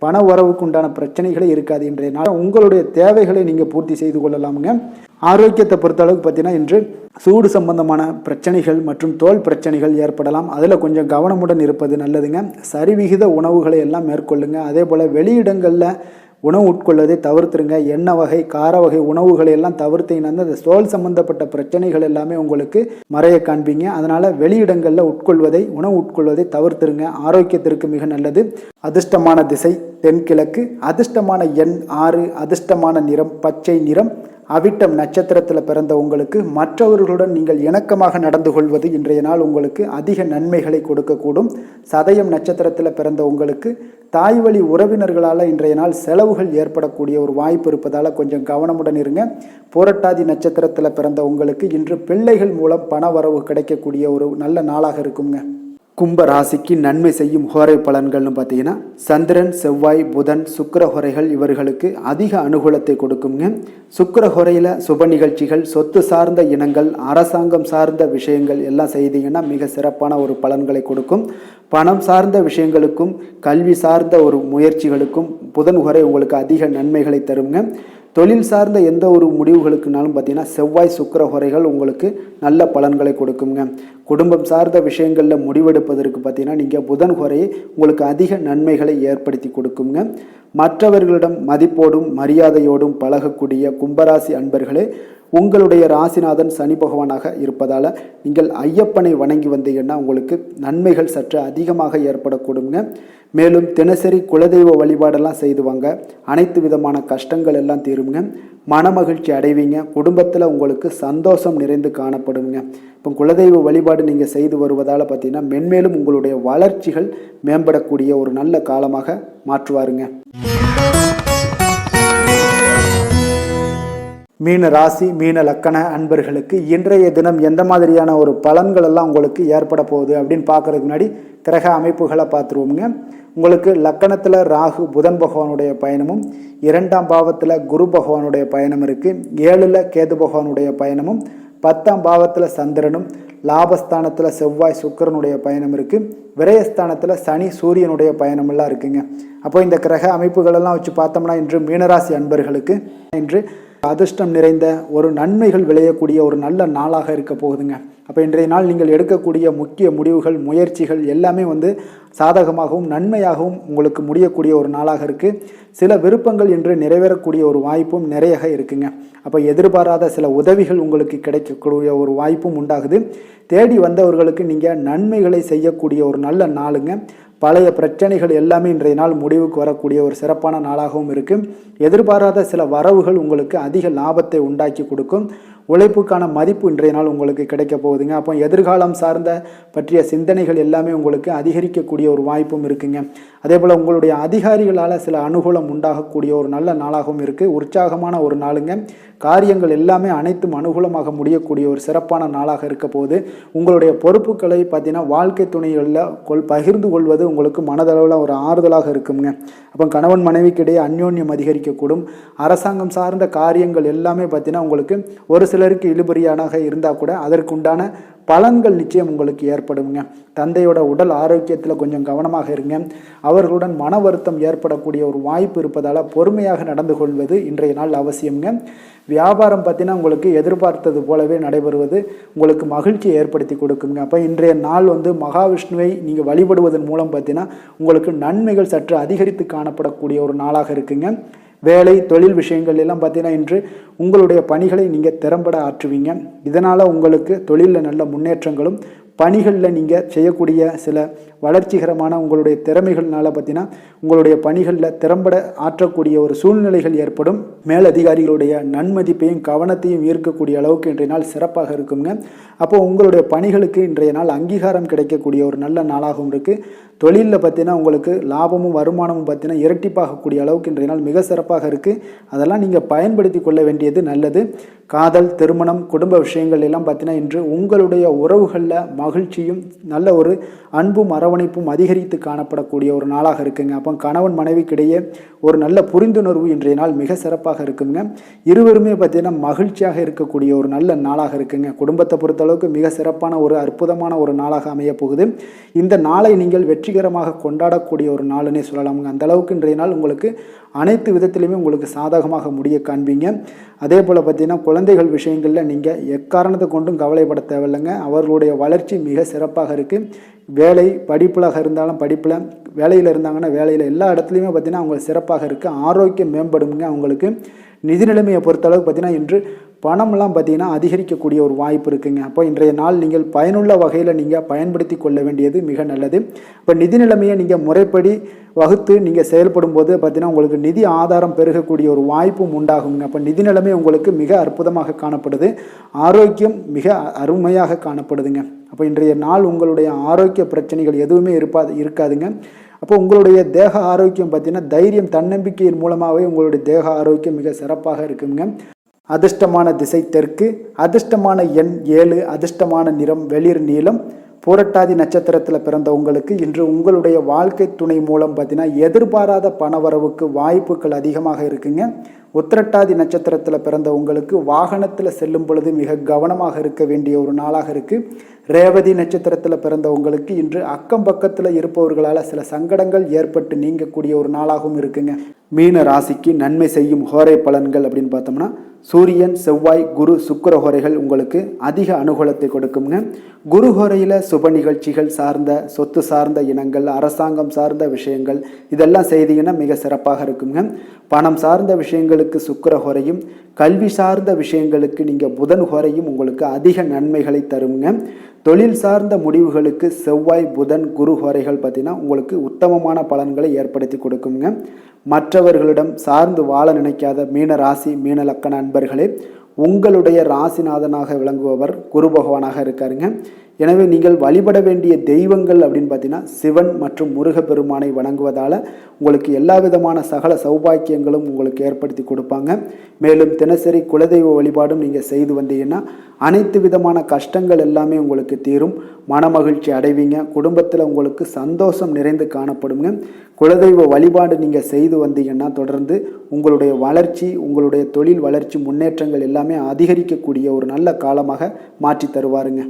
பண வரவுக்கு உண்டான பிரச்சனைகளே இருக்காது. இன்றைய நாள் உங்களுடைய தேவைகளை நீங்கள் பூர்த்தி செய்து கொள்ளலாமுங்க. ஆரோக்கியத்தை பொறுத்தளவுக்கு பார்த்தீங்கன்னா இன்று சூடு சம்பந்தமான பிரச்சனைகள் மற்றும் தோல் பிரச்சனைகள் ஏற்படலாம். அதில் கொஞ்சம் கவனமுடன் இருப்பது நல்லதுங்க. சரிவிகித உணவுகளை எல்லாம் மேற்கொள்ளுங்க. அதே போல் வெளியிடங்களில் உணவு உட்கொள்வதை தவிர்த்துருங்க. எண்ணெய் வகை, கார வகை உணவுகளை எல்லாம் தவிர்த்தீங்கன்னா அந்த தோல் சம்பந்தப்பட்ட பிரச்சனைகள் எல்லாமே உங்களுக்கு மறைய காண்பீங்க. அதனால் வெளியிடங்களில் உணவு உட்கொள்வதை தவிர்த்துருங்க. ஆரோக்கியத்திற்கு மிக நல்லது. அதிர்ஷ்டமான திசை தென்கிழக்கு, அதிர்ஷ்டமான எண் 6, அதிர்ஷ்டமான நிறம் பச்சை நிறம். அவிட்டம் நட்சத்திரத்தில் பிறந்த உங்களுக்கு மற்றவர்களுடன் நீங்கள் இணக்கமாக நடந்து கொள்வது இன்றைய நாள் உங்களுக்கு அதிக நன்மைகளை கொடுக்கக்கூடும். சதயம் நட்சத்திரத்தில் பிறந்த உங்களுக்கு தாய் வழி உறவினர்களால் இன்றைய நாள் செலவுகள் ஏற்படக்கூடிய ஒரு வாய்ப்பு இருப்பதால் கொஞ்சம் கவனமுடன் இருங்க. புரட்டாதி நட்சத்திரத்தில் பிறந்த உங்களுக்கு இன்று பிள்ளைகள் மூலம் பண வரவு கிடைக்கக்கூடிய ஒரு நல்ல நாளாக இருக்குங்க. கும்ப ராசிக்கு நன்மை செய்யும் ஹோரை பலன்கள்னு பார்த்தீங்கன்னா சந்திரன், செவ்வாய், புதன், சுக்கிர ஹோரைகள் இவர்களுக்கு அதிக அனுகூலத்தை கொடுக்குங்க. சுக்கிர ஹோரையில் சுப நிகழ்ச்சிகள், சொத்து சார்ந்த இனங்கள், அரசாங்கம் சார்ந்த விஷயங்கள் எல்லாம் செய்தீங்கன்னா மிக சிறப்பான ஒரு பலன்களை கொடுக்கும். பணம் சார்ந்த விஷயங்களுக்கும் கல்வி சார்ந்த ஒரு முயற்சிகளுக்கும் புதன் ஹோரை உங்களுக்கு அதிக நன்மைகளை தருங்க. தொழில் சார்ந்த எந்த ஒரு முடிவுகளுக்குனாலும் பார்த்தீங்கன்னா செவ்வாய் சுக்கிர ஹோரைகள் உங்களுக்கு நல்ல பலன்களை கொடுக்குங்க. குடும்பம் சார்ந்த விஷயங்களில் முடிவெடுப்பதற்கு பார்த்தீங்கன்னா நீங்கள் புதன் ஹோரையை உங்களுக்கு அதிக நன்மைகளை ஏற்படுத்தி கொடுக்குங்க. மற்றவர்களிடம் மதிப்போடும் மரியாதையோடும் பழகக்கூடிய கும்பராசி அன்பர்களே, உங்களுடைய ராசிநாதன் சனி பகவானாக இருப்பதால் நீங்கள் ஐயப்பனை வணங்கி வந்தீங்கன்னா உங்களுக்கு நன்மைகள் சற்று அதிகமாக ஏற்படக்கூடுங்க. மேலும் தினசரி குலதெய்வ வழிபாடெல்லாம் செய்து வாங்க, அனைத்து விதமான கஷ்டங்கள் எல்லாம் தீருங்க, மனமகிழ்ச்சி அடைவீங்க, குடும்பத்தில் உங்களுக்கு சந்தோஷம் நிறைந்து காணப்படுங்க. இப்போ குலதெய்வ வழிபாடு நீங்கள் செய்து வருவதால் பார்த்தீங்கன்னா மென்மேலும் உங்களுடைய வளர்ச்சிகள் மேம்படக்கூடிய ஒரு நல்ல காலமாக மாற்றுவாருங்க. மீன ராசி மீன லக்கண அன்பர்களுக்கு இன்றைய தினம் எந்த மாதிரியான ஒரு பலன்கள் எல்லாம் உங்களுக்கு ஏற்பட போகுது அப்படின்னு பார்க்கறதுக்கு முன்னாடி கிரக அமைப்புகளை பார்த்துருவோங்க. உங்களுக்கு லக்கணத்தில் ராகு புதன் பகவானுடைய பயணமும், 2ஆம் பாவத்தில் குரு பகவானுடைய பயணம் இருக்குது, 7ல் கேது பகவானுடைய பயணமும், 10ஆம் பாவத்தில் சந்திரனும், லாபஸ்தானத்தில் செவ்வாய் சுக்கிரனுடைய பயணம் இருக்குது, விரயஸ்தானத்தில் சனி சூரியனுடைய பயணமெல்லாம் இருக்குங்க. அப்போ இந்த கிரக அமைப்புகளெல்லாம் வச்சு பார்த்தோம்னா இன்று மீனராசி அன்பர்களுக்கு இன்று அதிர்ஷ்டம் நிறைந்த ஒரு நன்மைகள் விளையக்கூடிய ஒரு நல்ல நாளாக இருக்க போகுதுங்க. அப்போ இன்றைய நாள் நீங்கள் எடுக்கக்கூடிய முக்கிய முடிவுகள் முயற்சிகள் எல்லாமே சாதகமாகவும் நன்மையாகவும் உங்களுக்கு முடியக்கூடிய ஒரு நாளாக இருக்குது. சில விருப்பங்கள் இன்று நிறைவேறக்கூடிய ஒரு வாய்ப்பும் நிறைய இருக்குங்க. அப்போ எதிர்பாராத சில உதவிகள் உங்களுக்கு கிடைக்கக்கூடிய ஒரு வாய்ப்பும் உண்டாகுது. தேடி வந்தவர்களுக்கு நீங்கள் நன்மைகளை செய்யக்கூடிய ஒரு நல்ல நாளுங்க. பழைய பிரச்சனைகள் எல்லாமே இன்றைய நாள் முடிவுக்கு வரக்கூடிய ஒரு சிறப்பான நாளாகவும் இருக்குது. எதிர்பாராத சில வரவுகள் உங்களுக்கு அதிக லாபத்தை உண்டாக்கி கொடுக்கும். உழைப்புக்கான மதிப்பு இன்றைய நாள் உங்களுக்கு கிடைக்க போகுதுங்க. அப்போ எதிர்காலம் சார்ந்த பற்றிய சிந்தனைகள் எல்லாமே உங்களுக்கு அதிகரிக்கக்கூடிய ஒரு வாய்ப்பும் இருக்குங்க. அதே போல் உங்களுடைய அதிகாரிகளால் சில அனுகூலம் உண்டாகக்கூடிய ஒரு நல்ல நாளாகவும் இருக்குது. உற்சாகமான ஒரு நாளுங்க. காரியங்கள் எல்லாமே அனைத்தும் அனுகூலமாக முடியக்கூடிய ஒரு சிறப்பான நாளாக இருக்க போகுது. உங்களுடைய பொறுப்புகளை பார்த்தீங்கன்னா வாழ்க்கை துணைகளில் பகிர்ந்து கொள்வது உங்களுக்கு மனதளவில் ஒரு ஆறுதலாக இருக்குங்க. அப்போ கணவன் மனைவிக்கிடையே அந்யோன்யம் அதிகரிக்கக்கூடும். அரசாங்கம் சார்ந்த காரியங்கள் எல்லாமே பார்த்தீங்கன்னா உங்களுக்கு ஒரு சிலருக்கு இழுபறியானாக இருந்தால் கூட அதற்குண்டான பலன்கள் நிச்சயம் உங்களுக்கு ஏற்படுங்க. தந்தையோட உடல் ஆரோக்கியத்தில் கொஞ்சம் கவனமாக இருங்க. அவர்களுடன் மன வருத்தம் ஏற்படக்கூடிய ஒரு வாய்ப்பு இருப்பதால் பொறுமையாக நடந்து கொள்வது இன்றைய நாள் அவசியம்ங்க. வியாபாரம் பார்த்தீங்கன்னா உங்களுக்கு எதிர்பார்த்தது போலவே நடைபெறுவது உங்களுக்கு மகிழ்ச்சியை ஏற்படுத்தி கொடுக்குங்க. அப்போ இன்றைய நாள் மகாவிஷ்ணுவை நீங்கள் வழிபடுவதன் மூலம் பார்த்தீங்கன்னா உங்களுக்கு நன்மைகள் சற்று அதிகரித்து காணப்படக்கூடிய ஒரு நாளாக இருக்குங்க. வேலை தொழில் விஷயங்கள் எல்லாம் பார்த்தீங்கன்னா இன்று உங்களுடைய பணிகளை நீங்கள் திறம்பட ஆற்றுவீங்க. இதனால் உங்களுக்கு தொழிலில் நல்ல முன்னேற்றங்களும் பணிகளில் நீங்கள் செய்யக்கூடிய சில வளர்ச்சிகரமான உங்களுடைய திறமைகள்னால பார்த்தீங்கன்னா உங்களுடைய பணிகளில் திறம்பட ஆற்றக்கூடிய ஒரு சூழ்நிலைகள் ஏற்படும். மேலதிகாரிகளுடைய நன்மதிப்பையும் கவனத்தையும் ஈர்க்கக்கூடிய அளவுக்கு இன்றைய நாள் சிறப்பாக இருக்குங்க. அப்போ உங்களுடைய பணிகளுக்கு இன்றைய நாள் அங்கீகாரம் கிடைக்கக்கூடிய ஒரு நல்ல நாளாகவும் இருக்குது. தொழிலில் பார்த்தீங்கன்னா உங்களுக்கு லாபமும் வருமானமும் பார்த்தீங்கன்னா இரட்டிப்பாகக்கூடிய அளவுக்கு இன்றைய நாள் மிக சிறப்பாக இருக்குது. அதெல்லாம் நீங்கள் பயன்படுத்தி கொள்ள வேண்டியது நல்லது. காதல் திருமணம் குடும்ப விஷயங்கள் எல்லாம் பார்த்தீங்கன்னா இன்று உங்களுடைய உறவுகளில் மகிழ்ச்சியும் நல்ல ஒரு அன்பும் அரவணைப்பும் அதிகரித்து காணப்படக்கூடிய ஒரு நாளாக இருக்குங்க. அப்போ கணவன் மனைவிக்கிடையே ஒரு நல்ல புரிந்துணர்வு இன்றைய நாள் மிக சிறப்பாக இருக்குங்க. இருவருமே பார்த்தீங்கன்னா மகிழ்ச்சியாக இருக்கக்கூடிய ஒரு நல்ல நாளாக இருக்குங்க. குடும்பத்தை பொறுத்தளவுக்கு மிக சிறப்பான ஒரு அற்புதமான ஒரு நாளாக அமைய போகுது. இந்த நாளை நீங்கள் வெற்றிகரமாக கொண்டாடக்கூடிய ஒரு நாளுன்னே சொல்லலாமுங்க. அந்த அளவுக்கு இன்றைய நாள் உங்களுக்கு அனைத்து விதத்திலையுமே உங்களுக்கு சாதகமாக முடிய காண்பீங்க. அதே போல் பார்த்தீங்கன்னா குழந்தைகள் விஷயங்களில் நீங்கள் எக்காரணத்தை கொண்டும் கவலைப்பட தேவையில்லைங்க. அவர்களுடைய வளர்ச்சி மிக சிறப்பாக இருக்குது. வேலை படிப்புலாக இருந்தாலும் படிப்பில், வேலையில் இருந்தாங்கன்னா வேலையில், எல்லா இடத்துலையுமே பார்த்தீங்கன்னா அவங்க சிறப்பாக இருக்குது. ஆரோக்கியம் மேம்படுங்க. அவங்களுக்கு நிதி நிலைமையை பொறுத்தளவுக்கு பார்த்தீங்கன்னா இன்று பணம்லாம் பார்த்தீங்கன்னா அதிகரிக்கக்கூடிய ஒரு வாய்ப்பு இருக்குங்க. அப்போ இன்றைய நாள் நீங்கள் பயனுள்ள வகையில் நீங்கள் பயன்படுத்தி கொள்ள வேண்டியது மிக நல்லது. இப்போ நிதி நிலைமையை நீங்கள் முறைப்படி வகுத்து நீங்கள் செயல்படும் போது பார்த்தீங்கன்னா உங்களுக்கு நிதி ஆதாரம் பெருகக்கூடிய ஒரு வாய்ப்பும் உண்டாகுங்க. அப்போ நிதி நிலைமை உங்களுக்கு மிக அற்புதமாக காணப்படுது. ஆரோக்கியம் மிக அருமையாக காணப்படுதுங்க. அப்போ இன்றைய நாள் உங்களுடைய ஆரோக்கிய பிரச்சனைகள் எதுவுமே இருக்காதுங்க. அப்போ உங்களுடைய தேக ஆரோக்கியம் பார்த்தீங்கன்னா தைரியம் தன்னம்பிக்கையின் மூலமாகவே உங்களுடைய தேக ஆரோக்கியம் மிக சிறப்பாக இருக்குங்க. அதிர்ஷ்டமான திசை தெற்கு, அதிர்ஷ்டமான எண் 7, அதிர்ஷ்டமான நிறம் வெளிர் நீலம். பூரட்டாதி நட்சத்திரத்தில் பிறந்த உங்களுக்கு இன்று உங்களுடைய வாழ்க்கை துணை மூலம் பார்த்தீங்கன்னா எதிர்பாராத பணவரவுக்கு வாய்ப்புகள் அதிகமாக இருக்குங்க. உத்திரட்டாதி நட்சத்திரத்தில் பிறந்த உங்களுக்கு வாகனத்தில் செல்லும் பொழுது மிக கவனமாக இருக்க வேண்டிய ஒரு நாளாக இருக்குது. ரேவதி நட்சத்திரத்தில் பிறந்தவங்களுக்கு இன்று அக்கம் பக்கத்தில் இருப்பவர்களால் சில சங்கடங்கள் ஏற்பட்டு நீங்கக்கூடிய ஒரு நாளாகவும் இருக்குங்க. மீன ராசிக்கு நன்மை செய்யும் ஹோரை பலன்கள் அப்படின்னு பார்த்தோம்னா, சூரியன், செவ்வாய், குரு, சுக்கிர ஹோரைகள் உங்களுக்கு அதிக அனுகூலத்தை கொடுக்குங்க. குரு ஹோரையில் சுப நிகழ்ச்சிகள் சார்ந்த, சொத்து சார்ந்த இனங்கள், அரசாங்கம் சார்ந்த விஷயங்கள் இதெல்லாம் செய்தீங்கன்னா மிக சிறப்பாக இருக்குங்க. பணம் சார்ந்த விஷயங்களுக்கு சுக்கிர ஹோரையும், கல்வி சார்ந்த விஷயங்களுக்கு நீங்கள் புதன் ஹோரையும் உங்களுக்கு அதிக நன்மைகளை தருங்க. தொழில் சார்ந்த முடிவுகளுக்கு செவ்வாய், புதன், குரு ஹோரைகள் பார்த்தீங்கன்னா உங்களுக்கு உத்தமமான பலன்களை ஏற்படுத்தி கொடுக்குங்க. மற்றவர்களிடம் சார்ந்து வாழ நினைக்காத மீன ராசி, மீன லக்கண அன்பர்களே, உங்களுடைய ராசிநாதனாக விளங்குபவர் குரு பகவானாக இருக்காருங்க. எனவே நீங்கள் வழிபட வேண்டிய தெய்வங்கள் அப்படின்னு பார்த்தீங்கன்னா சிவன் மற்றும் முருகப்பெருமானை வணங்குவதால் உங்களுக்கு எல்லா விதமான சகல சௌபாக்கியங்களும் உங்களுக்கு ஏற்படுத்தி கொடுப்பாங்க. மேலும் தினசரி குலதெய்வ வழிபாடும் நீங்கள் செய்து வந்தீங்கன்னா அனைத்து விதமான கஷ்டங்கள் எல்லாமே உங்களுக்கு தீரும், மனமகிழ்ச்சி அடைவீங்க, குடும்பத்தில் உங்களுக்கு சந்தோஷம் நிறைந்து காணப்படுங்க. குலதெய்வ வழிபாடு நீங்கள் செய்து வந்தீங்கன்னா தொடர்ந்து உங்களுடைய வளர்ச்சி, உங்களுடைய தொழில் வளர்ச்சி, முன்னேற்றங்கள் எல்லாமே அதிகரிக்கக்கூடிய ஒரு நல்ல காலமாக மாற்றி தருவாருங்க.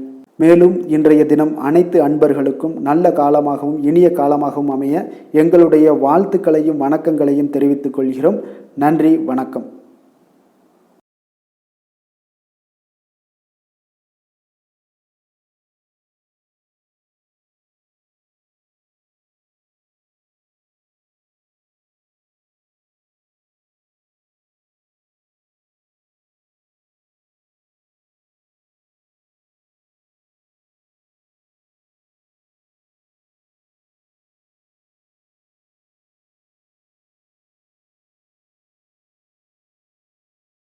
மேலும் இன்றைய தினம் அனைத்து அன்பர்களுக்கும் நல்ல காலமாகவும் இனிய காலமாகவும் அமைய எங்களுடைய வாழ்த்துக்களையும் வணக்கங்களையும் தெரிவித்துக் கொள்கிறோம். நன்றி, வணக்கம்.